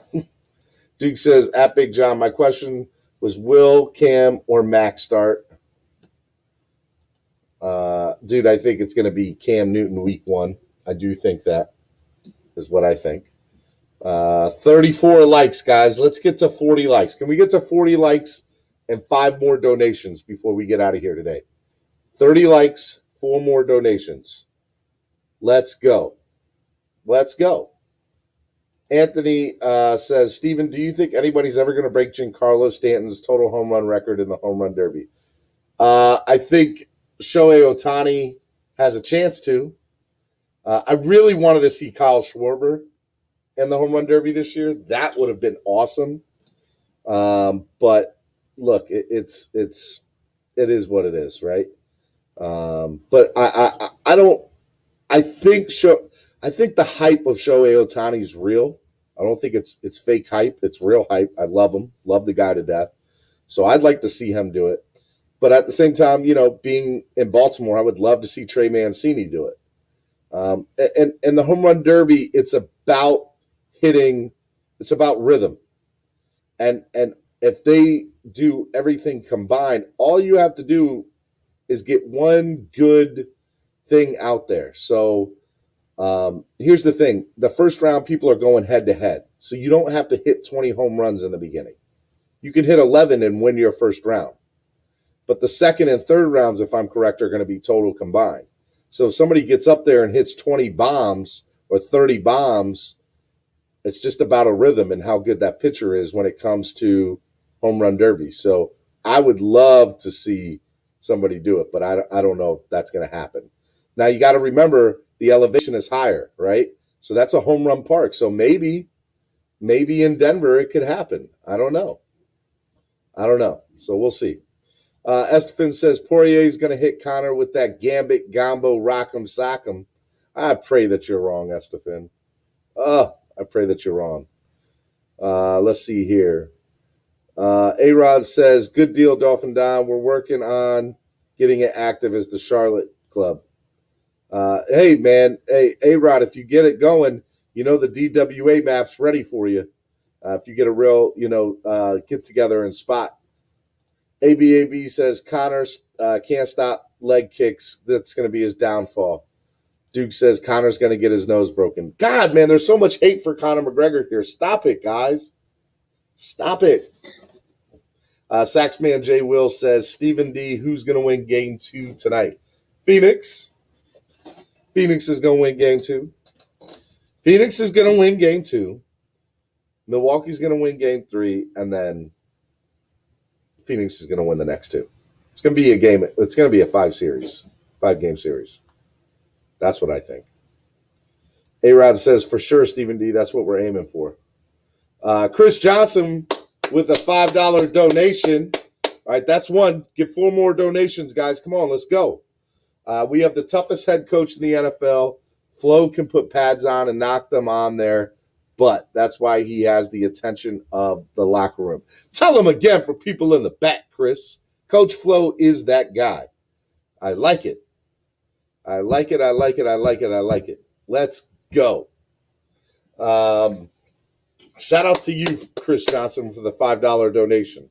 Duke says, at Big John, my question was, will Cam or Max start? Dude, I think it's going to be Cam Newton week 1. I do think that is what I think. 34 likes, guys. Let's get to 40 likes. Can we get to 40 likes and 5 more donations before we get out of here today? 30 likes, 4 more donations. Let's go. Let's go. Anthony says, Steven, do you think anybody's ever going to break Giancarlo Stanton's total home run record in the home run derby? I think Shohei Ohtani has a chance to. I really wanted to see Kyle Schwarber in the home run derby this year. That would have been awesome. But look, it is what it is, right? But I think the hype of Shohei Ohtani is real. I don't think it's fake hype. It's real hype. I love him. Love the guy to death. So I'd like to see him do it. But at the same time, being in Baltimore, I would love to see Trey Mancini do it. And the home run derby, it's about hitting. It's about rhythm. And if they do everything combined, all you have to do is get one good thing out there. So here's the thing. The first round, people are going head-to-head. So you don't have to hit 20 home runs in the beginning. You can hit 11 and win your first round. But the second and third rounds, if I'm correct, are going to be total combined. So if somebody gets up there and hits 20 bombs or 30 bombs, it's just about a rhythm and how good that pitcher is when it comes to home run derby. So I would love to see somebody do it, but I don't know if that's going to happen. Now, you got to remember the elevation is higher, right? So that's a home run park. So maybe in Denver it could happen. I don't know. So we'll see. Estefan says Poirier is going to hit Connor with that Gambit, Gombo, Rock'em, Sock'em. I pray that you're wrong, Estefan. I pray that you're wrong. Let's see here. A-Rod says, good deal, Dolphin Don. We're working on getting it active as the Charlotte club. Hey, man. Hey, A-Rod, if you get it going, the DWA map's ready for you. If you get a real, get together and spot. ABAB says Connor can't stop leg kicks. That's going to be his downfall. Duke says Connor's going to get his nose broken. God, man, there's so much hate for Conor McGregor here. Stop it, guys. Stop it. Saxman J. Will says, Stephen D., who's going to win game 2 tonight? Phoenix. Phoenix is going to win game 2. Phoenix is going to win game 2. Milwaukee's going to win game 3, and then Phoenix is going to win the next 2. It's going to be a game. It's going to be a 5-game series. That's what I think. A-Rod says, for sure, Stephen D, that's what we're aiming for. Chris Johnson with a $5 donation. All right, that's one. Get 4 more donations, guys. Come on, let's go. We have the toughest head coach in the NFL. Flo can put pads on and knock them on there, but that's why he has the attention of the locker room. Tell him again for people in the back, Chris. Coach Flo is that guy. I like it. I like it. I like it. I like it. I like it. Let's go. Shout out to you, Chris Johnson, for the $5 donation.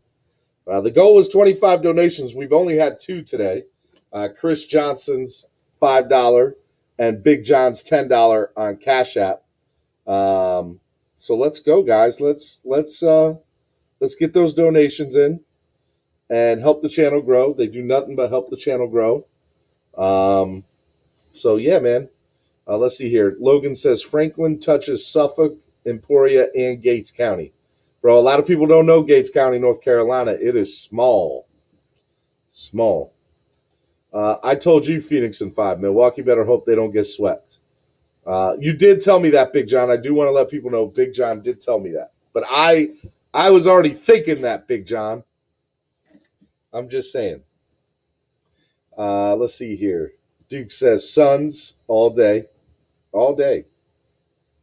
The goal was 25 donations. We've only had 2 today. Chris Johnson's $5 and Big John's $10 on Cash App. So let's go, guys. Let's get those donations in and help the channel grow. They do nothing but help the channel grow. So yeah, man. Let's see here. Logan says Franklin touches Suffolk, Emporia, and Gates County. Bro, a lot of people don't know Gates County, North Carolina. It is small. Small. I told you Phoenix in 5. Milwaukee better hope they don't get swept. You did tell me that, Big John. I do want to let people know Big John did tell me that. But I was already thinking that, Big John. I'm just saying. Let's see here. Duke says Suns all day. All day.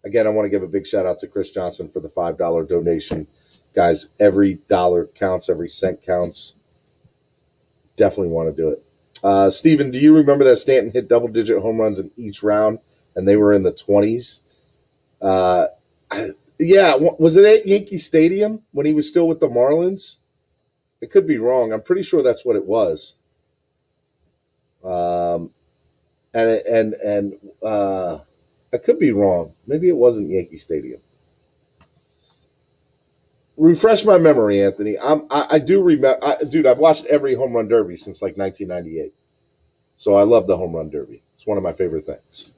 Again, I want to give a big shout out to Chris Johnson for the $5 donation. Guys, every dollar counts. Every cent counts. Definitely want to do it. Steven, do you remember that Stanton hit double-digit home runs in each round, and they were in the 20s? Yeah. Was it at Yankee Stadium when he was still with the Marlins? It could be wrong. I'm pretty sure that's what it was. I could be wrong. Maybe it wasn't Yankee Stadium. Refresh my memory, Anthony. I do remember, dude. I've watched every home run derby since like 1998, so I love the home run derby. It's one of my favorite things.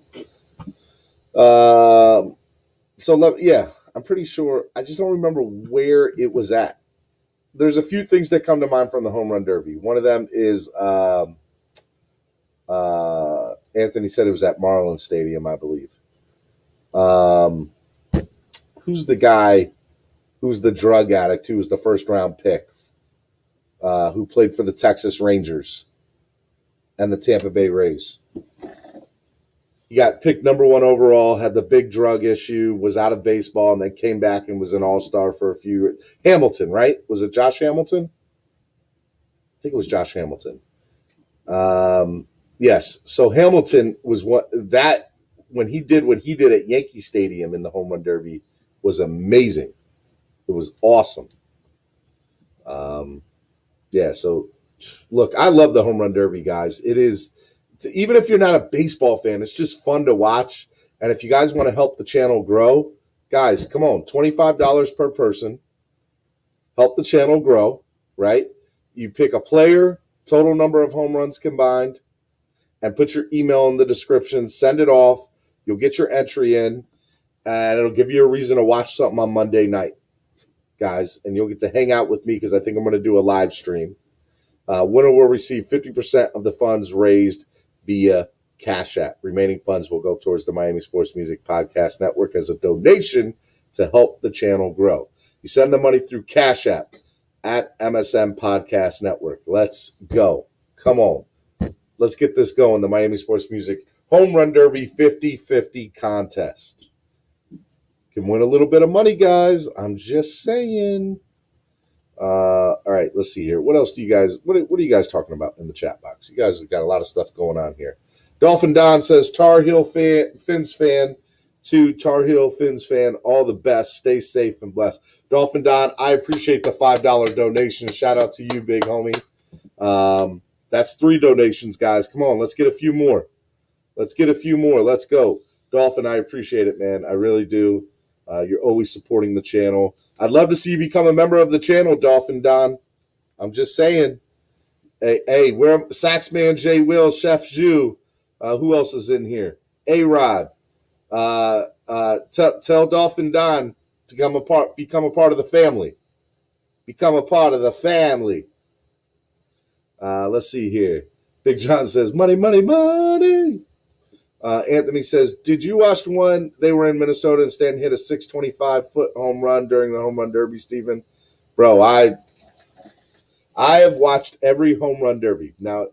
Yeah, I'm pretty sure. I just don't remember where it was at. There's a few things that come to mind from the home run derby. One of them is Anthony said it was at Marlins Stadium, I believe. Who's the guy who's the drug addict who was the first-round pick, who played for the Texas Rangers and the Tampa Bay Rays? He got picked number 1 overall, had the big drug issue, was out of baseball, and then came back and was an all-star for a few. Hamilton, right? Was it Josh Hamilton? I think it was Josh Hamilton. Yes. So Hamilton was when he did what he did at Yankee Stadium in the home run derby was amazing. It was awesome. Yeah. So look, I love the home run derby, guys. It is, even if you're not a baseball fan, it's just fun to watch. And if you guys want to help the channel grow, guys, come on, $25 per person. Help the channel grow, right? You pick a player, total number of home runs combined, and put your email in the description. Send it off. You'll get your entry in, and it'll give you a reason to watch something on Monday night, guys. And you'll get to hang out with me because I think I'm going to do a live stream. Winner will receive 50% of the funds raised via Cash App. Remaining funds will go towards the Miami Sports Music Podcast Network as a donation to help the channel grow. You send the money through Cash App at MSM Podcast Network. Let's go. Come on. Let's get this going. The Miami Sports Music Home Run Derby 50-50 contest. Can win a little bit of money, guys. I'm just saying. All right, let's see here. What else do you guys, what are you guys talking about in the chat box? You guys have got a lot of stuff going on here. Dolphin Don says, Tar Heel Fins fan to Tar Heel Fins fan, all the best. Stay safe and blessed. Dolphin Don, I appreciate the $5 donation. Shout out to you, big homie. That's 3 donations, guys. Come on, let's get a few more. Let's get a few more. Let's go. Dolphin, I appreciate it, man. I really do. You're always supporting the channel. I'd love to see you become a member of the channel, Dolphin Don. I'm just saying. Hey, where Saxman, J. Will, Chef Zhu. Who else is in here? A-Rod. Tell Dolphin Don to become a part of the family. Become a part of the family. Let's see here. Big John says, money, money, money. Anthony says, did you watch the one they were in Minnesota and Stanton hit a 625-foot home run during the home run derby, Stephen? Bro, I have watched every home run derby. Now,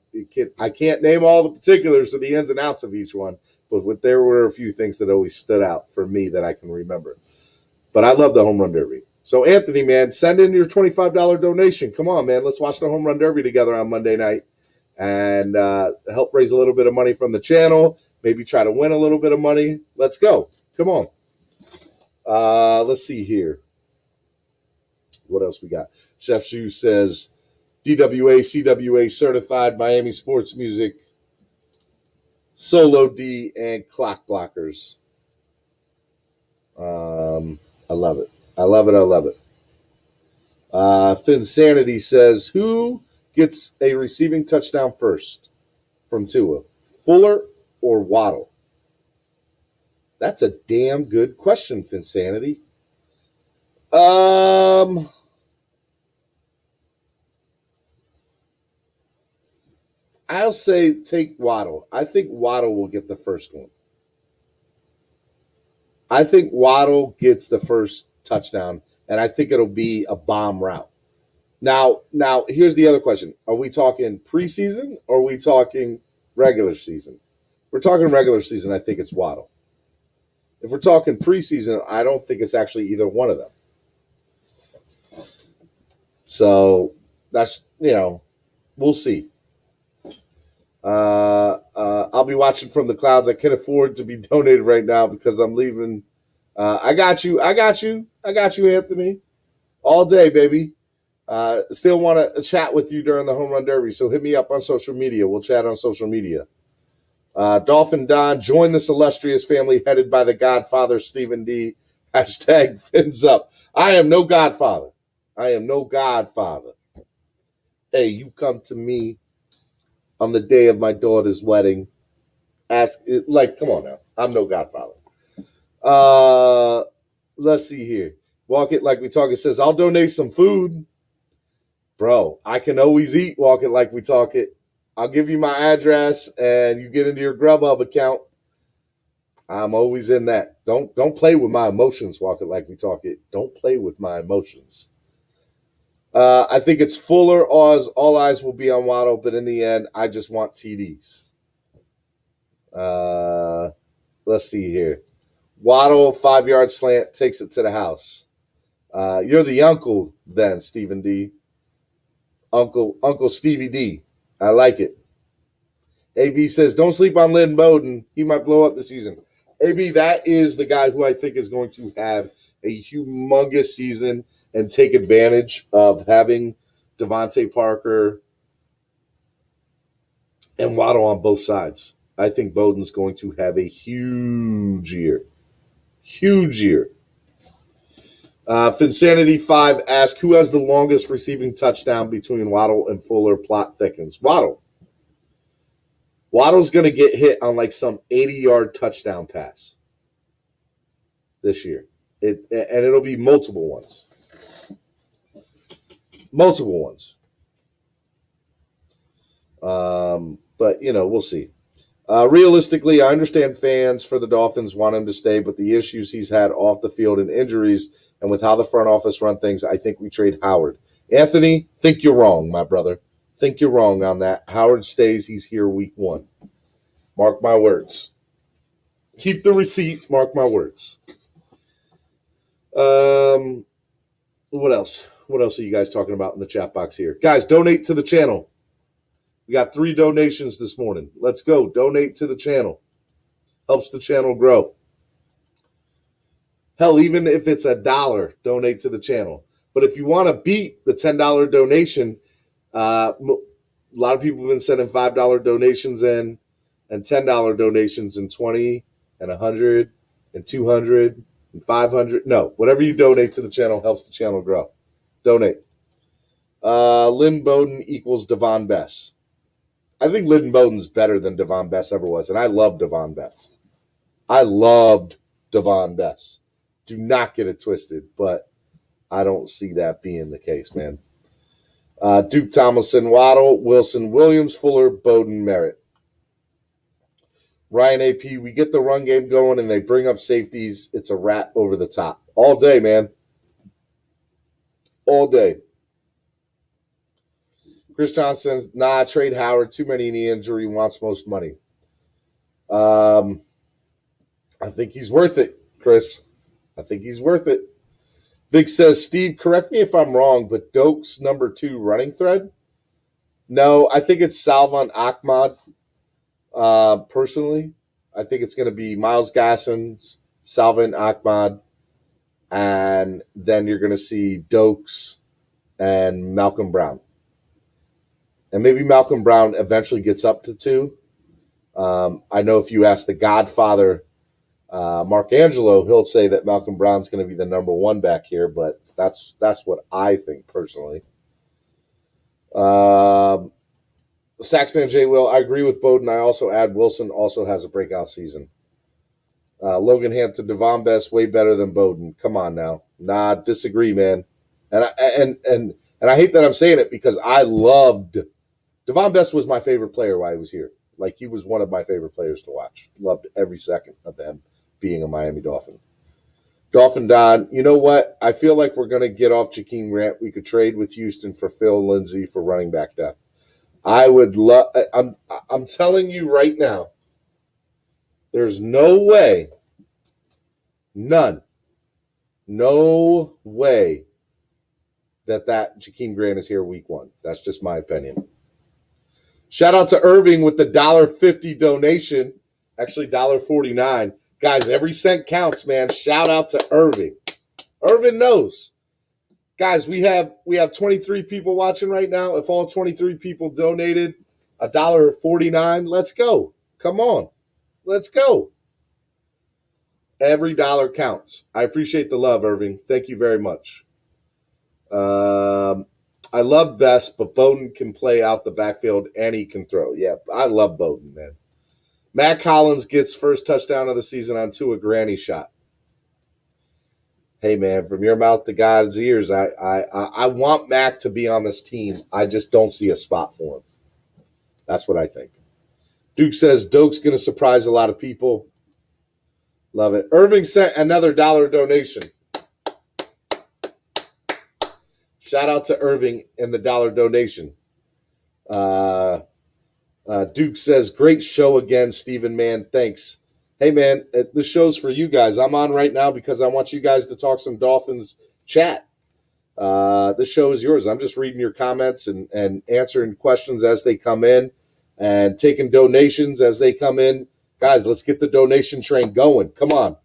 I can't name all the particulars of the ins and outs of each one, but there were a few things that always stood out for me that I can remember. But I love the home run derby. So, Anthony, man, send in your $25 donation. Come on, man. Let's watch the home run derby together on Monday night and help raise a little bit of money from the channel. Maybe try to win a little bit of money. Let's go. Come on. Let's see here. What else we got? Chef Shu says, DWA, CWA certified Miami sports music, SoLo D, and clock blockers. I love it. I love it. I love it. Finsanity says, who gets a receiving touchdown first from Tua, Fuller or Waddle? That's a damn good question, Finsanity. I'll say take Waddle. I think Waddle will get the first one. I think Waddle gets the first touchdown, and I think it'll be a bomb route. Now, here's the other question. Are we talking preseason or are we talking regular season? If we're talking regular season, I think it's Waddle. If we're talking preseason, I don't think it's actually either one of them. So that's, we'll see. I'll be watching from the clouds. I can't afford to be donated right now because I'm leaving. I got you, Anthony. All day, baby. Still want to chat with you during the home run derby, so hit me up on social media. We'll chat on social media. Dolphin Don, join this illustrious family headed by the Godfather, Stephen D. Hashtag fins up. I am no Godfather. Hey, you come to me on the day of my daughter's wedding. Come on now. I'm no Godfather. Let's see here. Walk It Like We Talk It says, I'll donate some food. Bro, I can always eat Walk It Like We Talk It. I'll give you my address and you get into your Grubhub account. I'm always in that. Don't play with my emotions, Walk It Like We Talk It. Don't play with my emotions. I think it's Fuller. All eyes will be on Waddle, but in the end, I just want TDs. Let's see here. Waddle, 5-yard slant, takes it to the house. You're the uncle then, Stephen D. Uncle Stevie D. I like it. AB says, don't sleep on Lynn Bowden. He might blow up this season. AB, that is the guy who I think is going to have a humongous season and take advantage of having Devontae Parker and Waddle on both sides. I think Bowden's going to have a huge year. Huge year. Finsanity 5 asks, who has the longest receiving touchdown between Waddle and Fuller? Plot thickens. Waddle. Waddle's going to get hit on like some 80-yard touchdown pass this year. And it'll be multiple ones. Multiple ones. But, we'll see. Realistically, I understand fans for the Dolphins want him to stay, but the issues he's had off the field and injuries and with how the front office run things, I think we trade Howard. Anthony, think you're wrong, my brother. Think you're wrong on that. Howard stays. He's here week 1. Mark my words. Keep the receipt. Mark my words. What else? What else are you guys talking about in the chat box here? Guys, donate to the channel. We got 3 donations this morning. Let's go. Donate to the channel. Helps the channel grow. Hell, even if it's $1, donate to the channel. But if you want to beat the $10 donation, a lot of people have been sending $5 donations in and $10 donations and 20 and 100 and 200 and 500. No, whatever you donate to the channel helps the channel grow. Donate. Lynn Bowden equals Devon Bess. I think Lynn Bowden's better than Devon Bess ever was, and I love Devon Bess. I loved Devon Bess. Do not get it twisted, but I don't see that being the case, man. Duke Tomlinson, Waddle, Wilson, Williams, Fuller, Bowden, Merritt. Ryan AP, we get the run game going and they bring up safeties. It's a wrap over the top. All day, man. All day. Chris Johnson, trade Howard. Too many knee injury, wants most money. I think he's worth it, Chris. I think he's worth it. Vic says, Steve, correct me if I'm wrong, but Doak's number 2 running thread? No, I think it's Salvon Ahmad. Personally, I think it's going to be Myles Gaskin, Salvon Ahmad, and then you're going to see Dokes and Malcolm Brown. And maybe Malcolm Brown eventually gets up to 2. I know if you ask the Godfather, Mark Angelo, he'll say that Malcolm Brown's going to be the number 1 back here, but that's what I think personally. Saxman J. Will, I agree with Bowden. I also add Wilson also has a breakout season. Logan Hampton, Devon Best way better than Bowden. Come on now. Nah, disagree, man. And I hate that I'm saying it because I loved Devon Best was my favorite player while he was here. Like, he was one of my favorite players to watch. Loved every second of him being a Miami Dolphin. Dolphin Don, you know what? I feel like we're going to get off Jakeem Grant. We could trade with Houston for Phil Lindsay for running back depth. I would love. I'm telling you right now, there's no way, no way that Jakeem Grant is here week 1. That's just my opinion. Shout out to Irving with the $1.50 donation. Actually, $1.49. Guys, every cent counts, man. Shout out to Irving. Irving knows. Guys, we have 23 people watching right now. If all 23 people donated $1.49, let's go. Come on. Let's go. Every dollar counts. I appreciate the love, Irving. Thank you very much. I love Best, but Bowden can play out the backfield and he can throw. Yeah, I love Bowden, man. Matt Collins gets first touchdown of the season on a granny shot. Hey, man, from your mouth to God's ears, I want Mac to be on this team. I just don't see a spot for him. That's what I think. Duke says Doak's going to surprise a lot of people. Love it. Irving sent another $1 donation. Shout out to Irving and the $1 donation. Duke says, great show again, Stephen, man. Thanks. Hey, man, the show's for you guys. I'm on right now because I want you guys to talk some Dolphins chat. This show is yours. I'm just reading your comments and answering questions as they come in and taking donations as they come in. Guys, let's get the donation train going. Come on.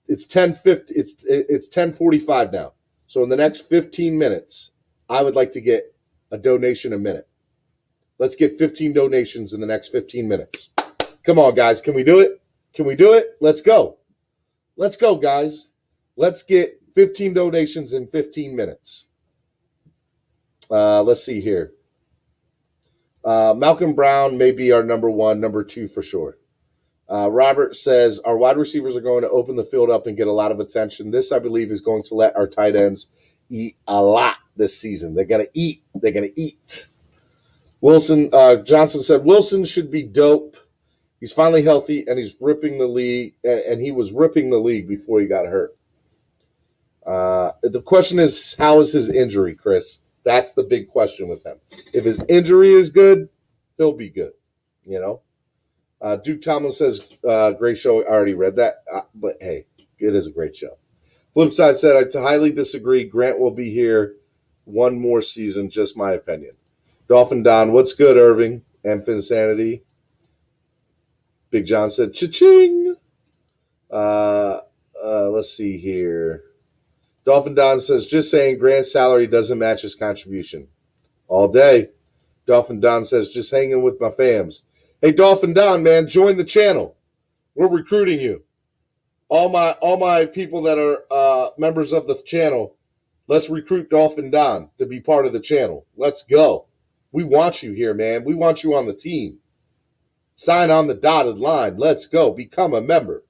It's 10:50. It's 10:45 now. So in the next 15 minutes, I would like to get a donation a minute. Let's get 15 donations in the next 15 minutes. Come on, guys. Can we do it? Can we do it? Let's go. Let's go, guys. Let's get 15 donations in 15 minutes. Let's see here. Malcolm Brown may be our number 1, number 2 for sure. Robert says, our wide receivers are going to open the field up and get a lot of attention. This, I believe, is going to let our tight ends eat a lot this season. They're going to eat. They're going to eat. Wilson Johnson said, Wilson should be dope. He's finally healthy, and he's ripping the league, and he was ripping the league before he got hurt. The question is, how is his injury, Chris? That's the big question with him. If his injury is good, he'll be good, you know? Duke Tomlin says, great show. I already read that, but hey, it is a great show. Flipside said, I highly disagree. Grant will be here one more season, just my opinion. Dolphin Don, what's good, Irving? And Finsanity. Big John said, cha-ching. Let's see here. Dolphin Don says, just saying Grant's salary doesn't match his contribution. All day. Dolphin Don says, just hanging with my fams. Hey, Dolphin Don, man, join the channel. We're recruiting you. All my people that are members of the channel, let's recruit Dolphin Don to be part of the channel. Let's go. We want you here, man. We want you on the team. Sign on the dotted line. Let's go. Become a member.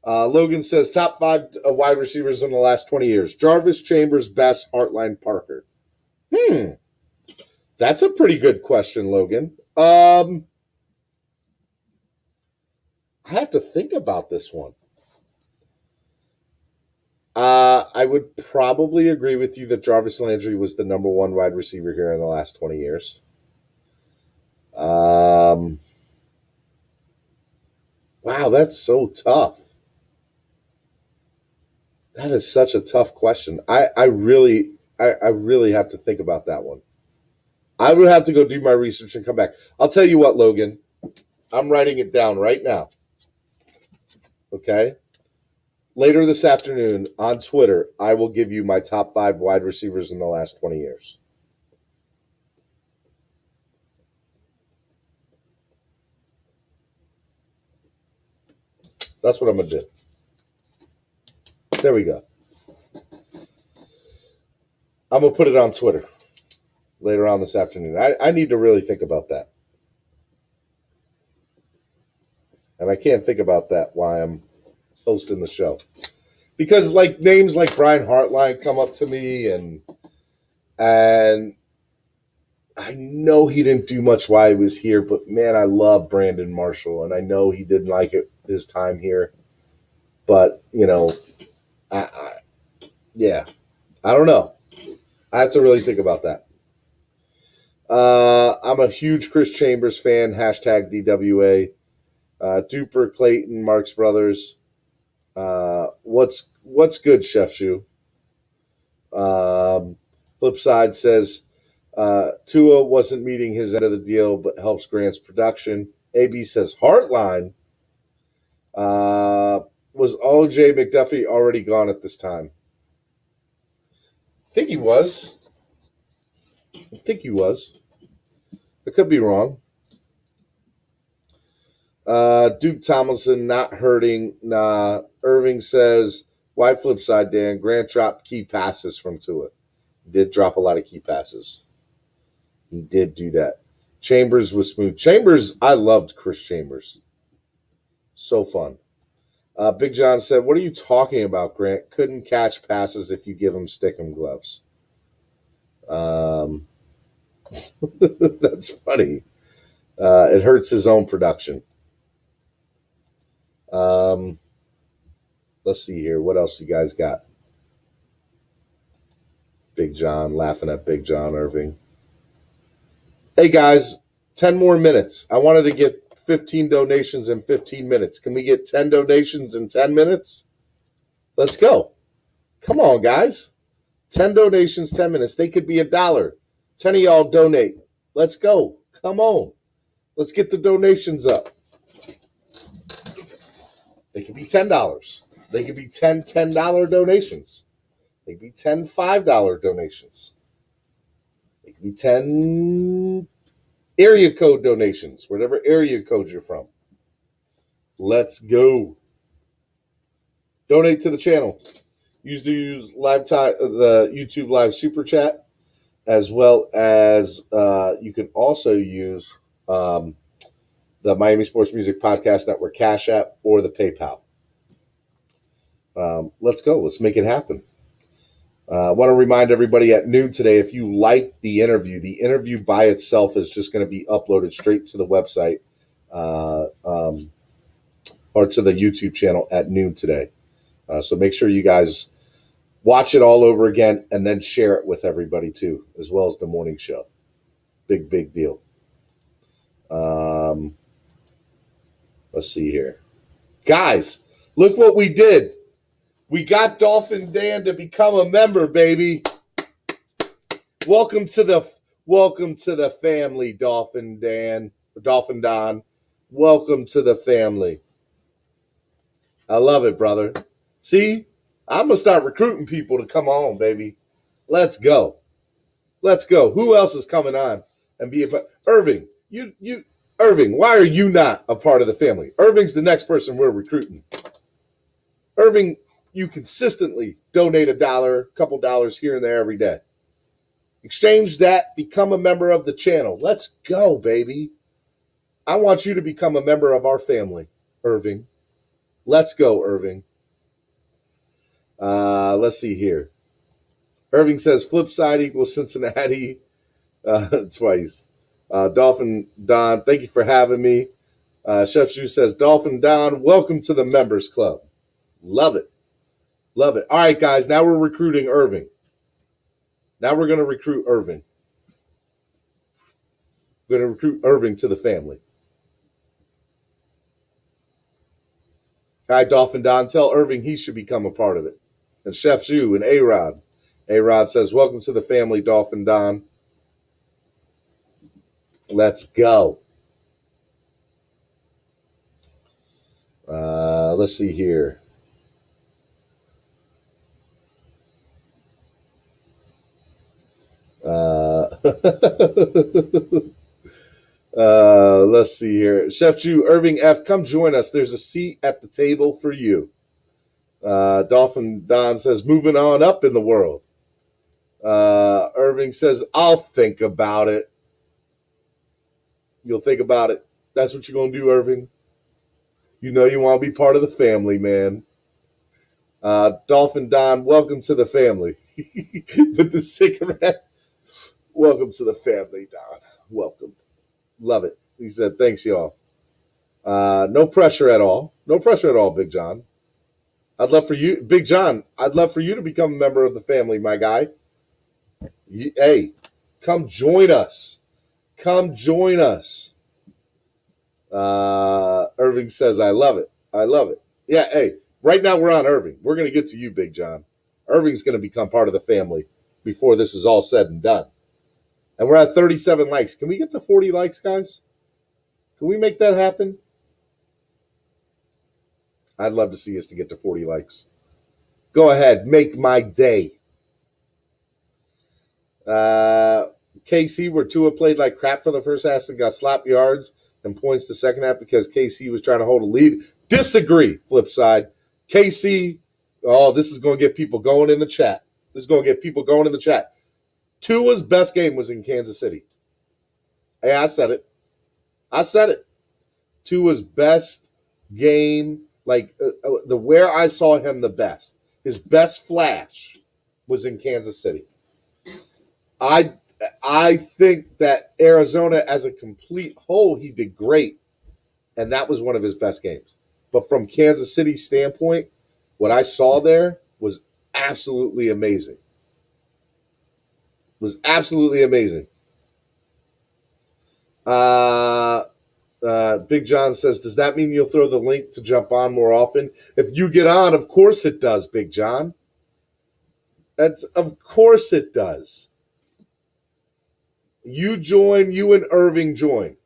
Logan says, top 5 wide receivers in the last 20 years. Jarvis, Chambers, Best, Hartline, Parker. That's a pretty good question, Logan. I have to think about this one. I would probably agree with you that Jarvis Landry was the number one wide receiver here in the last 20 years. Wow, that's so tough. That is such a tough question. I really have to think about that one. I would have to go do my research and come back. I'll tell you what, Logan. I'm writing it down right now. Okay? Later this afternoon on Twitter, I will give you my top 5 wide receivers in the last 20 years. That's what I'm going to do. There we go. I'm going to put it on Twitter later on this afternoon. I need to really think about that. And I can't think about that while I'm hosting the show. Because like names like Brian Hartline come up to me and I know he didn't do much while he was here, but man, I love Brandon Marshall, and I know he didn't like it his time here. But, you know, I don't know. I have to really think about that. I'm a huge Chris Chambers fan, hashtag DWA. Duper, Clayton, Marx Brothers. What's good, Chef Shoe? Flipside says Tua wasn't meeting his end of the deal, but helps Grant's production. AB says Heartline. Was OJ McDuffie already gone at this time? I think he was. I could be wrong. Duke Tomlinson not hurting. Nah. Irving says, why Flipside, Dan? Grant dropped key passes from Tua. He did drop a lot of key passes. He did do that. Chambers was smooth. Chambers, I loved Chris Chambers. So fun. Big John said, what are you talking about, Grant? Couldn't catch passes if you give him stick-em gloves. That's funny. It hurts his own production. Let's see here. What else you guys got? Big John, laughing at Big John Irving. Hey, guys, 10 more minutes. I wanted to get 15 donations in 15 minutes. Can we get 10 donations in 10 minutes? Let's go. Come on, guys. 10 donations, 10 minutes. They could be $1. 10 of y'all donate. Let's go. Come on. Let's get the donations up. They could be $10. They could be 10 $10 donations. They could be 10 $5 donations. They could be 10 area code donations, whatever area code you're from. Let's go. Donate to the channel. Use the YouTube Live Super Chat, as well as you can also use the Miami Sports Music Podcast Network Cash App or the PayPal. Let's go. Let's make it happen. I want to remind everybody at noon today, if you like the interview by itself is just going to be uploaded straight to the website or to the YouTube channel at noon today. So make sure you guys watch it all over again and then share it with everybody too, as well as the morning show. Big deal. Let's see here. Guys, look what we did. We got Dolphin Dan to become a member, baby. Welcome to the family, Dolphin Don. Welcome to the family. I love it, brother. See, I'm gonna start recruiting people to come on, baby. Let's go. Who else is coming on and be a part? Irving, Irving, why are you not a part of the family? Irving's the next person we're recruiting. Irving, you consistently donate $1, a couple dollars here and there every day. Exchange that, become a member of the channel. Let's go, baby. I want you to become a member of our family, Irving. Let's go, Irving. Let's see here. Irving says flip side equals Cincinnati twice. Dolphin Don, thank you for having me. Chef Shu says, Dolphin Don, welcome to the members club. Love it. Love it. All right, guys, now we're recruiting Irving. Now we're going to recruit Irving. We're going to recruit Irving to the family. All right, Dolphin Don, tell Irving he should become a part of it. And Chef Shu and A-Rod. A-Rod says, welcome to the family, Dolphin Don. Let's go. Let's see here. Let's see here. Chef Jew, Irving F., come join us. There's a seat at the table for you. Dolphin Don says, moving on up in the world. Irving says, I'll think about it. You'll think about it. That's what you're going to do, Irving. You know you want to be part of the family, man. Dolphin Don, welcome to the family. With the cigarette. Welcome to the family, Don. Welcome. Love it. He said, thanks, y'all. No pressure at all. No pressure at all, Big John. I'd love for you, Big John, I'd love for you to become a member of the family, my guy. Hey, come join us. Come join us. Irving says, I love it. I love it. Yeah, hey, right now we're on Irving. We're going to get to you, Big John. Irving's going to become part of the family before this is all said and done. And we're at 37 likes. Can we get to 40 likes, guys? Can we make that happen? I'd love to see us to get to 40 likes. Go ahead. Make my day. KC, where Tua played like crap for the first half and got slap yards and points the second half because KC was trying to hold a lead. Disagree, flip side. KC, this is going to get people going in the chat. This is going to get people going in the chat. Tua's best game was in Kansas City. Hey, I said it. I said it. Tua's best game, where I saw him the best, his best flash was in Kansas City. I think that Arizona as a complete whole, he did great, and that was one of his best games. But from Kansas City's standpoint, what I saw there was absolutely amazing. Was absolutely amazing. Big John says, does that mean you'll throw the link to jump on more often? If you get on, of course it does, Big John. Of course it does. You join, you and Irving join.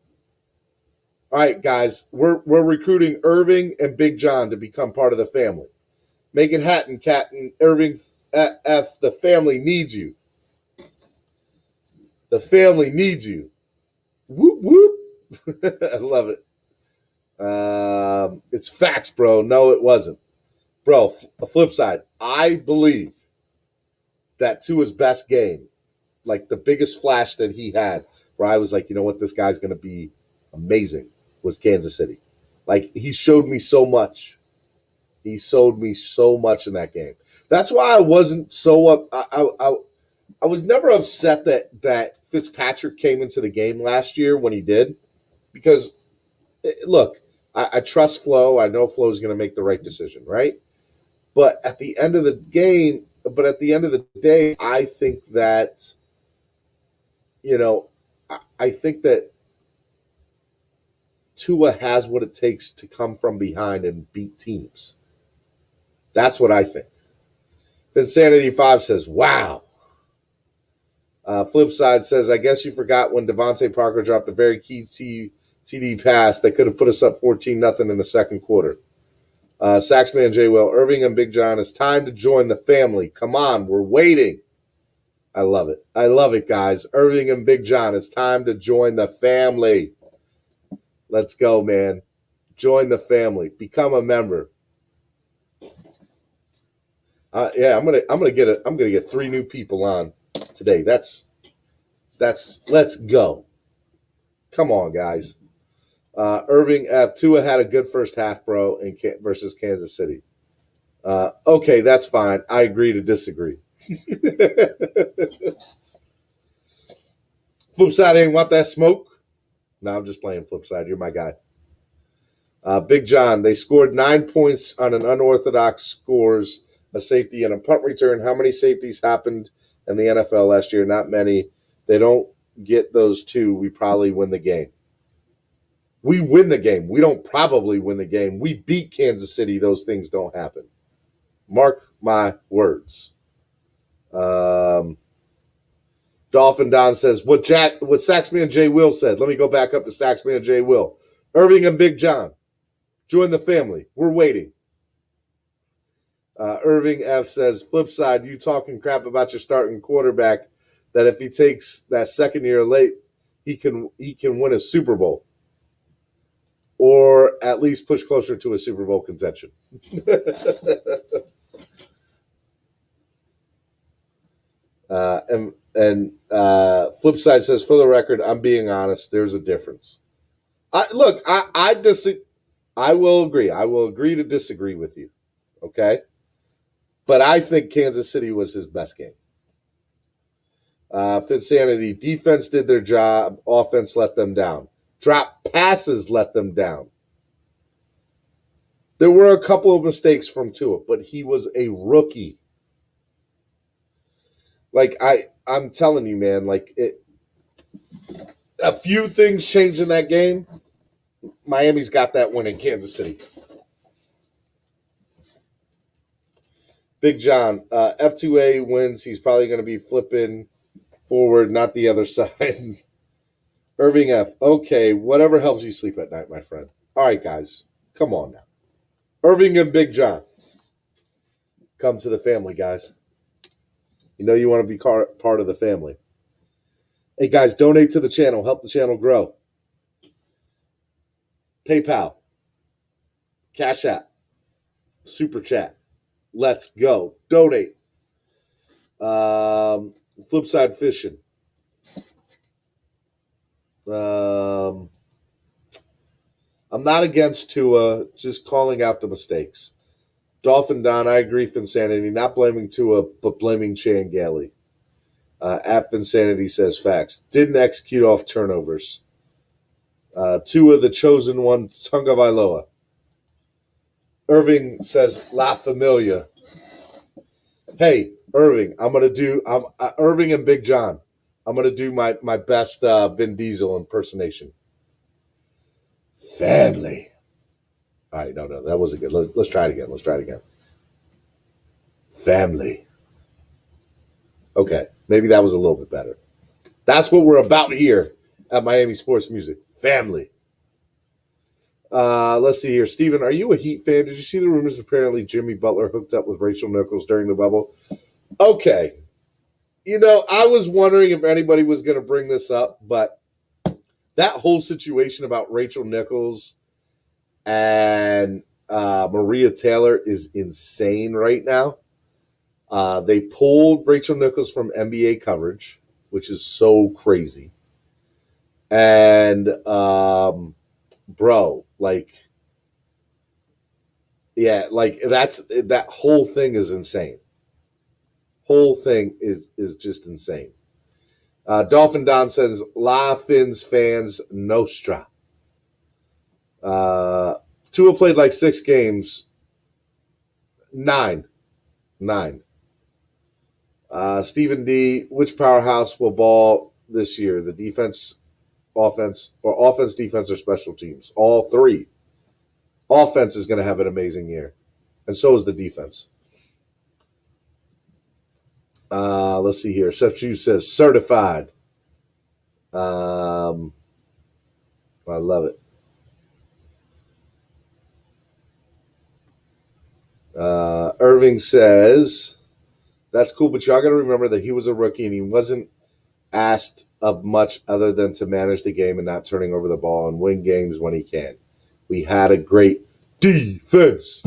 All right, guys, we're recruiting Irving and Big John to become part of the family. Make it happen, Captain. Irving F., the family needs you. The family needs you. Whoop, whoop. I love it. It's facts, bro. No, it wasn't. Bro, a flip side. I believe that Tua's best game, like the biggest flash that he had, where I was like, you know what, this guy's going to be amazing, was Kansas City. Like, he showed me so much. He showed me so much in that game. That's why I wasn't so up. I was never upset that Fitzpatrick came into the game last year when he did, because, look, I trust Flo. I know Flo's going to make the right decision, right? But at the end of the day, I think that, I think that Tua has what it takes to come from behind and beat teams. That's what I think. Insanity 5 says, wow. Flipside says, I guess you forgot when Devontae Parker dropped a very key TD pass that could have put us up 14-0 in the second quarter. Saxman J. Will, Irving and Big John, it's time to join the family. Come on, we're waiting. I love it. I love it, guys. Irving and Big John, it's time to join the family. Let's go, man. Join the family. Become a member. I'm gonna get 3 new people on today. That's let's go. Come on, guys. Irving F. Tua had a good first half, bro, versus Kansas City. Okay, that's fine. I agree to disagree. Flipside ain't want that smoke. No, I'm just playing, Flipside. You're my guy. Big John, they scored 9 points on an unorthodox scores, a safety and a punt return. How many safeties happened in the NFL last year? Not many. They don't get those two. We probably win the game. We win the game. We don't probably win the game. We beat Kansas City. Those things don't happen. Mark my words. Dolphin Don says, what Saxman J. Will said. Let me go back up to Saxman J. Will. Irving and Big John. Join the family. We're waiting. Irving F. says, flip side, you talking crap about your starting quarterback, that if he takes that second year late, he can win a Super Bowl. Or at least push closer to a Super Bowl contention. And flip side says, for the record, I'm being honest. There's a difference. I will agree. I will agree to disagree with you. Okay? But I think Kansas City was his best game. Finsanity, defense did their job. Offense let them down. Drop passes let them down. There were a couple of mistakes from Tua, but he was a rookie. Like, I'm telling you, man, a few things changed in that game. Miami's got that win in Kansas City. Big John, F2A wins. He's probably going to be flipping forward, not the other side. Irving F. Okay, whatever helps you sleep at night, my friend. All right, guys, come on now. Irving and Big John. Come to the family, guys. You know you want to be part of the family. Hey, guys, donate to the channel. Help the channel grow. PayPal. Cash App. Super Chat. Let's go. Donate. Flipside Fishing. I'm not against Tua, just calling out the mistakes. Dolphin Don, I agree, Finsanity. Not blaming Tua, but blaming Chan Gailey. At Finsanity says facts. Didn't execute off turnovers. Tua, the chosen one, Tunga Vailoa. Irving says La Familia. Hey, Irving, Irving and Big John. I'm going to do my best Vin Diesel impersonation. Family. All right, no, that wasn't good. Let's try it again. Family. Okay, maybe that was a little bit better. That's what we're about here at Miami Sports Music. Family. Let's see here. Steven, are you a Heat fan? Did you see the rumors apparently Jimmy Butler hooked up with Rachel Nichols during the bubble? Okay. You know, I was wondering if anybody was going to bring this up, but that whole situation about Rachel Nichols and Maria Taylor is insane right now. They pulled Rachel Nichols from NBA coverage, which is so crazy. And, bro, that whole thing is insane. Whole thing is just insane. Dolphin Don says, La Fins fans Nostra. Tua played like 6 games. 9. Stephen D, which powerhouse will ball this year? The defense, offense, or offense, defense, or special teams? All 3. Offense is going to have an amazing year. And so is the defense. Let's see here. Chef Chu says certified. I love it. Irving says that's cool, but y'all got to remember that he was a rookie and he wasn't asked of much other than to manage the game and not turning over the ball and win games when he can. We had a great defense.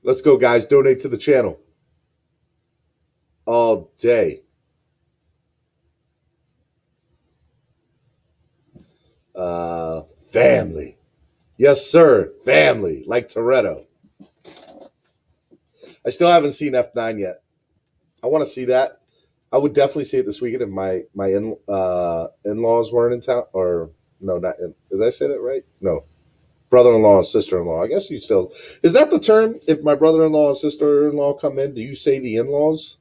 Let's go, guys. Donate to the channel. All day. Family. Yes, sir. Family. Like Toretto. I still haven't seen F9 yet. I want to see that. I would definitely see it this weekend if my in-laws weren't in town. Or no, not in, did I say that right? No, brother-in-law and sister-in-law. I guess you still is that the term? If my brother-in-law and sister-in-law come in, do you say the in-laws?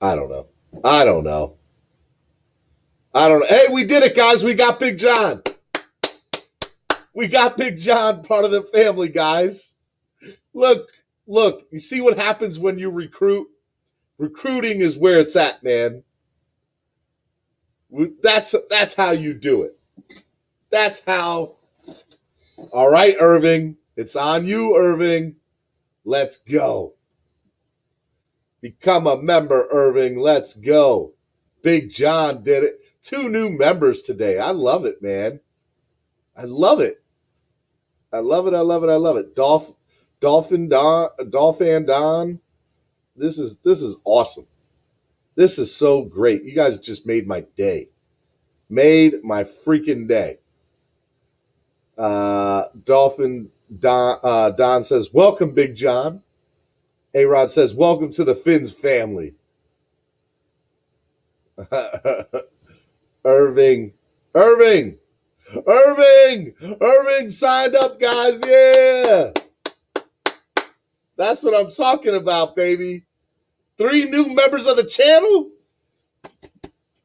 I don't know. I don't know. Hey, we did it, guys. We got Big John. We got Big John, part of the family, guys. Look. You see what happens when you recruit? Recruiting is where it's at, man. That's how you do it. That's how. All right, Irving. It's on you, Irving. Let's go. Become a member, Irving. Let's go. Big John did it. 2 new members today. I love it, man. I love it. I love it. Dolphin Don. This is awesome. This is so great. You guys just made my day. Made my freaking day. Dolphin Don says, welcome, Big John. A-Rod says, welcome to the Finns family. Irving signed up, guys. Yeah. That's what I'm talking about, baby. 3 new members of the channel.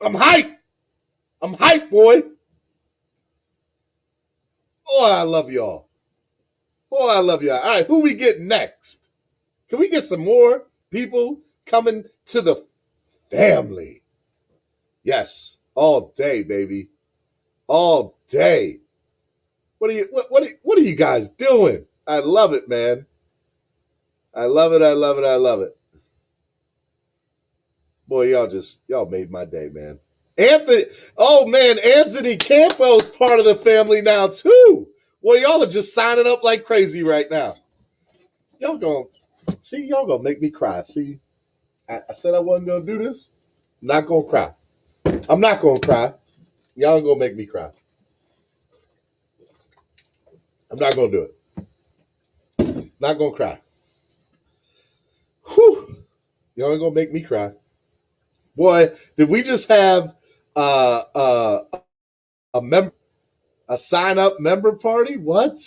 I'm hyped, boy. Oh, I love y'all. All right, who we get next? Can we get some more people coming to the family? Yes, all day, baby. All day. What are you guys doing? I love it, man. I love it. Boy, y'all made my day, man. Anthony Campo's part of the family now too. Well, y'all are just signing up like crazy right now. Y'all gonna make me cry. See, I said I wasn't gonna do this. I'm not gonna cry. I'm not gonna cry. Y'all gonna make me cry. I'm not gonna do it. Not gonna cry. Whew. Y'all ain't gonna make me cry. Boy, did we just have a sign up member party? What?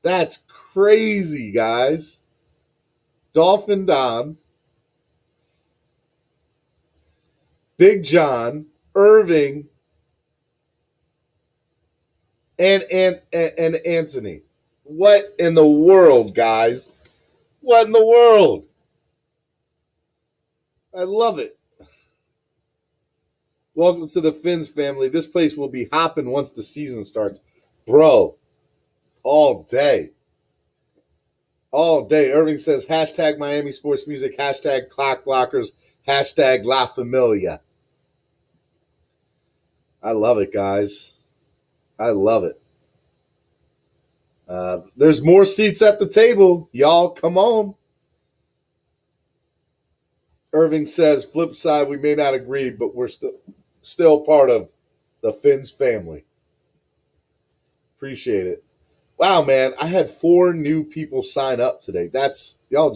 That's crazy, guys. Dolphin Don, Big John, Irving, and Anthony. What in the world, guys? What in the world? I love it. Welcome to the Finns family. This place will be hopping once the season starts. Bro, all day. All day. Irving says, hashtag Miami Sports Music, hashtag Clock Blockers, hashtag La Familia. I love it, guys. I love it. There's more seats at the table. Y'all, come on. Irving says, flip side, we may not agree, but we're still part of the Finns family. Appreciate it. Wow, man, I had 4 new people sign up today. Y'all are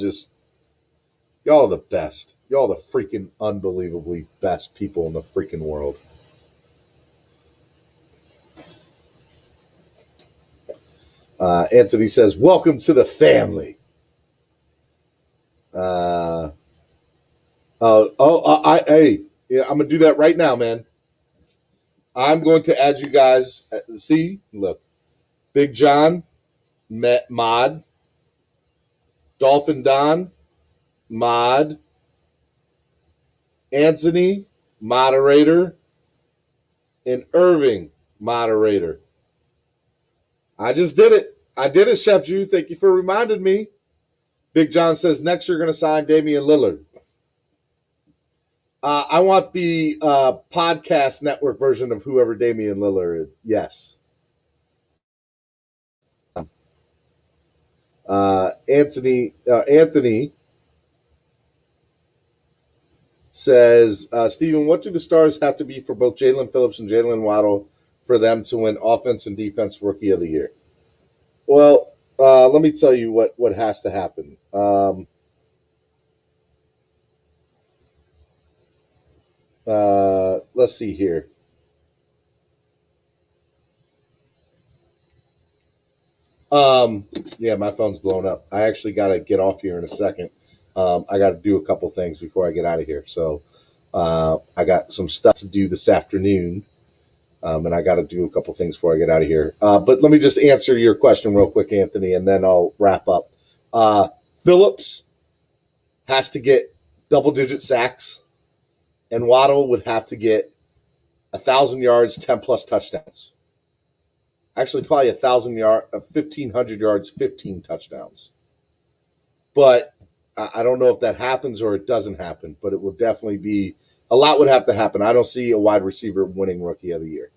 the best. Y'all are the freaking unbelievably best people in the freaking world. Anthony says, welcome to the family. I'm going to do that right now, man. I'm going to add you guys. See, look, Big John, mod, Dolphin Don, mod, Anthony, moderator, and Irving, moderator. I just did it. I did it, Chef Jew. Thank you for reminding me. Big John says, next you're going to sign Damian Lillard. I want the podcast network version of whoever Damian Lillard is. Yes. Anthony says, Steven, what do the stars have to be for both Jalen Phillips and Jalen Waddle for them to win offense and defense rookie of the year? Well, let me tell you what has to happen. Let's see here. Yeah, my phone's blown up. I actually got to get off here in a second. I got to do a couple things before I get out of here. So I got some stuff to do this afternoon, and I got to do a couple things before I get out of here. But let me just answer your question real quick, Anthony, and then I'll wrap up. Phillips has to get double-digit sacks, and Waddle would have to get 1,000 yards, 10-plus touchdowns. Actually, probably 1,500 yards, 15 touchdowns. But I don't know if that happens or it doesn't happen, but it will definitely be – a lot would have to happen. I don't see a wide receiver winning Rookie of the Year.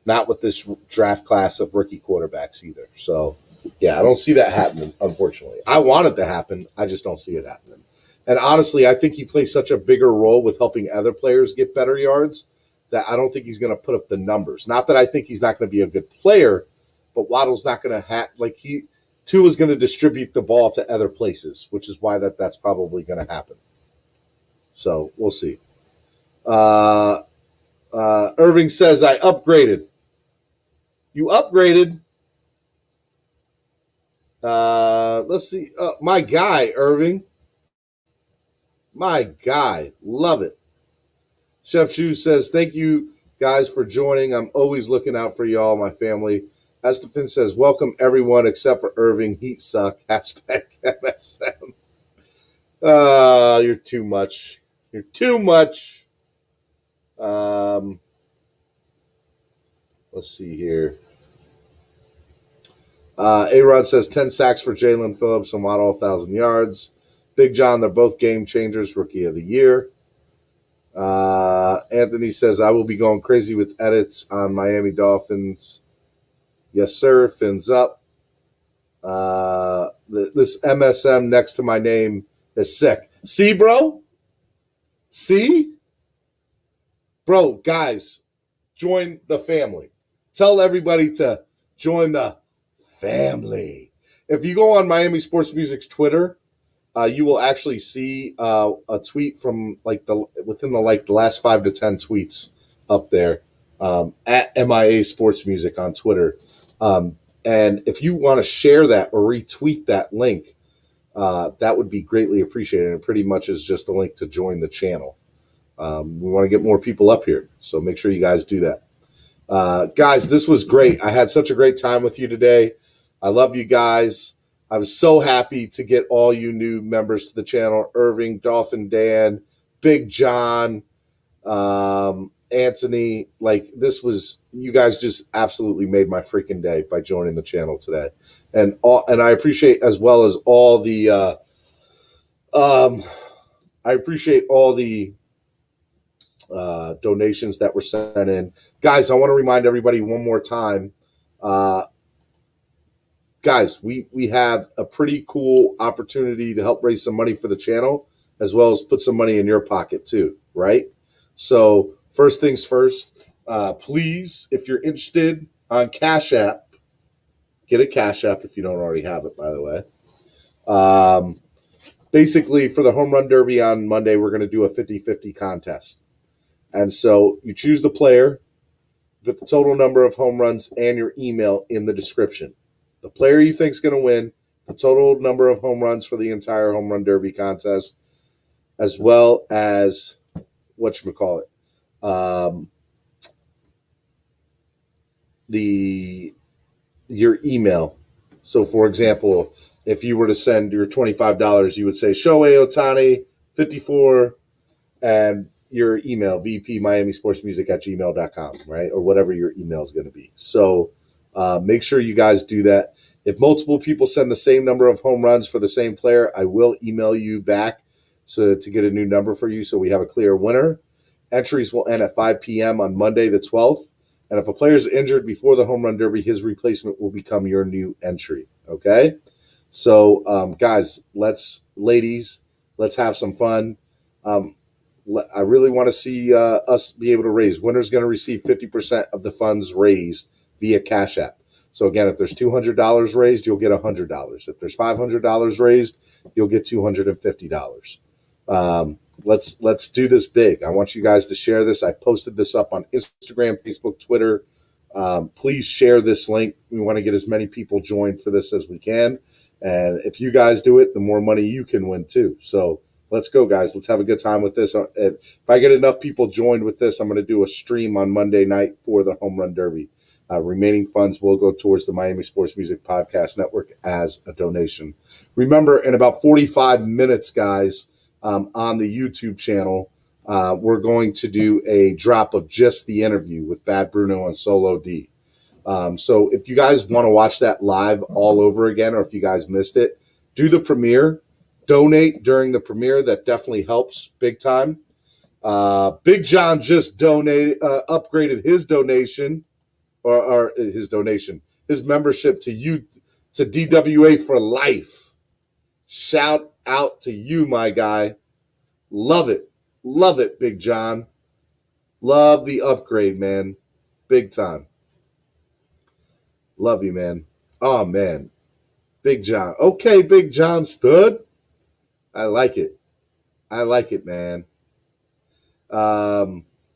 Not with this draft class of rookie quarterbacks either. So, yeah, I don't see that happening, unfortunately. I want it to happen. I just don't see it happening. And honestly, I think he plays such a bigger role with helping other players get better yards that I don't think he's going to put up the numbers. Not that I think he's not going to be a good player, but Waddle's not going to Tua is going to distribute the ball to other places, which is why that's probably going to happen. So we'll see. Irving says, I upgraded. You upgraded. Let's see. My guy, Irving. My guy. Love it. Chef Shu says, thank you guys for joining. I'm always looking out for y'all, my family. Estefan says, welcome everyone except for Irving. Heat suck. Hashtag MSM. You're too much. You're too much. Let's see here. A-Rod says 10 sacks for Jalen Phillips and Waddle, 1,000 yards. Big John, they're both game changers, Rookie of the Year. Anthony says, I will be going crazy with edits on Miami Dolphins. Yes, sir. Fins up. This MSM next to my name is sick. See, bro? See? Bro, guys, join the family. Tell everybody to join the family. If you go on Miami Sports Music's Twitter, you will actually see a tweet from within the last 5 to 10 tweets up there at MIA Sports Music on Twitter. And if you want to share that or retweet that link, that would be greatly appreciated. It pretty much is just a link to join the channel. We want to get more people up here, so make sure you guys do that. Guys, this was great. I had such a great time with you today. I love you guys. I was so happy to get all you new members to the channel. Irving, Dolphin Dan, Big John, Anthony. You guys just absolutely made my freaking day by joining the channel today. And I appreciate as well as all the donations that were sent in. Guys, I want to remind everybody one more time. Guys, we have a pretty cool opportunity to help raise some money for the channel, as well as put some money in your pocket too, right? So first things first, please, if you're interested on Cash App, get a Cash App if you don't already have it, by the way. Basically, for the Home Run Derby on Monday, we're going to do a 50-50 contest. And so you choose the player, put the total number of home runs and your email in the description. The player you think is going to win, the total number of home runs for the entire Home Run Derby contest, as well as whatchamacallit, your email. So, for example, if you were to send your $25, you would say Shohei Ohtani 54 and your email, vpmiamisportsmusic@gmail.com, right? Or whatever your email is going to be. So make sure you guys do that. If multiple people send the same number of home runs for the same player, I will email you back to get a new number for you so we have a clear winner. Entries will end at 5 p.m. on Monday the 12th. And if a player is injured before the Home Run Derby, his replacement will become your new entry, okay? So, guys, ladies, let's have some fun. I really want to see us be able to raise. Winner's going to receive 50% of the funds raised via Cash App. So again, if there's $200 raised, you'll get $100. If there's $500 raised, you'll get $250. Let's do this big. I want you guys to share this. I posted this up on Instagram, Facebook, Twitter. Please share this link. We want to get as many people joined for this as we can. And if you guys do it, the more money you can win too. So let's go, guys. Let's have a good time with this. If I get enough people joined with this, I'm going to do a stream on Monday night for the Home Run Derby. Remaining funds will go towards the Miami Sports Music Podcast Network as a donation. Remember, in about 45 minutes, guys, on the YouTube channel, we're going to do a drop of just the interview with Bad Bruno and SoLo D. So if you guys want to watch that live all over again, or if you guys missed it, do the premiere, donate during the premiere. That definitely helps big time. Big John just upgraded his donation, or his membership to DWA for life. Shout out to you, my guy. Love it, Big John. Love the upgrade, man. Big time. Love you, man. Oh, man. Big John. Okay, Big John stud. I like it. Man.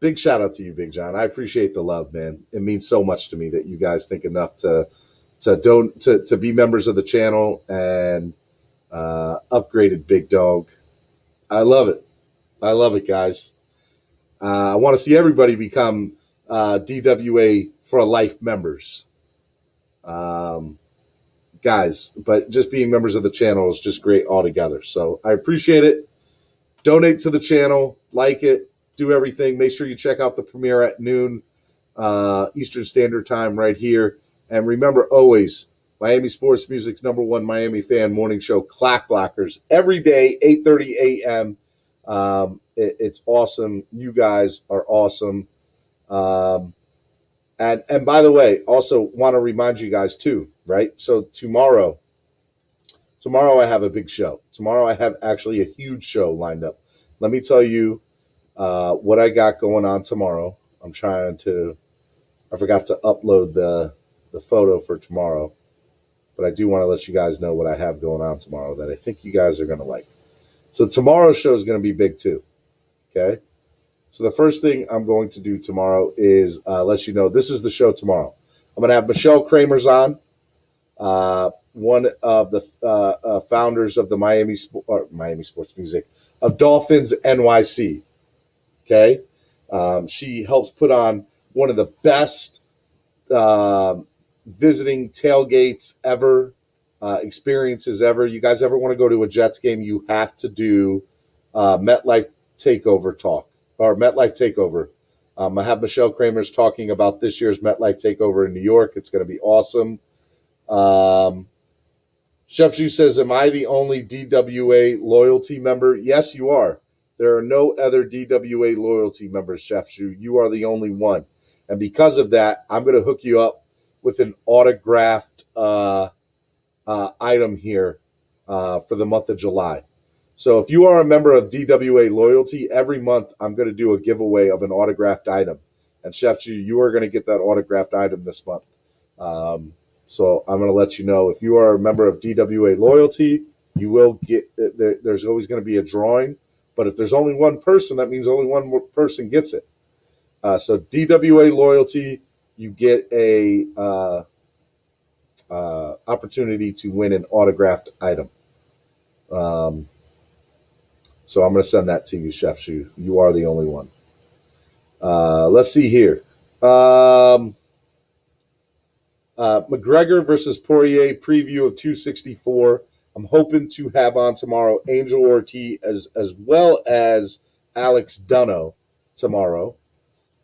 Big shout out to you, Big John. I appreciate the love, man. It means so much to me that you guys think enough to be members of the channel and upgraded Big Dog. I love it, guys. I want to see everybody become DWA for life members. Guys, but just being members of the channel is just great altogether. So I appreciate it. Donate to the channel, like it, do everything. Make sure you check out the premiere at noon Eastern Standard Time right here. And remember, always, Miami Sports Music's #1 Miami fan morning show, Clock Blockers, every day, 8:30 a.m. It's awesome. You guys are awesome. And by the way, also want to remind you guys too, right? So tomorrow I have a big show. Tomorrow I have actually a huge show lined up. Let me tell you what I got going on tomorrow. I forgot to upload the photo for tomorrow, but I do want to let you guys know what I have going on tomorrow that I think you guys are going to like. So tomorrow's show is going to be big too. Okay. So the first thing I'm going to do tomorrow is let you know this is the show tomorrow. I'm going to have Michelle Kramer's on, one of the founders of the Miami Sports Music of Dolphins NYC. Okay, she helps put on one of the best visiting tailgates ever, experiences ever. You guys ever want to go to a Jets game? You have to do MetLife Takeover talk. Or MetLife Takeover. I have Michelle Kramer's talking about this year's MetLife Takeover in New York. It's going to be awesome. Chef Ju says, am I the only DWA loyalty member? Yes, you are. There are no other DWA loyalty members, Chef Ju. You are the only one. And because of that, I'm going to hook you up with an autographed item here for the month of July. So if you are a member of DWA Loyalty, every month I'm going to do a giveaway of an autographed item. And Chef Ju, you are going to get that autographed item this month. So I'm going to let you know, if you are a member of DWA Loyalty, you will get, there's always going to be a drawing. But if there's only one person, that means only one person gets it. So DWA Loyalty, you get a opportunity to win an autographed item. So I'm going to send that to you, Chef Shu. You are the only one. Let's see here. McGregor versus Poirier preview of 264. I'm hoping to have on tomorrow Angel Ortiz as well as Alex Dunno tomorrow.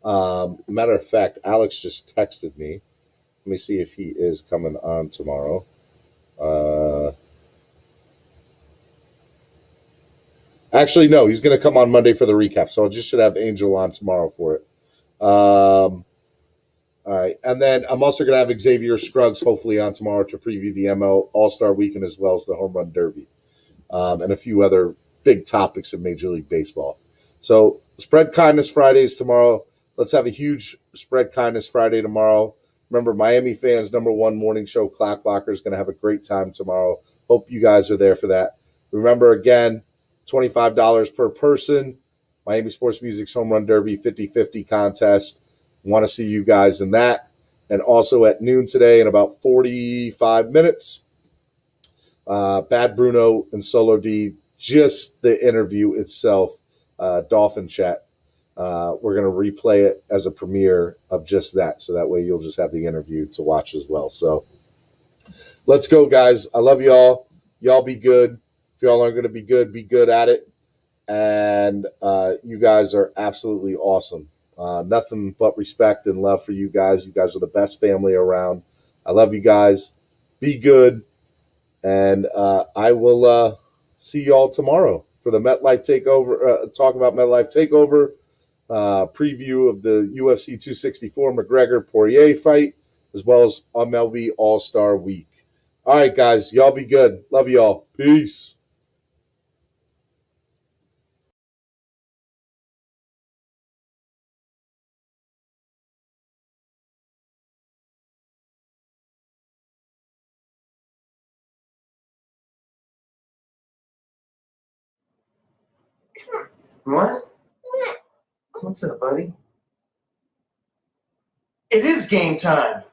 Matter of fact, Alex just texted me. Let me see if he is coming on tomorrow. Actually, no, he's going to come on Monday for the recap, so I just should have Angel on tomorrow for it. All right, and then I'm also going to have Xavier Scruggs hopefully on tomorrow to preview the ML All-Star Weekend as well as the Home Run Derby, and a few other big topics in Major League Baseball. So Spread Kindness Fridays tomorrow. Let's have a huge Spread Kindness Friday tomorrow. Remember, Miami fans' #1 morning show, Clock Blocker, is going to have a great time tomorrow. Hope you guys are there for that. Remember, again, $25 per person. Miami Sports Music's Home Run Derby 50-50 contest. Want to see you guys in that. And also at noon today, in about 45 minutes, Bad Bruno and SoLo D, just the interview itself, Dolphin Chat. We're going to replay it as a premiere of just that. So that way you'll just have the interview to watch as well. So let's go, guys. I love y'all. Y'all be good. If y'all aren't going to be good at it. And you guys are absolutely awesome. Nothing but respect and love for you guys. You guys are the best family around. I love you guys. Be good. And I will see y'all tomorrow for the MetLife Takeover. Talk about MetLife Takeover. Preview of the UFC 264 McGregor-Poirier fight, as well as MLB All-Star Week. All right, guys. Y'all be good. Love y'all. Peace. What? What's up, buddy? It is game time.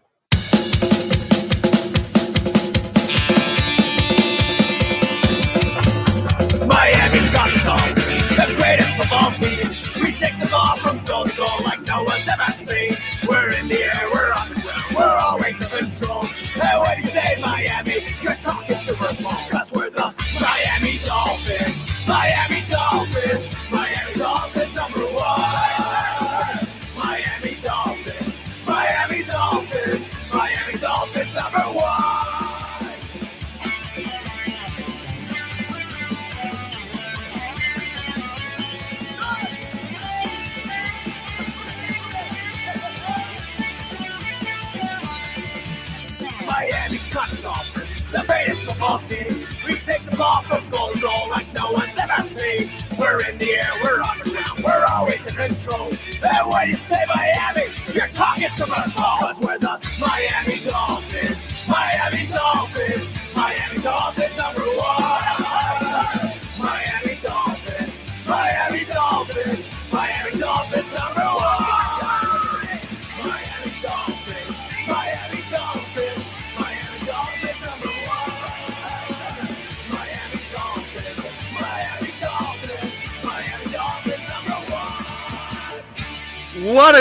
Miami's got the Dolphins, the greatest football team. We take the ball from goal to goal like no one's ever seen. We're in the air, we're on the ground, we're always in control. Hey, when you say Miami, you're talking Super Bowl. Cause we're the Miami Dolphins. Miami Dolphins. Miami Dolphins number one. Miami Dolphins. Miami Dolphins. Miami Dolphins number one. Miami's got the Dolphins, the greatest football team. We take the ball from goal to goal like no one's ever seen. We're in the air, we're on the ground, we're always in control. And when you say Miami, you're talking Super Bowl. Cause we're the Miami Dolphins. Miami Dolphins. Miami Dolphins number one. Miami Dolphins. Miami Dolphins. Miami Dolphins number one. Miami Dolphins. Miami Dolphins. Miami Dolphins number one. Miami Dolphins. Miami Dolphins. Miami Dolphins number one. What a